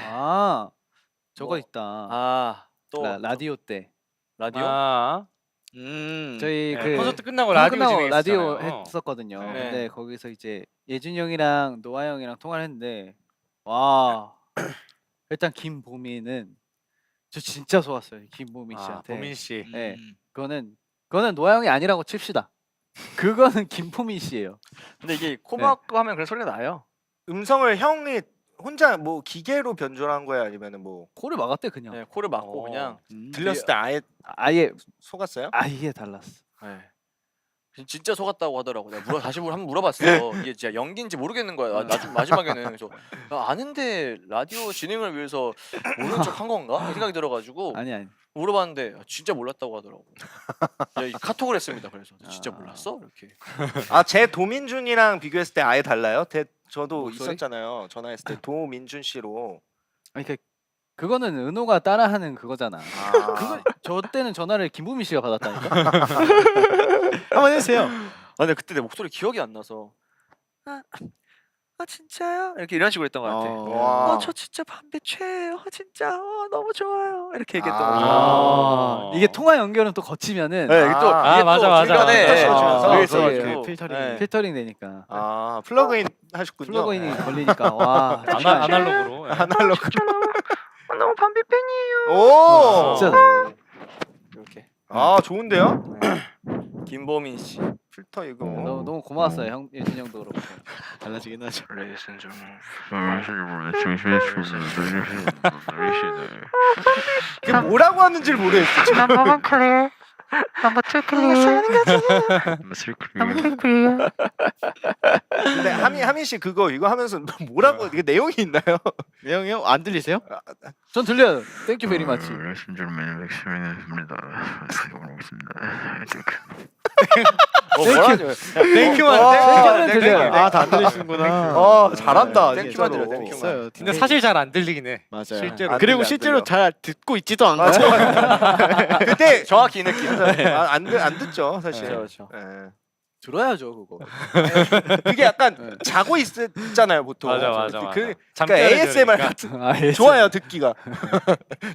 저거 뭐, 있다. 또 라디오 때 라디오? 아, 저희 네, 그 콘서트 끝나고 라디오 끝나고 라디오 진행했었잖아요. 했었거든요. 네. 근데 거기서 이제 예준이 형이랑 노아 형이랑 통화를 했는데 와 일단 김보민은 저 진짜 좋았어요. 김보민 씨한테. 보민 씨. 네. 그거는 노아 형이 아니라고 칩시다. 그거는 김보민 씨예요. 근데 이게 코막고 하면 그런 소리가 나요. 음성을 형이 혼자 뭐 기계로 변조한 거야 아니면은 뭐 코를 막았대 그냥. 네, 코를 막고 그냥 들렸을 때 아예 아예 속았어요? 달랐어. 네. 진짜 속았다고 하더라고. 내가 다시 한번 물어봤어. 이게 진짜 연기인지 모르겠는 거야. 마지막에는 그래서 나 아는데 라디오 진행을 위해서 모르는 척 한 건가? 이 생각이 들어가지고 아니. 물어봤는데 진짜 몰랐다고 하더라고. 카톡을 했습니다. 그래서 진짜 몰랐어? 이렇게. 제 도민준이랑 비교했을 때 아예 달라요? 저도 목소리? 있었잖아요. 전화했을 때 도민준 씨로. 아니 그거는 은호가 따라하는 그거잖아. 그거 저 때는 전화를 김보민 씨가 받았다니까. 한번 해주세요. 근데 그때 내 목소리 기억이 안 나서 진짜요? 이렇게 이런 식으로 했던 것 같아. 와. 저 진짜 밤배 최애요. 진짜 너무 좋아요. 이렇게 얘기했던 것 아. 같아. 이게 통화 연결은 또 거치면은 네, 이게 또 아, 이게 맞아. 또 중간에 아, 그게 그게 있어가지고 필터링. 네. 필터링 되니까. 플러그인 하셨군요. 플러그인이 걸리니까 와. 아날로그로. 예. 아날로그. 너무 밤배 팬이에요. 오. 진짜 이렇게 좋은데요? 김보민 씨. 필터 이거. 너무 고마웠어요 형 예준 형도 그렇고. 달라지긴 하죠. 그게 뭐라고 하는지를 모르겠어. 지금. 근데 하민 씨 이거 하면서 뭐라고 이게 내용이 있나요? 내용이요? 안 들리세요? 전 들려요. 땡큐 베리 마치. 뭐라 죠 땡큐만 들려요. 다 안 들리시는구나. 잘한다. 땡큐만 진짜로. 들려, 땡큐만. 있어요. 근데 사실 잘 안 들리긴 해. 맞아요. 실제로. 안 그리고 들려, 실제로 안 들려. 잘 듣고 있지도 않고. 그때 정확히 이 느낌. 안 듣죠 사실. 그렇죠. 예. 들어야죠 그거. 그게 약간 자고 있잖아요 보통. 맞아. 그 잠 그러니까 깨야 ASMR 되니까. 같은 예. 좋아요 듣기가.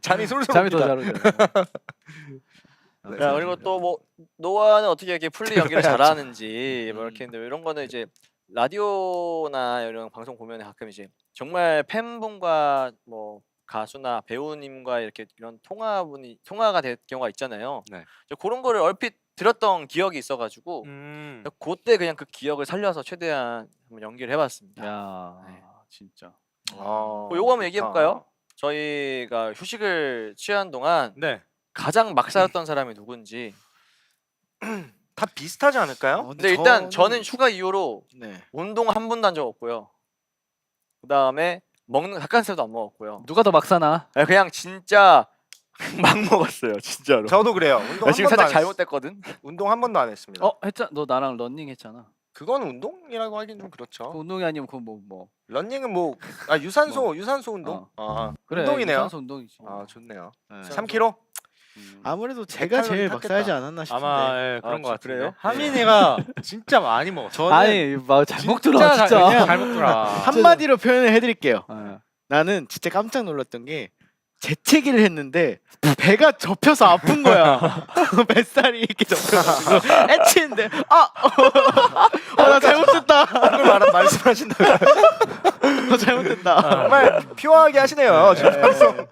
잠이 솔솔 잠이 더 옵니다. 잘 오죠. 야, 그리고 또 뭐 노아는 어떻게 이렇게 풀리 연기를 잘하는지 뭐 이렇게 했는데 이런 거는 이제 라디오나 이런 방송 보면 가끔 이제 정말 팬분과 뭐 가수나 배우님과 이렇게 이런 통화가 될 경우가 있잖아요. 네. 그런 거를 얼핏 들었던 기억이 있어가지고 그때 그냥 그 기억을 살려서 최대한 한번 연기를 해봤습니다. 야 네. 진짜. 요거 한번 얘기해 볼까요? 저희가 휴식을 취한 동안 네. 가장 막 살았던 사람이 누군지. 다 비슷하지 않을까요? 근데 일단 저는 휴가 이후로 네. 운동 한 번도 한 적 없고요. 그다음에 먹는 닭가슴살도 안 먹었고요. 누가 더 막 사나? 그냥 진짜 막 먹었어요, 진짜로. 저도 그래요. 운동 나 한 지금 번도 살짝 안 잘못됐거든. 운동 한 번도 안 했습니다. 했잖아. 너 나랑 런닝 했잖아. 그건 운동이라고 하긴 좀 그렇죠. 그 운동이 아니면 그건 뭐. 런닝은 뭐 유산소 운동. 그래. 운동이네요. 유산소 운동이지. 좋네요. 네. 3kg? 아무래도 제가 제일 막 탔겠다. 살지 않았나 싶은데. 아마 예, 그런 아, 거 같은데. 그래요? 하민이가 진짜 많이 먹었어. 아니, 잘 먹더라 진짜. 잘 먹더라. 한마디로 표현을 해드릴게요. 어. 나는 진짜 깜짝 놀랐던 게 재채기를 했는데 배가 접혀서 아픈 거야. 뱃살이 이렇게 접혀가지고 애치는데 나 잘못했다. 그걸 말씀하신다고요? 잘못했다. 정말 퓨어하게 하시네요. 지금 방송.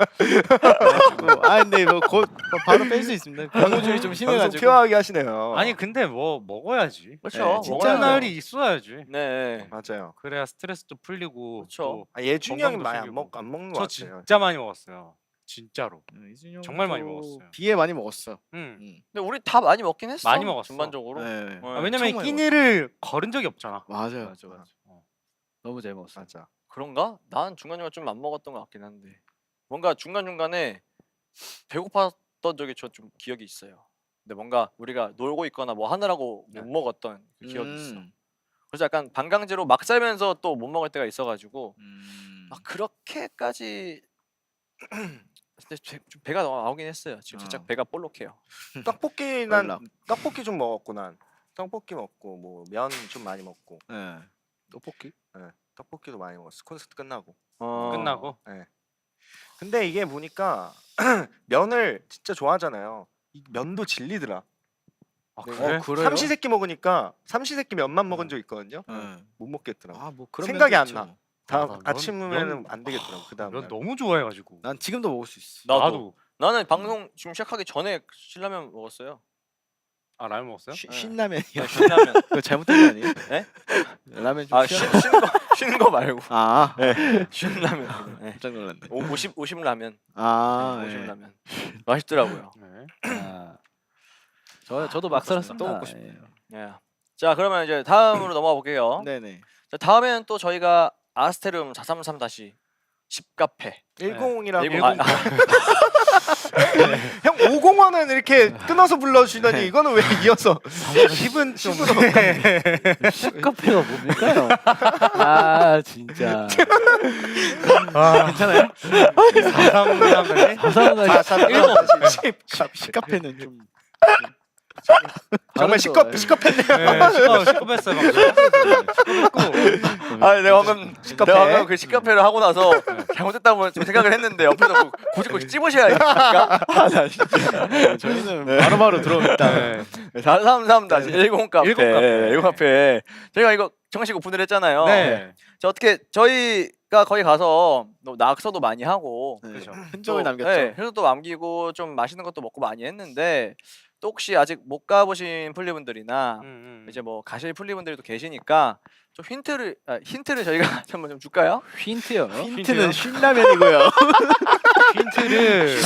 근데 곧 바로 뺄 수 있습니다. 광고줄이 좀 방송 심해가지고. 퓨어하게 하시네요. 아니 근데 뭐 먹어야지. 그렇죠. 진짜 먹어야죠. 날이 있어야지. 네. 맞아요. 그래야 스트레스도 풀리고. 그렇죠. 예준이 형이 건강도 많이 챙기고. 안 먹는 저 것 같아요. 진짜 많이 먹었어요. 진짜로. 이준이 정말 많이 형도 먹었어요. 비에 많이 먹었어. 응. 근데 우리 다 많이 먹긴 했어. 많이 먹었어. 전반적으로. 네. 어, 왜냐면 정말 끼니를 거른 적이 없잖아. 맞아요. 너무 잘 먹었어. 맞아. 그런가? 난 중간중간 좀 안 먹었던 것 같긴 한데 뭔가 중간중간에 배고팠던 적이 저 좀 기억이 있어요. 근데 뭔가 우리가 놀고 있거나 뭐 하느라고 못 먹었던 그 기억이 있어. 그래서 약간 반강제로 막 살면서 또 못 먹을 때가 있어가지고 막 그렇게까지 근데 좀 배가 나오긴 했어요. 지금 살짝 배가 볼록해요. 떡볶이 연락. 떡볶이 좀 먹었고 난 떡볶이 먹고 뭐 면 좀 많이 먹고 네. 떡볶이? 떡볶이도 많이 먹었어. 콘서트 끝나고. 끝나고. 근데 이게 보니까 면을 진짜 좋아하잖아요. 이 면도 질리더라. 아, 네. 그래? 그래요? 삼시세끼 먹으니까 삼시세끼 면만 먹은 적 있거든요. 네. 못 먹겠더라고. 뭐 그런 생각이 면도 안 있죠. 나. 다음 면- 아침에는 면- 안 되겠더라고. 그 다음 면 날. 너무 좋아해가지고. 난 지금도 먹을 수 있어. 나도. 나는 방송 지금 시작하기 전에 신라면 먹었어요. 아 라면 먹었어요? 신라면이야. 네, 신라면. 그거 잘못된 거 아니에요? 네? 라면 좀 아 쉬는 쉬는 거 말고. 네. 신라면. 네. 깜짝 놀랐네. 50 라면. 아, 50 네. 라면. 맛있더라고요. 네. 저도 막 살았습니다. 또 먹고 예. 예. 자 그러면 이제 다음으로 넘어가 볼게요. 네네. 자, 다음에는 또 저희가 아스테룸 433-10카페 10이라고. 10. 형 501은 이렇게 끊어서 불러주시더니 이거는 왜 이어서 10은 좀 카페가 뭡니까요? 아 진짜. 괜찮아요? 사상사상까지? 사상가 10카페는 좀 정말 시겁했네요. 시끄럽했어요 방금. 아 내가 방금 시카페. 내가 방금 그 시카페를 하고 나서 잘못했다고 좀 생각을 했는데 옆에서 고집고집 찝으셔야겠다. 나 진짜. 저희는 바로바로 들어옵니다. 433-10 카페. 10 카페. 10 카페. 저희가 이거 정식 오픈을 했잖아요. 네. 자 어떻게 저희가 거기 가서 낙서도 많이 하고 그렇죠. 흔적을 또, 남겼죠. 네, 회도 남기고 좀 맛있는 것도 먹고 많이 했는데 또 혹시 아직 못 가보신 플리분들이나 이제 뭐 가실 플리분들도 계시니까 좀 힌트를 저희가 한번 좀 줄까요? 힌트요. 힌트는 신라면이고요. 힌트를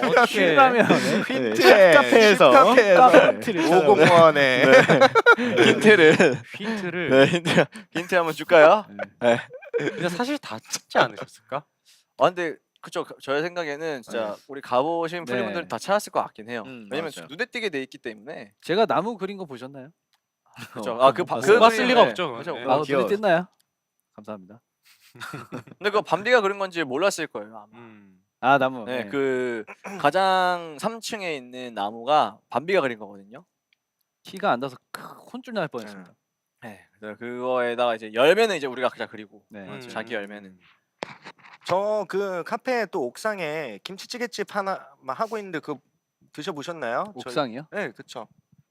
어떻게 신라면. 힌트 카페에서 힌트를 501에 힌트를 힌트를 힌트 한번 줄까요? 근데 사실 다 찍지 않으셨을까? 아 근데 그쵸 저의 생각에는 진짜 우리 가보신 네. 플리분들 다 찾았을 것 같긴 해요. 왜냐면 맞아요. 눈에 띄게 돼 있기 때문에. 제가 나무 그린 거 보셨나요? 그죠. 그 봤을 리가 없죠. 그죠. 네. 아 눈에 귀여워. 띄나요? 감사합니다. 근데 그거 밤비가 그린 건지 몰랐을 거예요 아마. 아 나무. 네, 네. 그 가장 3층에 있는 나무가 밤비가 그린 거거든요. 키가 안 나서 혼쭐 날 뻔했습니다. 네, 그래서 그거에다가 이제 열매는 이제 우리가 각자 그리고 네. 자기 열매는. 저 그 카페 또 옥상에 김치찌개집 하나 하고 있는데 그 드셔보셨나요? 옥상이요? 네, 그렇죠.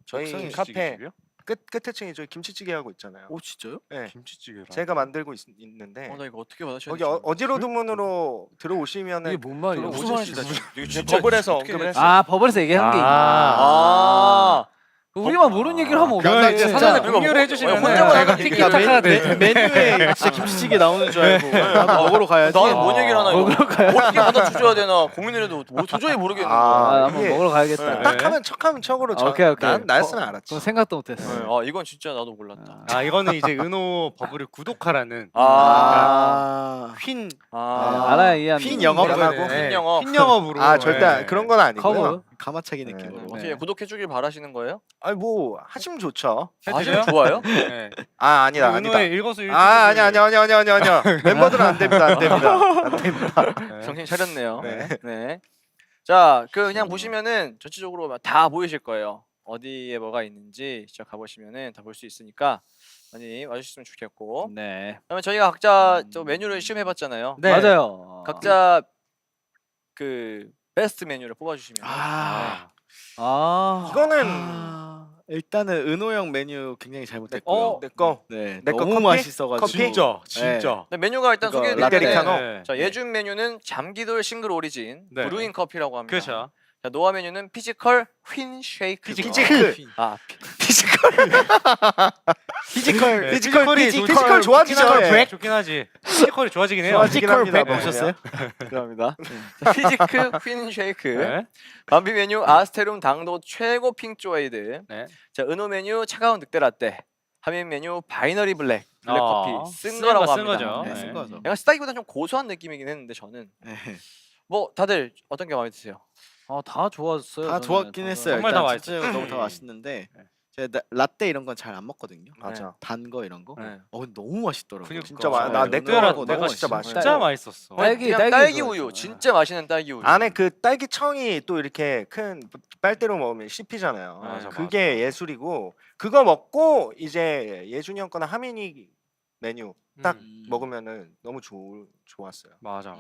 저희 옥상에 카페 김치찌개집이요? 끝에 층에 저희 김치찌개 하고 있잖아요. 오 진짜요? 네, 김치찌개라. 제가 만들고 있는데 나 이거 어떻게 받아쳐야 거기 어지로드문으로 들어오시면은 이게 뭔 말이에요? 무슨 말인지 나 지금 이거 진짜 버블에서 어떻게 언급을 됐어? 했어요. 아 버블에서 얘기한 게 있나? 아, 우리 혼자만 모르는 얘기를 하면 그건 어떡해. 이제 진짜. 사전에 그리고 공유를 뭐- 해주시면 혼자만 저희가 하는 티키타카가 될 메뉴에 진짜 김치찌개 나오는 줄 알고 나도 먹으러 가야지. 나는 뭔 얘기를 하나 이거 먹으러 가야 어떻게 받아줘야 되나 고민을 해도 뭐 도저히 모르겠는 거야. 아, 한번 이게 먹으러 가야겠다. 네. 딱 하면 척하면 척으로 오케이. 나였으면 알았지. 그건 생각도 못했어. 네. 아 이건 진짜 나도 몰랐다. 아 이거는 이제 은호 버블을 구독하라는 아. 휜 알아야 이해하는. 휜 영업하고 휜 영업. 휜 영업으로 아 절대 네. 그런 건 아니고요. 커브. 가마차기 네. 느낌으로. 네. 어떻게 구독해주길 바라시는 거예요? 아니 뭐 하시면 좋죠. 해드려요? 아 좋아요? 네. 아 아니다 아니다. 은호의 일거수일투족을 아니야. 멤버들은 안 됩니다. 안 됩니다. 네. 정신 차렸네요. 네. 네. 자, 그냥 보시면은 전체적으로 다 보이실 거예요. 어디에 뭐가 있는지 직접 가보시면은 다 볼 수 있으니까 많이 와주셨으면 좋겠고. 네. 그러면 저희가 각자 또 메뉴를 시험해봤잖아요. 네. 맞아요. 각자 그 베스트 메뉴를 뽑아주시면. 아. 이거는 일단은 은호 형 메뉴 굉장히 잘못됐고요. 내 거. 네. 내거 너무 커피? 맛있어가지고. 진짜 진짜 네, 메뉴가 일단 그거 소개해드릴게요. 라떼리카노? 자, 예준 메뉴는 잠기돌 싱글 오리진 네. 브루잉 커피라고 합니다. 그렇죠. 자, 노아 메뉴는 피지컬 휜 쉐이크. 피지컬. 아, 피지컬. 피지컬 좋아지죠. 예. 좋긴 하지. 피지컬이 좋아지긴 해요. 좋아지긴 합니다. 보셨어요? 감사합니다. 자, 피지크 휜 쉐이크. 네. 밤비 메뉴 아스테룸 당도 최고 핑조에이드. 네. 자, 은호 메뉴 차가운 늑대 라떼. 하민 메뉴 바이너리 블랙 커피 쓴 쓴 거라고 거, 합니다. 쓴 거죠. 네, 네. 쓴 거죠. 약간 쓰다기보다 좀 고소한 느낌이긴 했는데 저는 네. 뭐 다들 어떤 게 마음에 드세요? 다 좋았어요. 다 저는. 좋았긴 했어요. 정말 일단 다 전체적으로 너무 다 맛있는데 제가 라떼 이런 건 잘 안 먹거든요. 맞아. 단 거 이런 거. 네. 근데 너무 맛있더라고요. 그니까. 진짜 나 내 은호랑 거라고 내가 너무 진짜 진짜 맛있어. 진짜 맛있었어. 그냥 딸기 우유 진짜 맛있는 딸기 우유. 안에 그 딸기 청이 또 이렇게 큰 빨대로 먹으면 씹히잖아요. 맞아, 그게 예술이고 그거 먹고 이제 예준이 형 거나 하민이 메뉴 딱 먹으면은 너무 좋았어요. 맞아.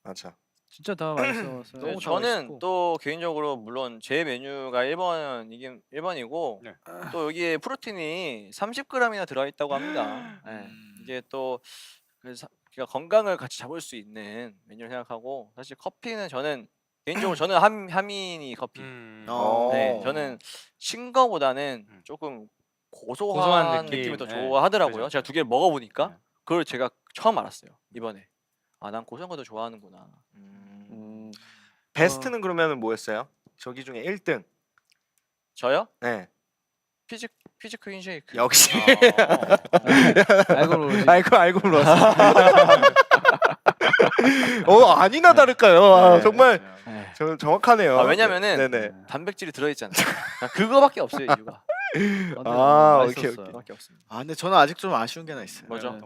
맞아. 진짜 다 맛있었어요. 네, 너무 다 저는 맛있고. 또 개인적으로 물론 제 메뉴가 1번이고 네. 또 여기에 프로틴이 30g이나 들어있다고 합니다. 네. 이게 또 그래서 건강을 같이 잡을 수 있는 메뉴를 생각하고 사실 커피는 저는 개인적으로 저는 하민이 커피. 네, 저는 신 거보다는 조금 고소한 고소한 느낌이 느낌. 더 네, 좋아하더라고요. 그죠. 제가 두 개를 먹어보니까 그걸 제가 처음 알았어요 이번에. 아, 난 고소한 거 더 좋아하는구나. 베스트는 그러면은 뭐였어요? 저기 중에 1등. 저요? 네. 피지크 흰쉐이크. 역시. 알고 모르지. 알고 물었어. 아니나 다를까요? 아, 정말 정확하네요. 왜냐면은 네네. 단백질이 들어있잖아요. 그거밖에 없어요 이유가. 아, 오케이. 그거밖에 없습니다. 아 근데 저는 아직 좀 아쉬운 게 하나 있어요. 뭐죠?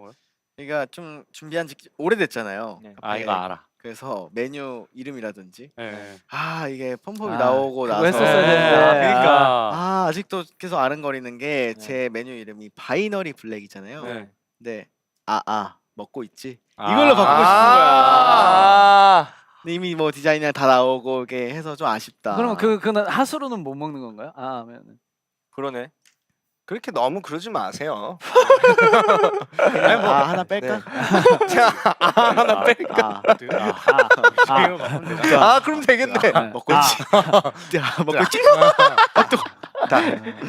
그러니까 좀 준비한 지 오래됐잖아요. 네. 아 이거 알아. 그래서 메뉴 이름이라든지 네. 이게 펌펌이 나오고 그거 나서 했었어야 네. 된다. 그러니까. 아직도 계속 아른거리는 게 네. 제 메뉴 이름이 바이너리 블랙이잖아요. 네. 근데 먹고 있지. 아. 이걸로 바꾸고 싶은 거야. 아, 근데 이미 뭐 디자인이랑 다 나오고 이게 해서 좀 아쉽다. 그러면 그는 하수로는 못 먹는 건가요? 하면은. 그러네. 그렇게 너무 그러지 마세요. 하나 뺄까? 하나 뺄까? 그럼 되겠네. 먹고 있지. 먹고 있지.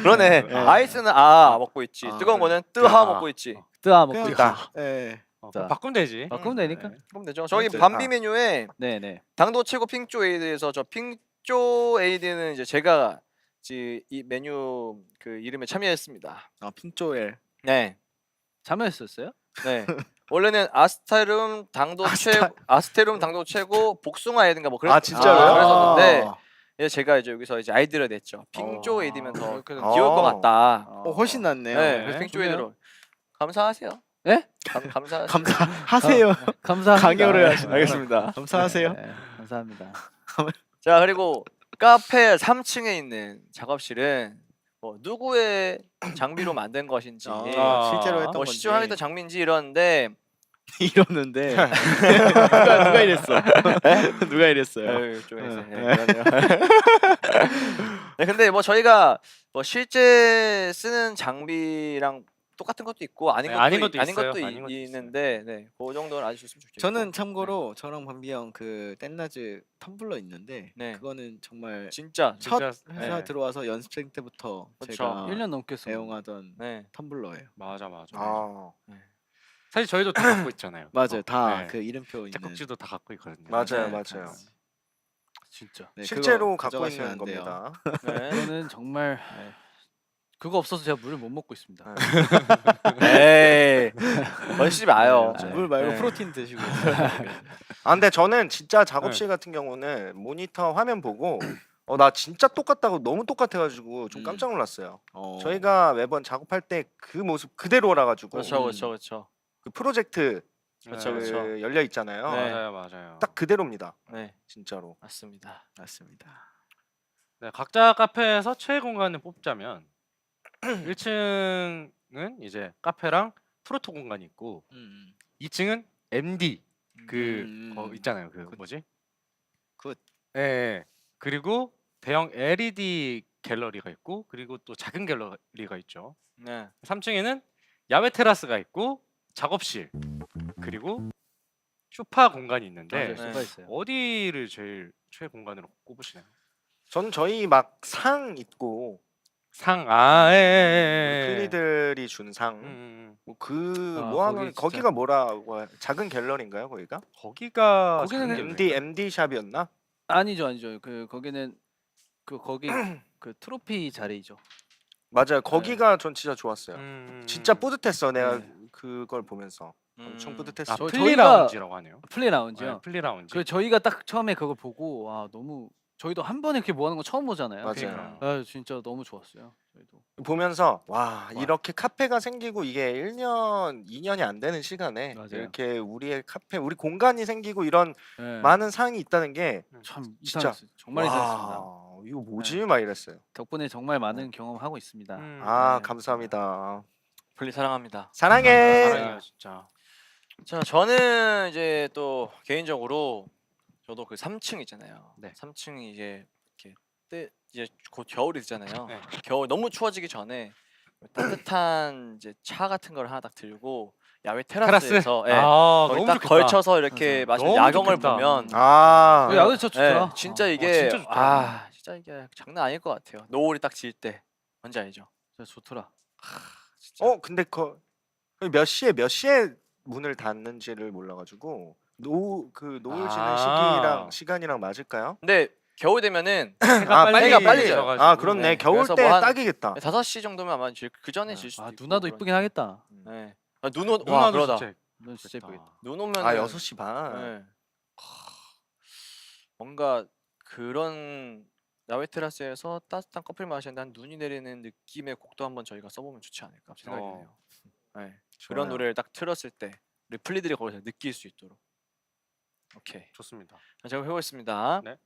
그러네. 네. 아이스는 먹고 있지. 뜨거운 거는 뜨아. 먹고 있지. 뜨아 먹고 그냥 있다. 예. 바꾸면 되지. 바꾸면 되니까. 그럼 되죠. 저기 그렇지. 밤비 메뉴에 네네. 당도 최고 핑조에이드에서 저 핑조에이드는 이제 제가 이 메뉴 그 이름에 참여했습니다. 핑조엘. 네. 참여했었어요? 네. 원래는 아스테룸 당도 최고 복숭아 에이드인가 뭐 그랬 진짜로요? 그랬었는데 제가 이제 여기서 이제 아이디어를 냈죠. 핑조 에이드면 더 귀여울 것 같다. 훨씬 낫네요. 네. 그래서 핑조 에이드로 감사하세요. 네? 감사하세요. 감사하세요. 감사합니다. 강요를 하시네. 알겠습니다. 감사하세요. 네, 감사합니다. 자, 그리고 카페 3층에 있는 작업실은 뭐 누구의 장비로 만든 것인지 실제로 했던 뭐 건지 시중하겠다 장비인지 이러는데 이러는데 누가 이랬어? 누가 이랬어요? 에휴, 좀 그러네요. 네, 근데 뭐 저희가 뭐 실제 쓰는 장비랑 똑같은 것도 있고 아닌 네, 것도 아닌 것도 아닌 있어요. 것도 아닌 것도 있는데 네, 그 정도는 아주셨으면 좋겠고. 저는 참고로 저랑 밤비 형 그 땐나즈 텀블러 있는데 네. 그거는 정말 진짜 첫 진짜, 회사 네. 들어와서 연습생 때부터 그쵸. 제가 1년 넘게 써. 애용하던 네. 텀블러예요. 맞아. 아 사실 저희도 다 갖고 있잖아요. 맞아요. 다 네. 그 이름표 있는. 책꼭지도 다 갖고 있거든요. 맞아요, 네. 맞아요. 진짜. 네, 실제로 그거 갖고 가져가시면 있는 안 돼요. 겁니다. 네. 그거는 정말 그거 없어서 제가 물을 못 먹고 있습니다. 에이 멋지지 마요. 네. 물 말고 네. 프로틴 드시고. 아 근데 저는 진짜 작업실 같은 경우는 모니터 화면 보고 나 진짜 똑같다고 너무 똑같아가지고 좀 깜짝 놀랐어요. 저희가 매번 작업할 때 그 모습 그대로라 가지고 그렇죠, 그렇죠, 그렇죠. 그 프로젝트 그렇죠, 네. 그렇죠. 열려 있잖아요. 네. 맞아요. 딱 그대로입니다. 네, 진짜로. 맞습니다. 맞습니다. 네, 각자 카페에서 최애 공간을 뽑자면 1층은 이제 카페랑 프로토 공간이 있고 2층은 MD 거 있잖아요. 그 뭐지? 굿. 예. 그리고 대형 LED 갤러리가 있고 그리고 또 작은 갤러리가 있죠. 네, 3층에는 야외 테라스가 있고 작업실 그리고 쇼파 공간이 있는데 맞아요. 소파 있어요. 어디를 제일 최애 공간으로 꼽으시나요? 저는 저희 막 상 있고 상 우리 예. 플리들이 준 상. 그 아, 모아놓은 거기 진짜- 거기가 뭐라고 작은 갤러리인가요 거기가? 거기가 거기는 작은 갤러리. MD 샵이었나? 아니죠. 그 거기는 거기 그 트로피 자리죠. 맞아요. 거기가 전 진짜 좋았어요. 진짜 뿌듯했어. 내가 네. 그걸 보면서 엄청 뿌듯했어. 아, 저- 플리 저희가- 라운지라고 하네요. 플레이 라운지요. 네, 플리 라운지. 그 저희가 딱 처음에 그걸 보고 와 너무 저희도 한 번에 이렇게 모아놓은 거 처음 보잖아요. 맞아요. 그러니까요. 아 진짜 너무 좋았어요. 저희도. 보면서 와 이렇게 카페가 생기고 이게 1년, 2년이 안 되는 시간에 맞아요. 이렇게 우리의 카페, 우리 공간이 생기고 이런 네. 많은 상이 있다는 게 참 진짜- 이상했어요. 정말 와, 이상했습니다. 이거 뭐지? 막 이랬어요. 덕분에 정말 많은 경험하고 있습니다. 아 네. 감사합니다. 플리 사랑합니다. 사랑해. 사랑해요 진짜. 자, 저는 이제 또 개인적으로 저도 그 3층 있잖아요. 네. 3층이 이제 이렇게 이제 곧 겨울이 되잖아요. 네. 겨울 너무 추워지기 전에 따뜻한 이제 차 같은 걸 하나 딱 들고 야외 테라스에서 예, 아, 거기 너무 딱 좋겠다. 걸쳐서 이렇게 맞아요. 마시는 너무 야경을 좋겠다. 보면 아 야외 차 예, 좋더라. 진짜 아, 이게 진짜 좋다. 진짜 이게 장난 아닐 것 같아요. 노을이 딱 질 때 뭔지 알죠? 진짜 좋더라. 진짜. 근데 몇 시에 문을 닫는지를 몰라가지고 노을 지는 아. 시간이랑 맞을까요? 근데 겨울 되면은 아, 해가 빨리 져요. 져가지고. 아 그렇네. 네, 겨울 그래서 때 뭐 한- 딱이겠다. 5시 정도면 아마 그 전에 질 수도 아 있고. 누나도 그런- 이쁘긴 하겠다. 네. 와 누나도 그러다. 진짜 눈 진짜 예쁘겠다. 이쁘겠다. 눈 오면 아 6시 반. 네. 뭔가 그런 야외 테라스에서 따뜻한 커피를 마시는데 한 눈이 내리는 느낌의 곡도 한번 저희가 써보면 좋지 않을까 생각이 어. 드네요. 네. 그런 좋아요. 노래를 딱 틀었을 때 우리 플리들이 거기서 느낄 수 있도록. 오케이. 좋습니다. 자, 제가 해보겠습니다. 네.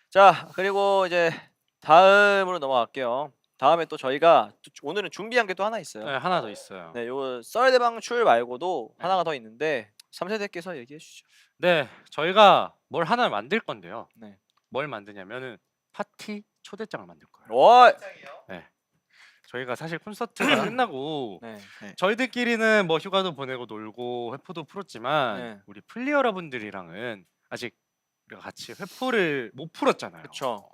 자, 그리고 이제 다음으로 넘어갈게요. 다음에 또 저희가 오늘은 준비한 게 또 하나 있어요. 네, 하나 더 있어요. 네, 요 썰 대방출 말고도 네. 하나가 더 있는데 3세대께서 얘기해 주시죠. 네, 저희가 뭘 하나 만들 건데요. 네. 뭘 만드냐면은 파티 초대장을 만들 거예요. 와! 저희가 사실 콘서트가 끝나고 네. 저희들끼리는 뭐 휴가도 보내고 놀고 회포도 풀었지만 네. 우리 플리 여러분들이랑은 아직 우리가 같이 회포를 못 풀었잖아요. 그쵸.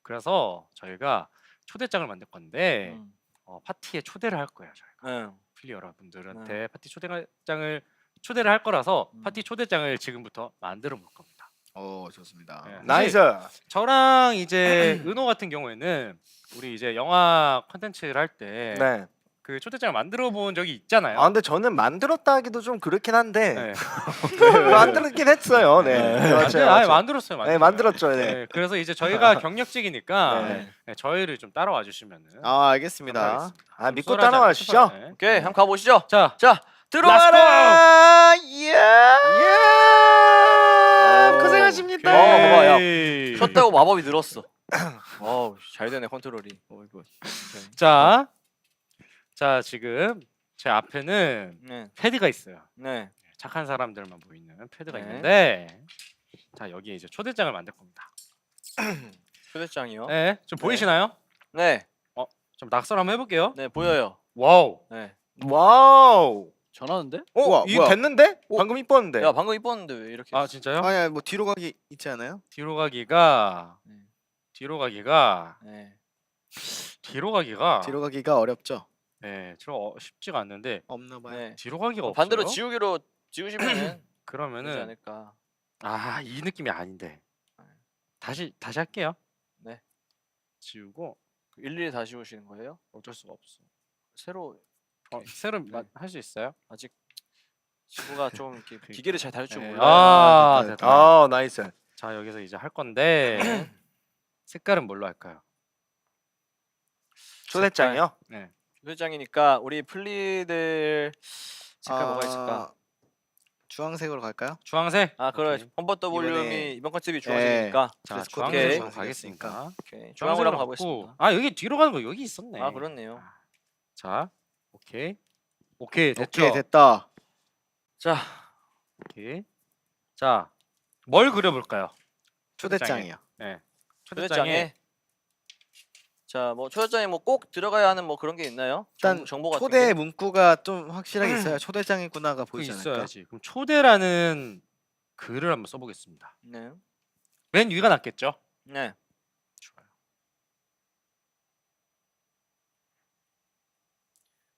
그래서 저희가 초대장을 만들 건데 음. 파티에 초대를 할 거예요. 저희가 네. 플리 여러분들한테 파티 초대장을 초대를 할 거라서 음. 파티 초대장을 지금부터 만들어 볼 겁니다. 좋습니다. 네. 나이스. 저랑 이제 은호 같은 경우에는 우리 이제 영화 컨텐츠를 할 때 네. 그 초대장을 만들어 본 적이 있잖아요. 아 근데 저는 만들었다 하기도 좀 그렇긴 한데 네. 만들었긴 했어요. 네. 아니, 맞아요. 아니, 맞아요. 만들었어요. 네, 만들었죠. 네. 네, 그래서 이제 저희가 경력직이니까 네. 네, 저희를 좀 따라와 주시면은 알겠습니다. 감사하겠습니다. 아 믿고 쏠하지 따라와 않고 주시죠. 네. 오케이, 한번 가보시죠. 자, 자, 들어와라. 이야. 고생하십니다. 봐봐, 야. 오케이. 켰다고 마법이 늘었어. 어우, 잘 되네 컨트롤이. 이거. 자 지금 제 앞에는 네, 패드가 있어요. 네. 착한 사람들만 보이는 패드가 네. 있는데 자 여기에 이제 초대장을 만들 겁니다. 초대장이요. 네, 좀 보이시나요? 네, 좀 낙설 한번 해볼게요. 네 보여요. 와우. 네. 와우. 전화는데? 어, 이거 됐는데? 오. 방금 이뻤는데. 야 방금 이뻤는데 왜 이렇게? 아 진짜요? 아니 뭐 뒤로 가기 있지 않아요? 뒤로 가기가 네. 뒤로 가기가 네. 뒤로 가기가 뒤로 가기가 어렵죠. 네, 쉽지가 않는데 없나 봐요. 네. 뒤로 가기가 없어요. 반대로 지우기로 지우시면은 되지 그러면은 않을까. 이 느낌이 아닌데. 다시 할게요. 네. 지우고 일일이 다 지우시는 거예요? 어쩔 수가 없어. 새로 새로 네. 할 수 있어요? 아직 지구가 좀 이렇게 기계를 잘 다룰 줄 네. 몰라요. 아, 됐다, 됐다. 아, 나이스. 자, 여기서 이제 할 건데 색깔은 뭘로 할까요? 초대장이요? 네. 회장이니까 우리 플리들 색깔 뭐가 있을까? 주황색으로 갈까요? 주황색. 아 그래 오케이. 컴버터 볼륨이 이번에- 이번 컨셉이 주황색이니까 자, 드레스 코드 주황색으로 오케이. 가겠습니다. 오케이. 주황으로 주황색으로 한번 갖고 가보겠습니다. 여기 뒤로 가는 거 여기 있었네. 아 그렇네요. 자, 오케이. 오케이, 됐죠. 오케이 됐다. 자 오케이. 자, 뭘 그려볼까요? 초대장이요. 네. 초대장에 자뭐 초대장에 뭐 꼭 들어가야 하는 뭐 그런 게 있나요? 일단 정보 같은 초대 게? 문구가 좀 확실하게 있어야 초대장이구나가 그 보이지 않을까? 있어야지. 그럼 초대라는 글을 한번 써보겠습니다. 네. 맨 위가 낫겠죠? 네. 좋아요.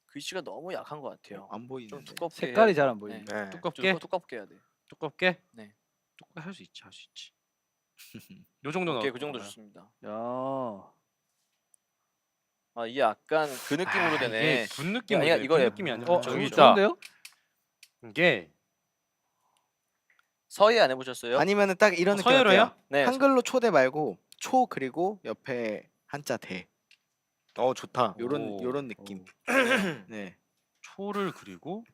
글씨가 너무 약한 것 같아요. 안 보이는데. 좀 두껍게. 색깔이 해야 잘 안 돼. 보이네. 네. 두껍게. 두껍게 해야 돼. 두껍게. 네. 두껍게 할 수 있지, 할 수 있지. 요 정도는 오케이 그 정도 어떨까요? 좋습니다. 야. 아 이게 약간 그 느낌으로 되네. 이게 군 느낌으로 아니야, 돼. 이거 군 예- 느낌이 아니라 어, 저기 있다. 좋은데요? 이게 서예 안 해보셨어요? 아니면은 딱 이런 느낌 서예로요? 어때요? 네. 한글로 초대 말고 초 그리고 옆에 한자 대. 좋다. 요런 오. 요런 느낌. 네. 초를 그리고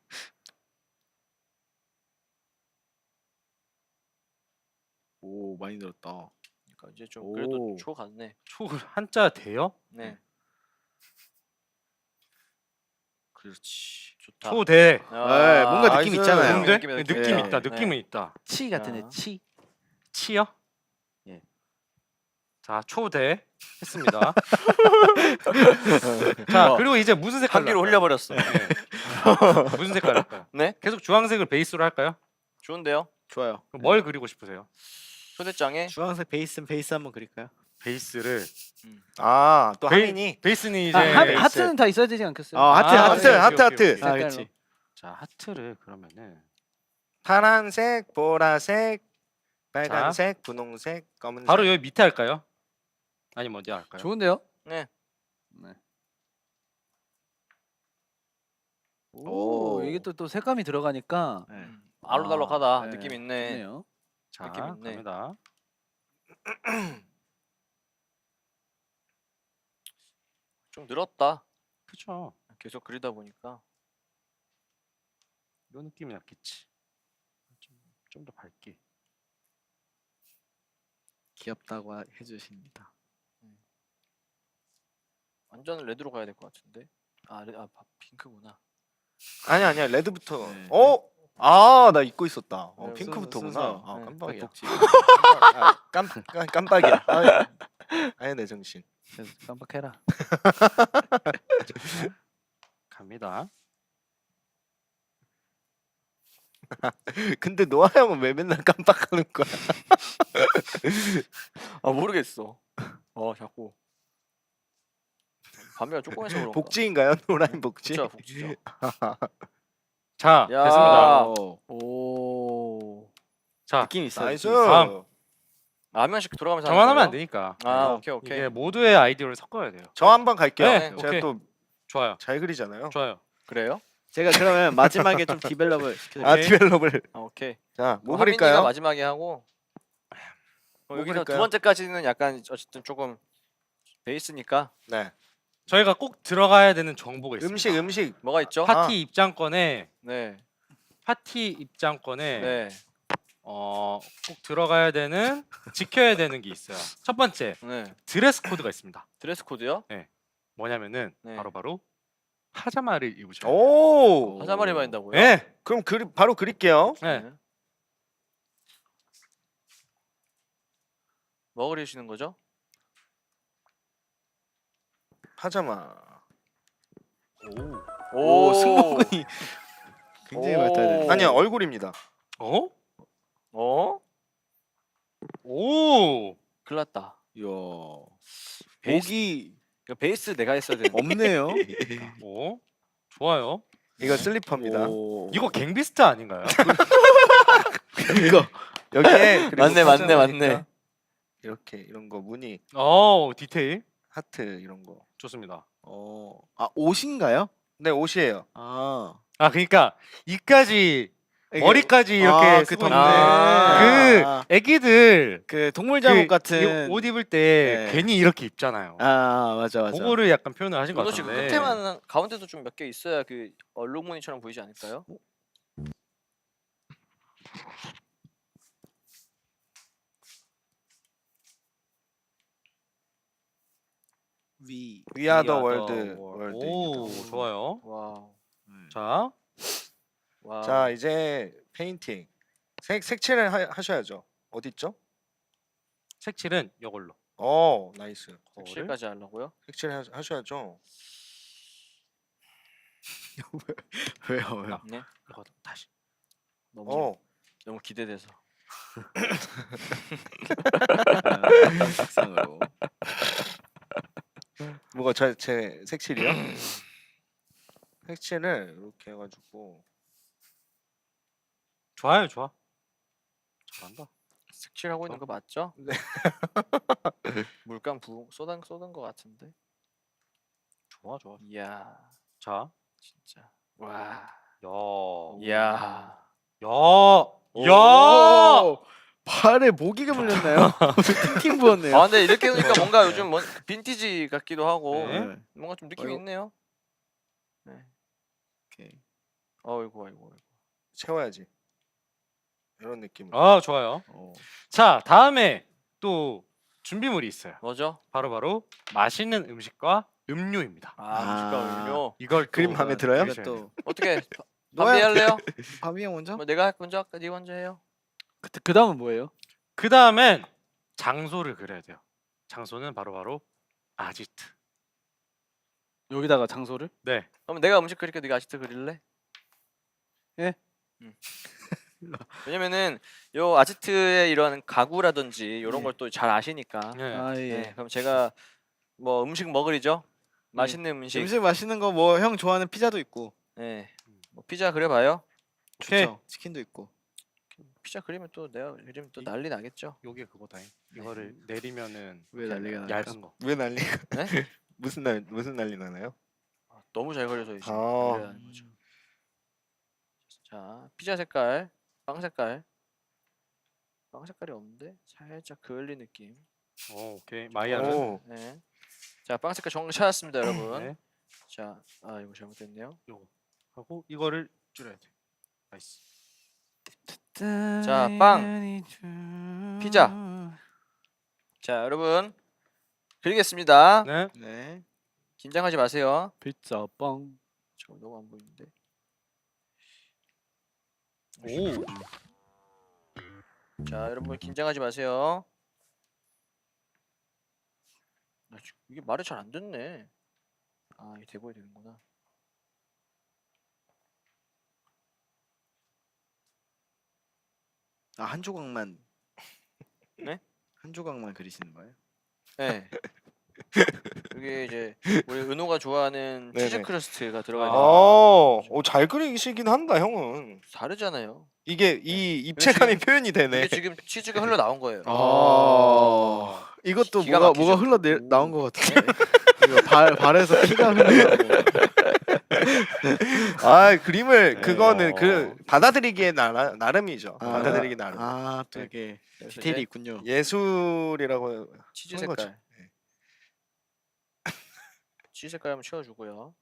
오 많이 늘었다. 그러니까 이제 좀 그래도 오. 초 같네. 초를 한자 돼요? 네. 그렇지. 좋다. 초대. 네, 뭔가 느낌 나이스. 있잖아요. 좋은데? 느낌이 느낌 느낌이 있다. 네. 느낌은 있다. 치 같은 야. 애 치. 치요? 예. 자, 초대 했습니다. 자, 그리고 이제 무슨 색깔로 한기로 할까요? 흘려버렸어. 네. 무슨 색깔 할까요? 네? 계속 주황색을 베이스로 할까요? 좋은데요? 좋아요. 그럼 뭘 그리고 싶으세요? 초대장에 주황색 베이스는 베이스 한번 그릴까요? 베이스를 또 베이- 하민이. 베이스는 이제 하트는 다 있어야 되지 않겠어요? 하트 아, 하트 오케이, 하트 오케이, 하트. 오케이. 아 색깔로. 그렇지. 자, 하트를 그러면은 파란색, 보라색, 빨간색, 분홍색, 검은색. 바로 여기 밑에 할까요? 아니면 어디 할까요? 좋은데요? 네. 오, 오. 이게 또 색감이 들어가니까 네. 알록달록하다. 네, 느낌 있네. 좋네요. 자, 느낌 있네. 갑니다. 좀 늘었다. 그쵸. 계속 그리다 보니까. 이런 느낌이 낫겠지. 좀 더 밝게. 귀엽다고 해주십니다. 완전 레드로 가야 될 것 같은데. 핑크구나. 아니야, 레드부터. 네. 나 잊고 있었다. 네, 핑크부터구나. 순서. 네, 깜빡이야. 복지. 깜빡이야. 아니 내 정신. 그래서 깜빡해라. 갑니다. 근데 노아 형은 왜 맨날 깜빡하는 거야? 모르겠어. 자꾸. 밤이가 조금해서 그런가. 복지인가요? 노라인 복지? 복지야 복지죠. 자, 야. 됐습니다. 오. 자, 느낌 있어요. 나이스. 느낌 있어요. 다음. 한 명씩 들어가면서 저만 하면 거예요? 안 되니까. 오케이. 이게 모두의 아이디어를 섞어야 돼요. 저 한번 갈게요. 네, 제가 오케이. 또 잘 좋아요. 그리잖아요. 좋아요. 그래요? 제가 그러면 마지막에 좀 디벨롭을 시켜드릴게요. 오케이. 디벨롭을. 오케이. 자, 뭐 하민이가 그릴까요? 마지막에 하고. 여기서 두 그릴까요? 번째까지는 약간 어쨌든 조금 베이스니까 네. 저희가 꼭 들어가야 되는 정보가 있습니다. 음식. 뭐가 있죠? 파티 입장권에 네. 네. 네. 꼭 들어가야 되는 지켜야 되는 게 있어요. 첫 번째 네. 드레스 코드가 있습니다. 드레스 코드요? 뭐냐면은 네. 바로 파자마를 입으셔야 돼요. 오. 화자말 입어야 된다고요? 네. 그럼 바로 그릴게요. 네. 뭐 그리시는 거죠? 파자마. 오, 승모근이 굉장히 발달돼. 아니요, 얼굴입니다. 어? 어? 오. 큰일 났다. 이야. 베이스- 목이 이거 베이스 내가 했어야 되는데. 없네요. 오. 좋아요. 이거 슬리퍼입니다. 오. 이거 갱비스트 아닌가요? 이거 여기에 그리고 맞네, 맞네, 포장 맞네. 보니까 이렇게 이런 거 무늬 디테일 하트 이런 거. 좋습니다. 아 옷인가요? 네, 옷이에요. 아 그러니까 이까지 이게- 머리까지 이렇게 아, 쓰고 그 있는 아. 그 애기들 그 동물 잠옷 같은. 옷 입을 때 네. 괜히 이렇게 입잖아요. 맞아. 그거를 약간 표현을 하신 것 이거 지금 같은데. 끝에만 가운데도 좀 몇 개 있어야 그 얼룩무늬처럼 보이지 않을까요? 위. 위아더 We are 월드 the world. 월드. 오, 좋아요. 와우. 자, 와우. 자, 이제 페인팅. 색칠을 하셔야죠. 어디 있죠? 색칠은 이걸로. 나이스. 색칠까지 하려고요? 색칠 하셔야죠. 왜요? 네. 이거 다시. 너무 너무 기대돼서. 색상으로. 뭐가 제 색칠이요? 색칠을 이렇게 해가지고 좋아요, 좋아. 잘한다. 색칠하고 있는 거 맞죠? 네. 물감 쏟은 거 같은데. 좋아, 좋아. 이야, 자, 진짜. 와. 야, 이야. 야, 오! 발에 모기가 물렸나요? 팅팅 부었네요. 아 근데 이렇게 보니까 뭔가 요즘 빈티지 같기도 하고 네. 뭔가 좀 느낌이 어이구. 있네요. 오케이. 아이고. 채워야지. 이런 느낌으로. 좋아요. 어. 자, 다음에 또 준비물이 있어요. 뭐죠? 바로 맛있는 음식과 음료입니다. 음식과 음료. 이걸 또 그림 마음에 들어요? 드셔야 돼요. 또 어떻게 노아 반비 할래요? 밤이 형 먼저? 뭐 내가 먼저 할까? 네 먼저 해요. 그 다음은 뭐예요? 그 다음엔 장소를 그려야 돼요. 장소는 바로 아지트. 여기다가 장소를? 네. 그럼 내가 음식 그릴게 네가 아지트 그릴래? 예. 왜냐면은 요 아지트의 이런 가구라든지 이런 예. 걸 또 잘 아시니까. 네. 예. 네, 그럼 제가 뭐 음식 먹으리죠? 맛있는 음식. 음식 맛있는 거 뭐 형 좋아하는 피자도 있고. 네. 뭐 피자 그려봐요. 오케이. 좋죠. 치킨도 있고. 피자 그리면 또 내가 그리면 또 난리 나겠죠. 요게 그거다잉. 이거를 내리면은 왜 난리가 나요? 얇은 거. 왜 난리가? 네? 무슨 난리 나나요? 너무 잘 그려서 이제 아. 난리라는 거죠. 자, 피자 색깔, 빵 색깔. 빵 색깔이 없는데 살짝 그을리 느낌. 오케이. 마이야는 오, 네. 자, 빵 색깔 정리 찾았습니다, 여러분. 네. 자, 이거 잘못됐네요. 하고 이거를 줄여야 돼. 나이스. 자, 빵. 피자. 자, 여러분 그리겠습니다. 네. 네. 긴장하지 마세요. 피자 빵. 저 너무 안 보이는데. 오. 자, 여러분 긴장하지 마세요. 이게 말이 잘 안 듣네. 이게 대보야 되는구나. 한 조각만. 네? 한 조각만 그리시는 거예요? 네. 여기 이제 우리 은호가 좋아하는 네네. 치즈 크러스트가 들어가 있는 잘 그리시긴 한다, 형은. 다르잖아요. 이게 이 입체감이 표현이 되네. 이게 지금 치즈가 흘러 나온 거예요. 이것도 기가 뭐가 막히죠? 흘러 나온 것 같은데. 이거 발에서 피가 흘러나고. 그림을 네. 그거는 받아들이기에 나름이죠. 아, 받아들이기 나름. 또 네. 이게 그래서 디테일이 이제 있군요. 예술이라고 치즈 하는 거죠. 색깔. 치즈 색깔 한번 치워주고요.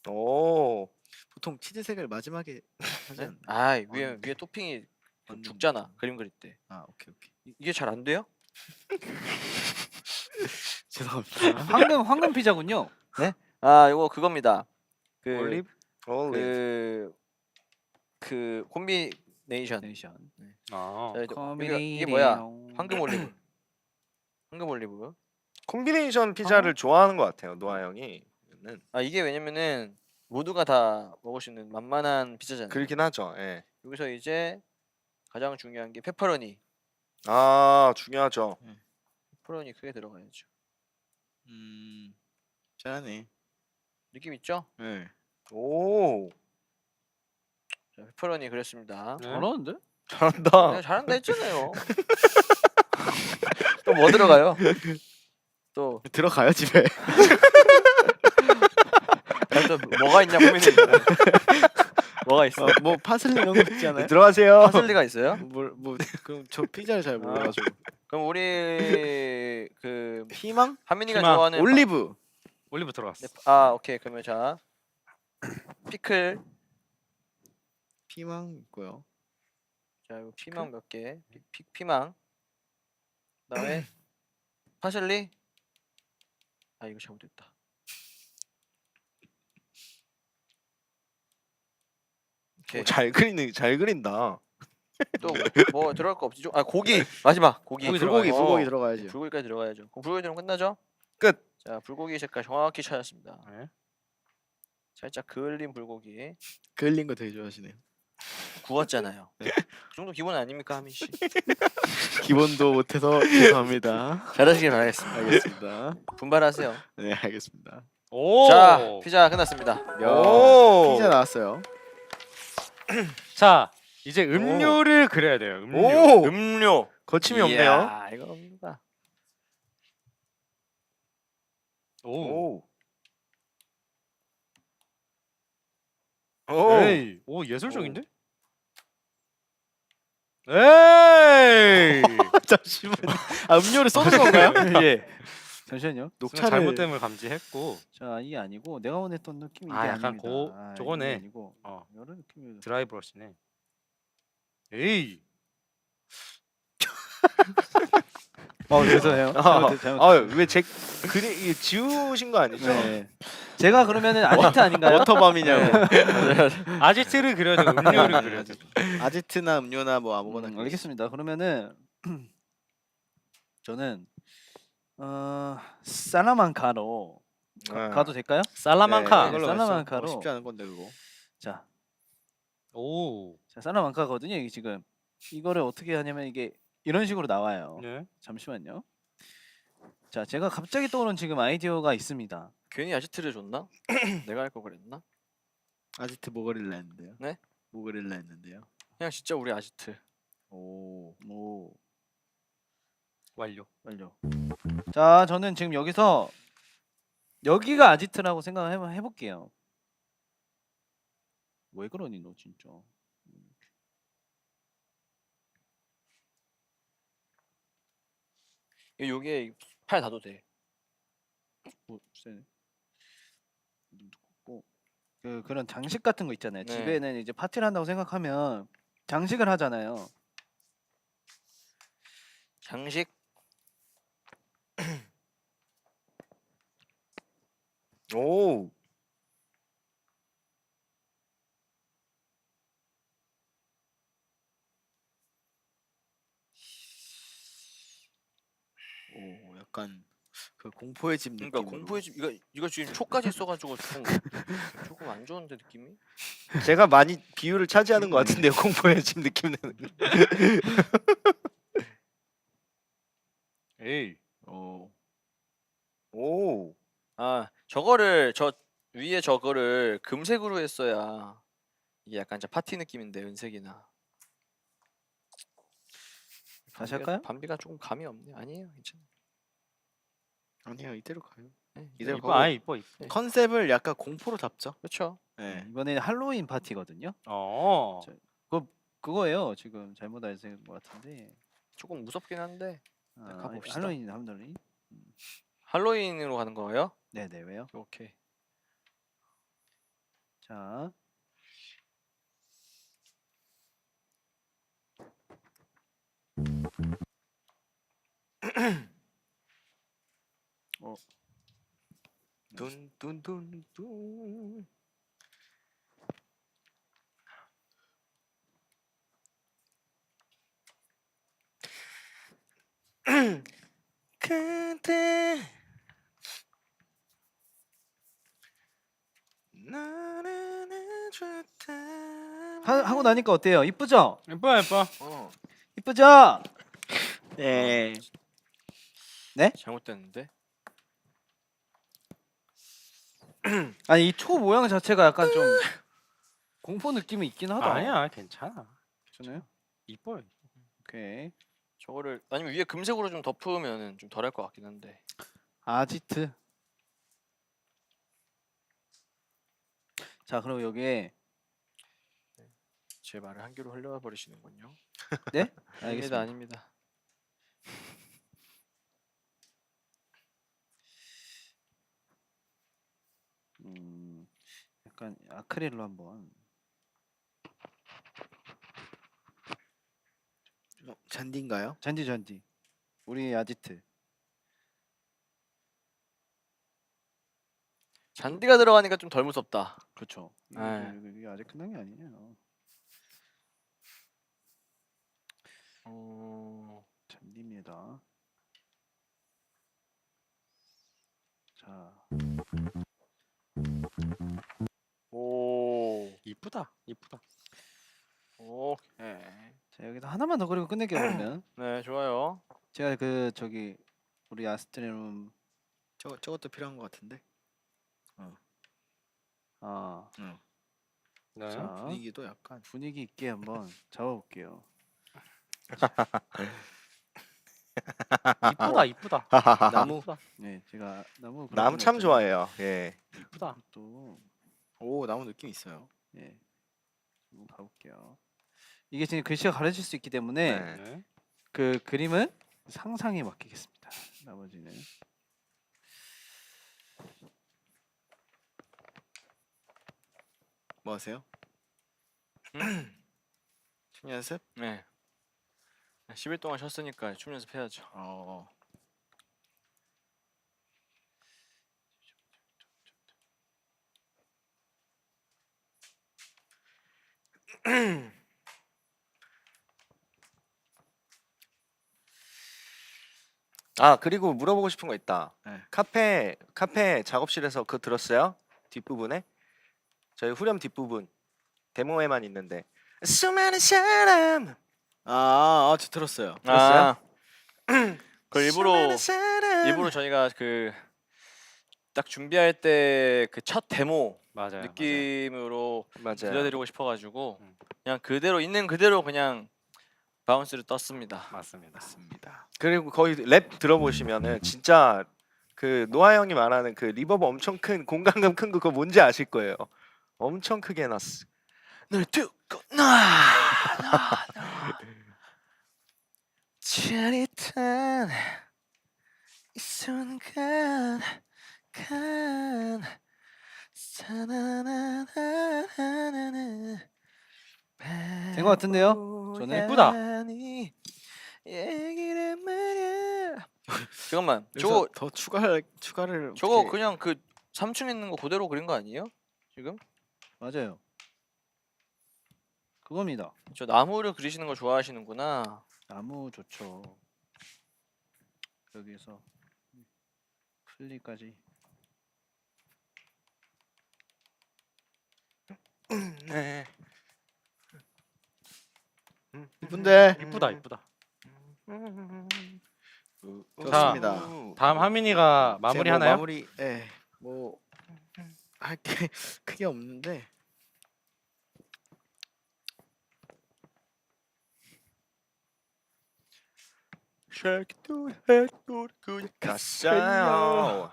오, 보통 치즈색을 마지막에 하지 네? 않나요? 위에 토핑이 얹는 죽잖아. 그림 그릴 때. 오케이. 이게 잘 안 돼요? 죄송합니다. 황금 피자군요. 이거 그겁니다. 올리브? 그 콤비네이션. 네이션. 아. 자, 이게 뭐야? 황금 올리브. 황금 올리브. 콤비네이션 피자를 좋아하는 것 같아요. 노아 형이. 아 이게 왜냐면은 모두가 다 먹을 수 있는 만만한 피자잖아요. 그렇긴 하죠. 예. 여기서 이제 가장 중요한 게 페퍼로니. 아 중요하죠. 페퍼로니 크게 들어가야죠. 잘하네. 느낌 있죠? 네. 오 자, 페퍼로니 그렸습니다. 네. 잘하는데? 잘한다. 내가 잘한다 했잖아요. 또 뭐 들어가요? 또, 들어가요 집에. 아니, 또 뭐가 있냐 고민했는데. 뭐가 있어? 뭐 파슬리 이런 거 있지 않아요? 들어가세요. 파슬리가 있어요? 뭐 그럼 저 피자를 잘 몰라가지고. 그럼 우리 그 피망? 하민이가 피망. 좋아하는 올리브. 올리브 들어갔어. 아 오케이 그러면 자 피클 피망 있고요. 자 이거 피망 몇 개? 피망 그다음에 파슬리 아 이거 잘못됐다. 오케이 잘 그린다. 또 뭐 들어갈 거 없지? 아 고기 마지막 고기 불고기 들어가요. 불고기 들어가야죠. 불고기까지 들어가야죠. 그럼 불고기 들어가면 끝나죠? 끝. 자 불고기 색깔 정확히 찾았습니다. 네. 살짝 그을린 불고기 그을린 거 되게 좋아하시네요. 구웠잖아요. 그 정도 기본 아닙니까 하민 씨? 기본도 못해서 죄송합니다. 잘하시길 바라겠습니다. 알겠습니다. 분발하세요. 네 알겠습니다. 오. 자 피자 끝났습니다. 오 피자 나왔어요. 자 이제 음료를 그려야 돼요. 음료. 오 음료 거침이 없네요. 이야, 이거 음료가 오. 오. 에이. 오 예술적인데? 에이. 잠시만. 아 음료를 쏟은 건가요? 예. 잠시만요. 녹차를 잘못됨을 감지했고 자 이게 아니고 내가 원했던 느낌이 이게 아, 약간 아닙니다. 고- 아, 저거네. 이게 아니고 어 이런 느낌이 드라이 브러쉬네. 에이. 죄송해요. 잘못. 아왜제 그리 지우신 거 아니죠? 네. 제가 그러면은 아지트 아닌가요? 워터밤이냐고. 아지트를 그려야 돼. 음료를 그려야 돼. 아지트나 음료나 뭐 아무거나. 알겠습니다. 그러면은 저는 살라만카로 가도 될까요? 살라만카. 네, 그걸로 살라만카로. 가시죠. 쉽지 않은 건데 그거. 자, 오. 자 살라만카거든요. 이게 지금 이거를 어떻게 하냐면 이게 이런 식으로 나와요. 네. 잠시만요. 자, 제가 갑자기 떠오른 지금 아이디어가 있습니다. 괜히 아지트를 줬나? 내가 할 거 그랬나? 아지트 뭐 그릴라 했는데요. 네? 뭐 그릴라 했는데요. 그냥 진짜 우리 아지트. 오, 완료. 완료. 자, 저는 지금 여기서 여기가 아지트라고 생각을 해볼게요. 왜 그러니 너 진짜? 요게 팔 닿아도 돼. 세네. 좀 두껍고 그런 장식 같은 거 있잖아요. 네. 집에는 이제 파티를 한다고 생각하면 장식을 하잖아요. 장식 오 오 약간 그 공포의 집 느낌. 그러니까 공포의 집 이거 지금 초까지 써가지고 조금 안 좋은데 느낌이? 제가 많이 비율을 차지하는 것 같은데요. 공포의 집 느낌은. 에이. 오 아 저거를 저 위에 저거를 금색으로 했어야 이게 약간 진짜 파티 느낌인데 은색이나. 다시 할까요? 반비가 조금 감이 없네. 아니에요, 괜찮아. 아니요 이대로 가요. 네, 이대로 이뻐. 가고 아 이뻐. 컨셉을 약간 공포로 잡죠. 그렇죠. 네. 이번에는 할로윈 파티거든요. 어. 그거예요. 지금 잘못 알신 것 같은데. 조금 무섭긴 한데 가봅시다. 할로윈. 할로윈으로 가는 거예요? 네네 왜요? 오케이. 자. 둔둔둔둔 그대 하고 나니까 어때요? 이쁘죠? 예뻐 예뻐. 이쁘죠? 네. 잘못됐는데. 아니 이 초 모양 자체가 약간 좀 공포 느낌이 있긴 하다. 아니야 괜찮아. 괜찮아요? 이뻐요. 오케이. 저거를 아니면 위에 금색으로 좀 덮으면은 좀 덜할 것 같긴 한데. 아지트. 자 그리고 여기에 제 말을 한 귀로 흘려가 버리시는군요. 네? 아닙니다, 알겠습니다. 아닙니다. 약간 아크릴로 한번. 잔디인가요? 잔디. 우리 아지트. 잔디가 들어가니까 좀 덜 무섭다. 그렇죠. 네. 이게 아직 끝난 게 아니에요. 잔디입니다. 자, 오, 이쁘다. 이쁘다. 오케이. 자 여기다 하나만 더 그리고 끝낼게요 그러면. 네, 좋아요. 제가 그 저기 우리 아스트리움 저것도 필요한 것 같은데. 아 네. 자, 분위기도 약간. 분위기 있게 한번 잡아볼게요. 이쁘다 이쁘다. 나무. 네, 제가 나무 나무 참 좋아해요. 예. 이쁘다. 또 오, 나무 느낌 있어요. 예, 한번 가볼게요. 이게 지금 글씨가 가려질 수 있기 때문에 네. 네. 그 그림은 상상에 맡기겠습니다. 나머지는 뭐 하세요? 춤 연습? 네. 10일 동안 쉬었으니까 춤 연습해야죠. 아 그리고 물어보고 싶은 거 있다. 네. 카페 작업실에서 그거 들었어요? 뒷부분에 저희 후렴 뒷부분 데모에만 있는데 수많은 사람 저 들었어요. 들었어요? 그 일부러 사람. 저희가 그 딱 준비할 때 그 첫 데모 맞아요. 느낌으로 맞아요. 들려드리고 싶어가지고 음. 그냥 그대로 있는 그대로 그냥 바운스를 떴습니다. 맞습니다. 맞습니다. 그리고 거의 랩 들어보시면은 진짜 그 노아 형이 말하는 그 리버브 엄청 큰 공간감 큰 거 그거 뭔지 아실 거예요. 엄청 크게 해놨어. 널 두고 나 짜릿한 이 순간 된 것 같은데요? 저는 이쁘다. 얘기를 말야. 잠깐만, 저거 저거 더 추가를 저거 어떻게- 그냥 그 3층에 있는 거 그대로 그린 거 아니에요? 지금? 맞아요. 그겁니다. 저 나무를 그리시는 거 좋아하시는구나. 나무 좋죠. 여기서 플리까지. 네. 이쁜데 이쁘다 이쁘다. 좋습니다. 다음 하민이가 제가 마무리 뭐 하나요? 마무리 뭐 할 게 크게 없는데 갔어요.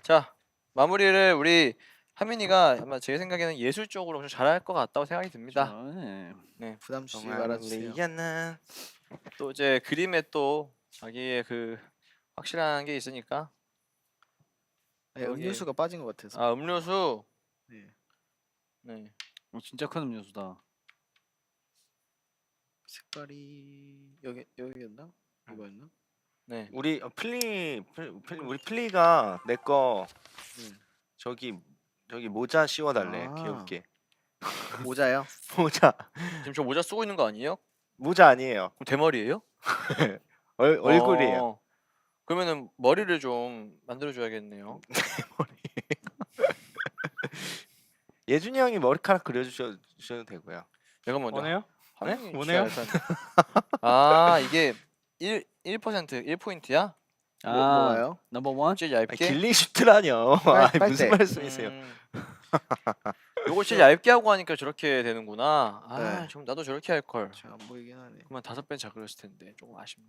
자, 마무리를 우리 하민이가 아마 제 생각에는 예술적으로 좀 잘할 것 같다고 생각이 듭니다. 네. 부담 주지 정말 말아주세요. 리아나. 또 이제 그림에 또 자기의 그 확실한 게 있으니까. 네, 여기에- 음료수가 빠진 것 같아서. 아, 음료수. 네. 네. 진짜 큰 음료수다. 색깔이 여기였나? 이거였나? 네. 우리 우리 플리가 내 거 네. 저기 모자 씌워달래 아. 귀엽게. 모자요? 모자 지금 저 모자 쓰고 있는 거 아니에요? 모자 아니에요. 그럼 대머리예요? 얼굴이에요. 그러면은 머리를 좀 만들어 줘야겠네요. 예준이 형이 머리카락 그려주셔도 되고요. 내가 먼저. 오네요? 하민이 오네요? 진짜 약간- 아 이게 1% 1포인트야? 아, 뭐가요? 넘버 원. 제일 아, 얇게. 길리 슈트라뇨. 아, 무슨 빨대. 말씀이세요? 요걸 제일 얇게 하고 하니까 저렇게 되는구나. 아, 네. 좀 나도 저렇게 할 걸. 잘 안 보이긴 하네. 그만 5배 작을었을 텐데 조금 아쉽네.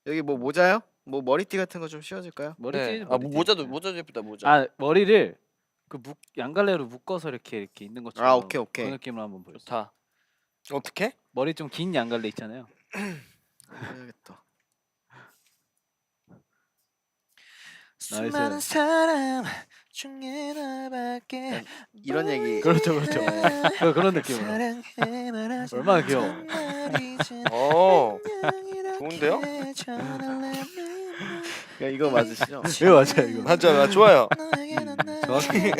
여기 뭐 모자요? 뭐 머리띠 같은 거 좀 씌워줄까요? 머리띠. 네. 아 머리띠. 모자도 예쁘다 모자. 아, 머리를 그 양갈래로 묶어서 이렇게 있는 것처럼. 아, 오케이, 오케이. 그 느낌으로 한번 보여주세요. 좋다. 어떻게? 머리 좀 긴 양갈래 있잖아요. 해야겠다. 수많은 사람 중에 너밖에 이런 얘기. 그렇죠, 그렇죠. 그런 느낌으로. 얼마나 귀여워. 어, 좋은데요? 야, 이거 맞으시죠? 이거 맞아요, 이거. 맞아, 좋아요. 정확히.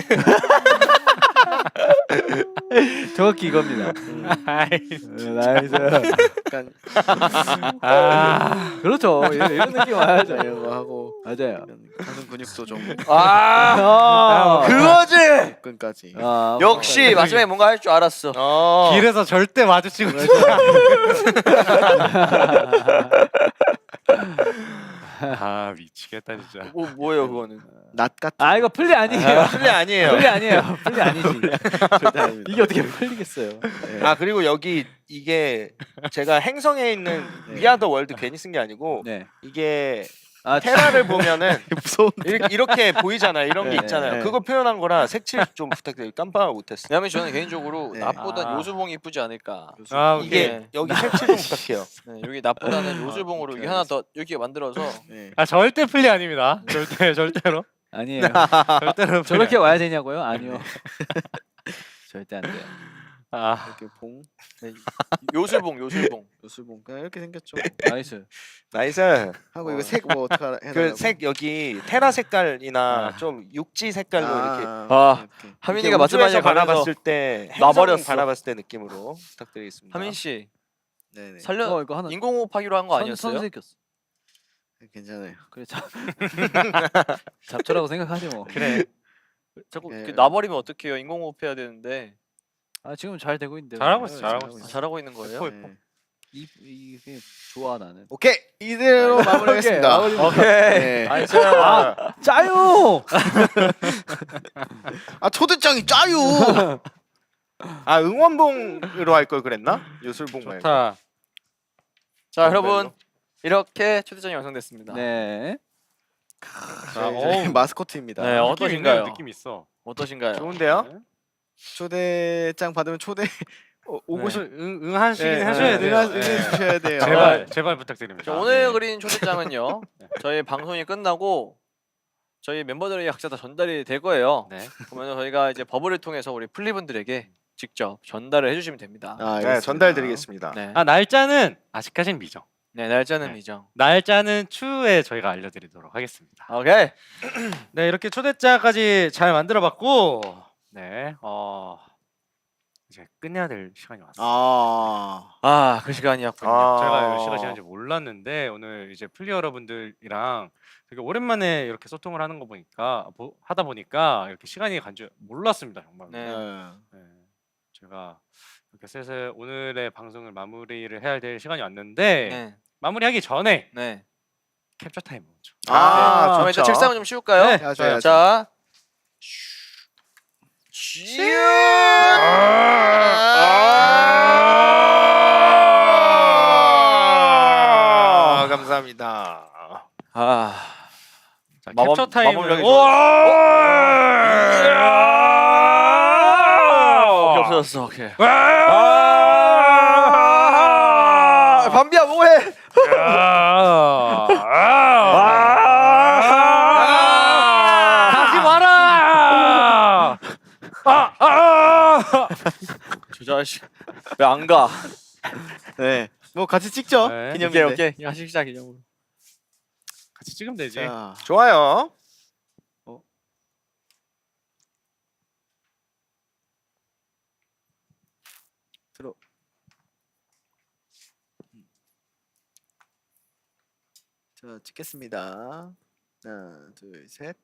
정확히 이겁니다. 나이스. 약간 그렇죠. 이런 느낌 와야죠. 이런 거 하고 맞아요. 이런 가슴 근육도 좀 아 그거지. 끈까지. 아, 역시 마지막에 뭔가 할 줄 알았어. 길에서 절대 마주치고 아 미치겠다 진짜. 뭐예요 그거는? 낫 같은. 아, 이거 플리 아니에요. 플리 아니에요. 플리 아니에요. 플리 아니지. 절대 아닙니다. 이게 어떻게 풀리겠어요? 아, 그리고 여기 이게 제가 행성에 있는 위아더 월드 괜히 쓴 게 아니고 네. 이게 아, 테라를 보면은 무서운. 이렇게 보이잖아요. 이런 게 네, 있잖아요. 네. 그거 표현한 거라 색칠 좀 부탁드려요. 깜빡 못했어요. 왜냐면 저는 개인적으로 네. 낫보다 아. 요술봉이 이쁘지 않을까. 아 이게 이게 여기 색칠 좀 부탁해요. 네, 여기 낫보다는 요술봉으로 오케이, 여기 하나 더 여기 만들어서 네. 아 절대 플리 아닙니다. 절대로 아니에요. 절대로 플리 저렇게 와야 되냐고요? 아니요. 절대 안 돼요. 아 이렇게 봉, 네, 요술봉. 요술봉 그냥 이렇게 생겼죠. 나이스. 나이스. 하고 이거 색 뭐 어떻게 해야 그 색 여기 테라 색깔이나 아. 좀 육지 색깔로 이렇게 아. 하민이가 이렇게 마지막에 우주에서 바라봤을 바라봤을 때 놔버렸어. 행성 바라봤을 때 느낌으로 부탁드리겠습니다. 하민 씨 네네. 살려 이거 하나 인공호흡하기로 한 거 아니었어요? 선생겼어. 괜찮아요. 그래 잡초라고 생각하지 뭐. 그래. 자꾸 네. 놔버리면 어떡해요? 인공호흡해야 되는데. 아, 지금 잘 되고 있는데. 잘하고 있어, 잘하고 있어. 잘하고 있는 거예요? 네. 이게 좋아 나는. 오케이 이대로 마무리하겠습니다. 오케이. 네. 아니 짜요. 아 초대장이 짜요. 아, 응원봉으로 할 걸 그랬나? 요술봉 말고. 좋다. 자 여러분 이렇게 초대장이 완성됐습니다. 네. 자, 저희 마스코트입니다. 네, 어떠신가요? 느낌 있어. 어떠신가요? 좋은데요? 네. 초대장 받으면 초대 오고서 응하시긴 네, 하셔야 돼요. 응해 주셔야 돼요. 제발 부탁드립니다. 자, 오늘 그린 초대장은요. 저희 방송이 끝나고 저희 멤버들에게 각자 다 전달이 될 거예요. 네. 그러면 저희가 이제 버블을 통해서 우리 플리분들에게 직접 전달을 해주시면 됩니다. 아, 네, 알겠습니다. 전달드리겠습니다. 네. 아 날짜는 아직까지는 미정. 네, 날짜는 네. 미정. 날짜는 추후에 저희가 알려드리도록 하겠습니다. 오케이. 네, 이렇게 초대장까지 잘 만들어봤고, 네, 이제 끝내야 될 시간이 왔어요. 그 시간이었군요. 아. 제가 몇 시가 지난지 몰랐는데 오늘 이제 플리 여러분들이랑 되게 오랜만에 이렇게 소통을 하는 거 보니까 하다 보니까 이렇게 시간이 간 줄 몰랐습니다, 정말. 네. 네, 제가 이렇게 슬슬 오늘의 방송을 마무리를 해야 될 시간이 왔는데 네. 마무리하기 전에 네. 캡처 타임 먼저. 아, 그럼 일단 좋죠. 책상을 좀 치울까요? 네. 아, 좋아요. 자. 아, 감사합니다. 아. 자, 마법- 캡처 타임을 마법력이 오케이, 오케이, 없어졌어. 오케이. 밤비야 뭐해? 가지 마라. 저 자식 왜 안 가? 네. 뭐 같이 찍죠. 네. 기념인데. 오케이. 이거 식사 기념으로. 같이 찍으면 되지. 자, 좋아요. 자 찍겠습니다. 하나, 둘, 셋.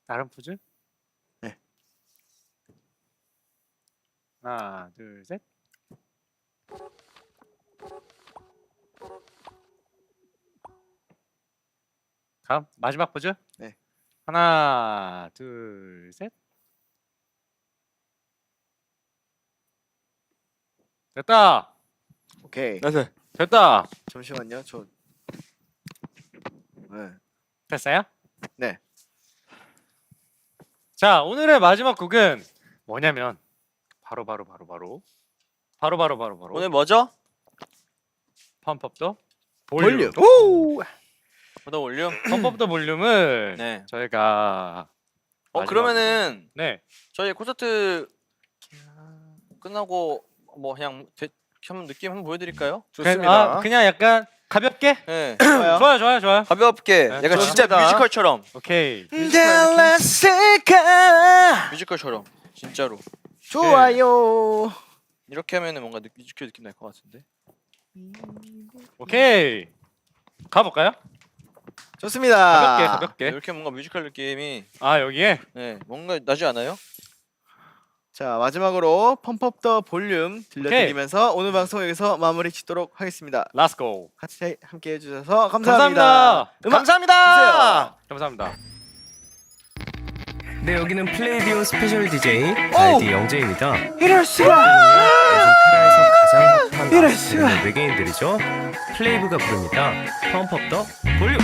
다른 포즈? 네. 하나, 둘, 셋. 다음 마지막 포즈? 네. 하나, 둘, 셋. 됐다. 오케이. 됐다. 잠시만요. 저. 네. 됐어요? 네. 자, 오늘의 마지막 곡은 뭐냐면 바로 오늘 뭐죠? 펌프업 더 볼륨. 볼륨. 보다 올륨. 펌프업 더 볼륨을 네. 저희가 그러면은 네. 저희 콘서트 끝나고 뭐 그냥 한번 느낌 한번 보여드릴까요? 좋습니다. 그냥 약간 가볍게? 네. 좋아요. 가볍게. 네, 약간 진짜 좋습니다. 뮤지컬처럼. 오케이. 뮤지컬처럼. 진짜로. 좋아요. 이렇게 하면은 뭔가 뮤지컬 느낌 날 것 같은데. 오케이. 가볼까요? 좋습니다. 가볍게. 이렇게 뭔가 뮤지컬 느낌이 아, 여기에? 네 뭔가 나지 않아요? 자, 마지막으로 펌프업 더 볼륨 들려드리면서 오늘 방송 여기서 마무리 짓도록 하겠습니다. Let's go. 같이 함께 해주셔서 감사합니다. 감사합니다. 음악 감사합니다. 네, 여기는 플레이비온 스페셜 DJ 알디 영재입니다. 이럴 수가. 테라에서 가장 핫한 이럴 아티스트는 외계인들이죠. 플레이브가 부릅니다. 펌프업 더 볼륨.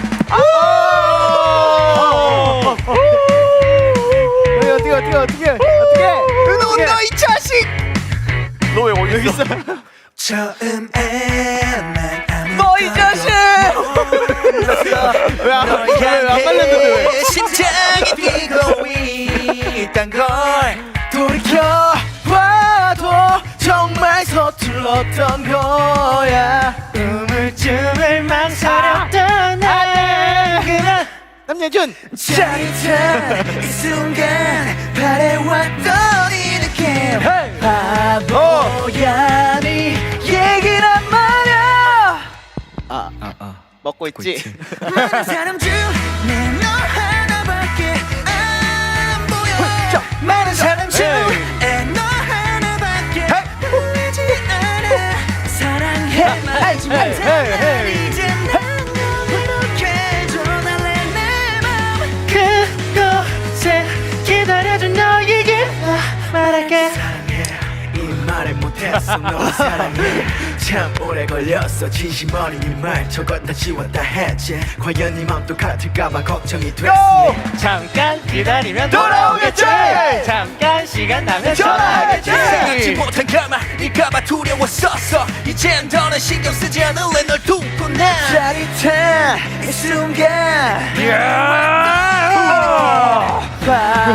어떻게? 은호 너이 자식. 너 왜 어디 있어? 너이 자식. 왜안 말렸는데 왜? 심장이 뛰고 있단 걸 돌이켜 봐도 정말 서툴렀던 거야. 우물쭈물 망설였던 날 그만 남예준. 짜릿한 이 순간 바래왔던 이 느낌 바보야 네 얘기란 말야 먹고 있지. 많은 사람 중에 너 하나밖에 안 보여 많은 사람 중에 너 하나밖에 보이지 않아 사랑해 말하지 못한 이제 난 이렇게 전할래 내 맘 그곳에 기다려준 너에게 말할게 이 말을 못했어 너 사랑해 참 오래 걸렸어 진심 어린 이 말 저것 다 지웠다 했지 과연 네 맘 똑같을까봐 걱정이 됐으니 잠깐 기다리면 돌아오겠지! 잠깐 시간 나면 전화하겠지! 전화하겠지 못한 가만일까봐 두려웠었어 이젠 더는 신경 쓰지 않을래 널 두고 난 짜릿한 이 순간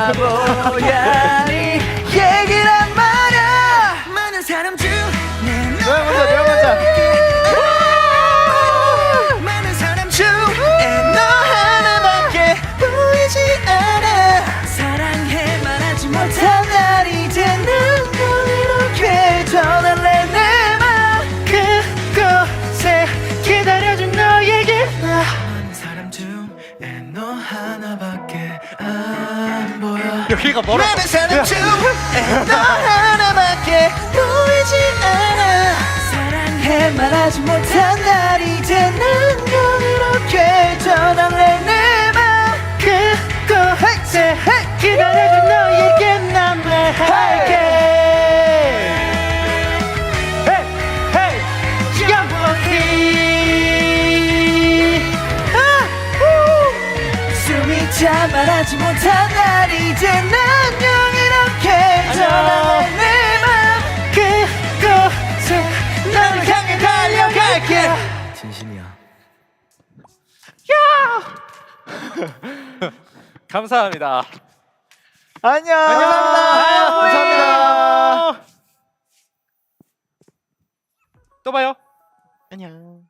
바보야 이 얘기란 말야 많은 사람 중에 내가 먼저. 많은 사람 중에 너 하나밖에 보이지 않아 사랑해 말하지 못한 날 이제 난널 이렇게 전할래 내 맘 그곳에 기다려준 너에게 많은 사람 중에 너 하나밖에 안 보여 여기가 멀어. 많은 사람 중에 너 하나밖에 보이지 않아 사랑해 말하지 못한 날 이제 난널 이렇게 전할래 내 맘 그곳에 기다려준 너에게 난 말할게 숨이 차 말하지 못한 날 이제 난 이렇게 전할래 내맘 그곳에 너를 향해 달려갈게 진심이야 감사합니다. 안녕. 또 봐요. 안녕.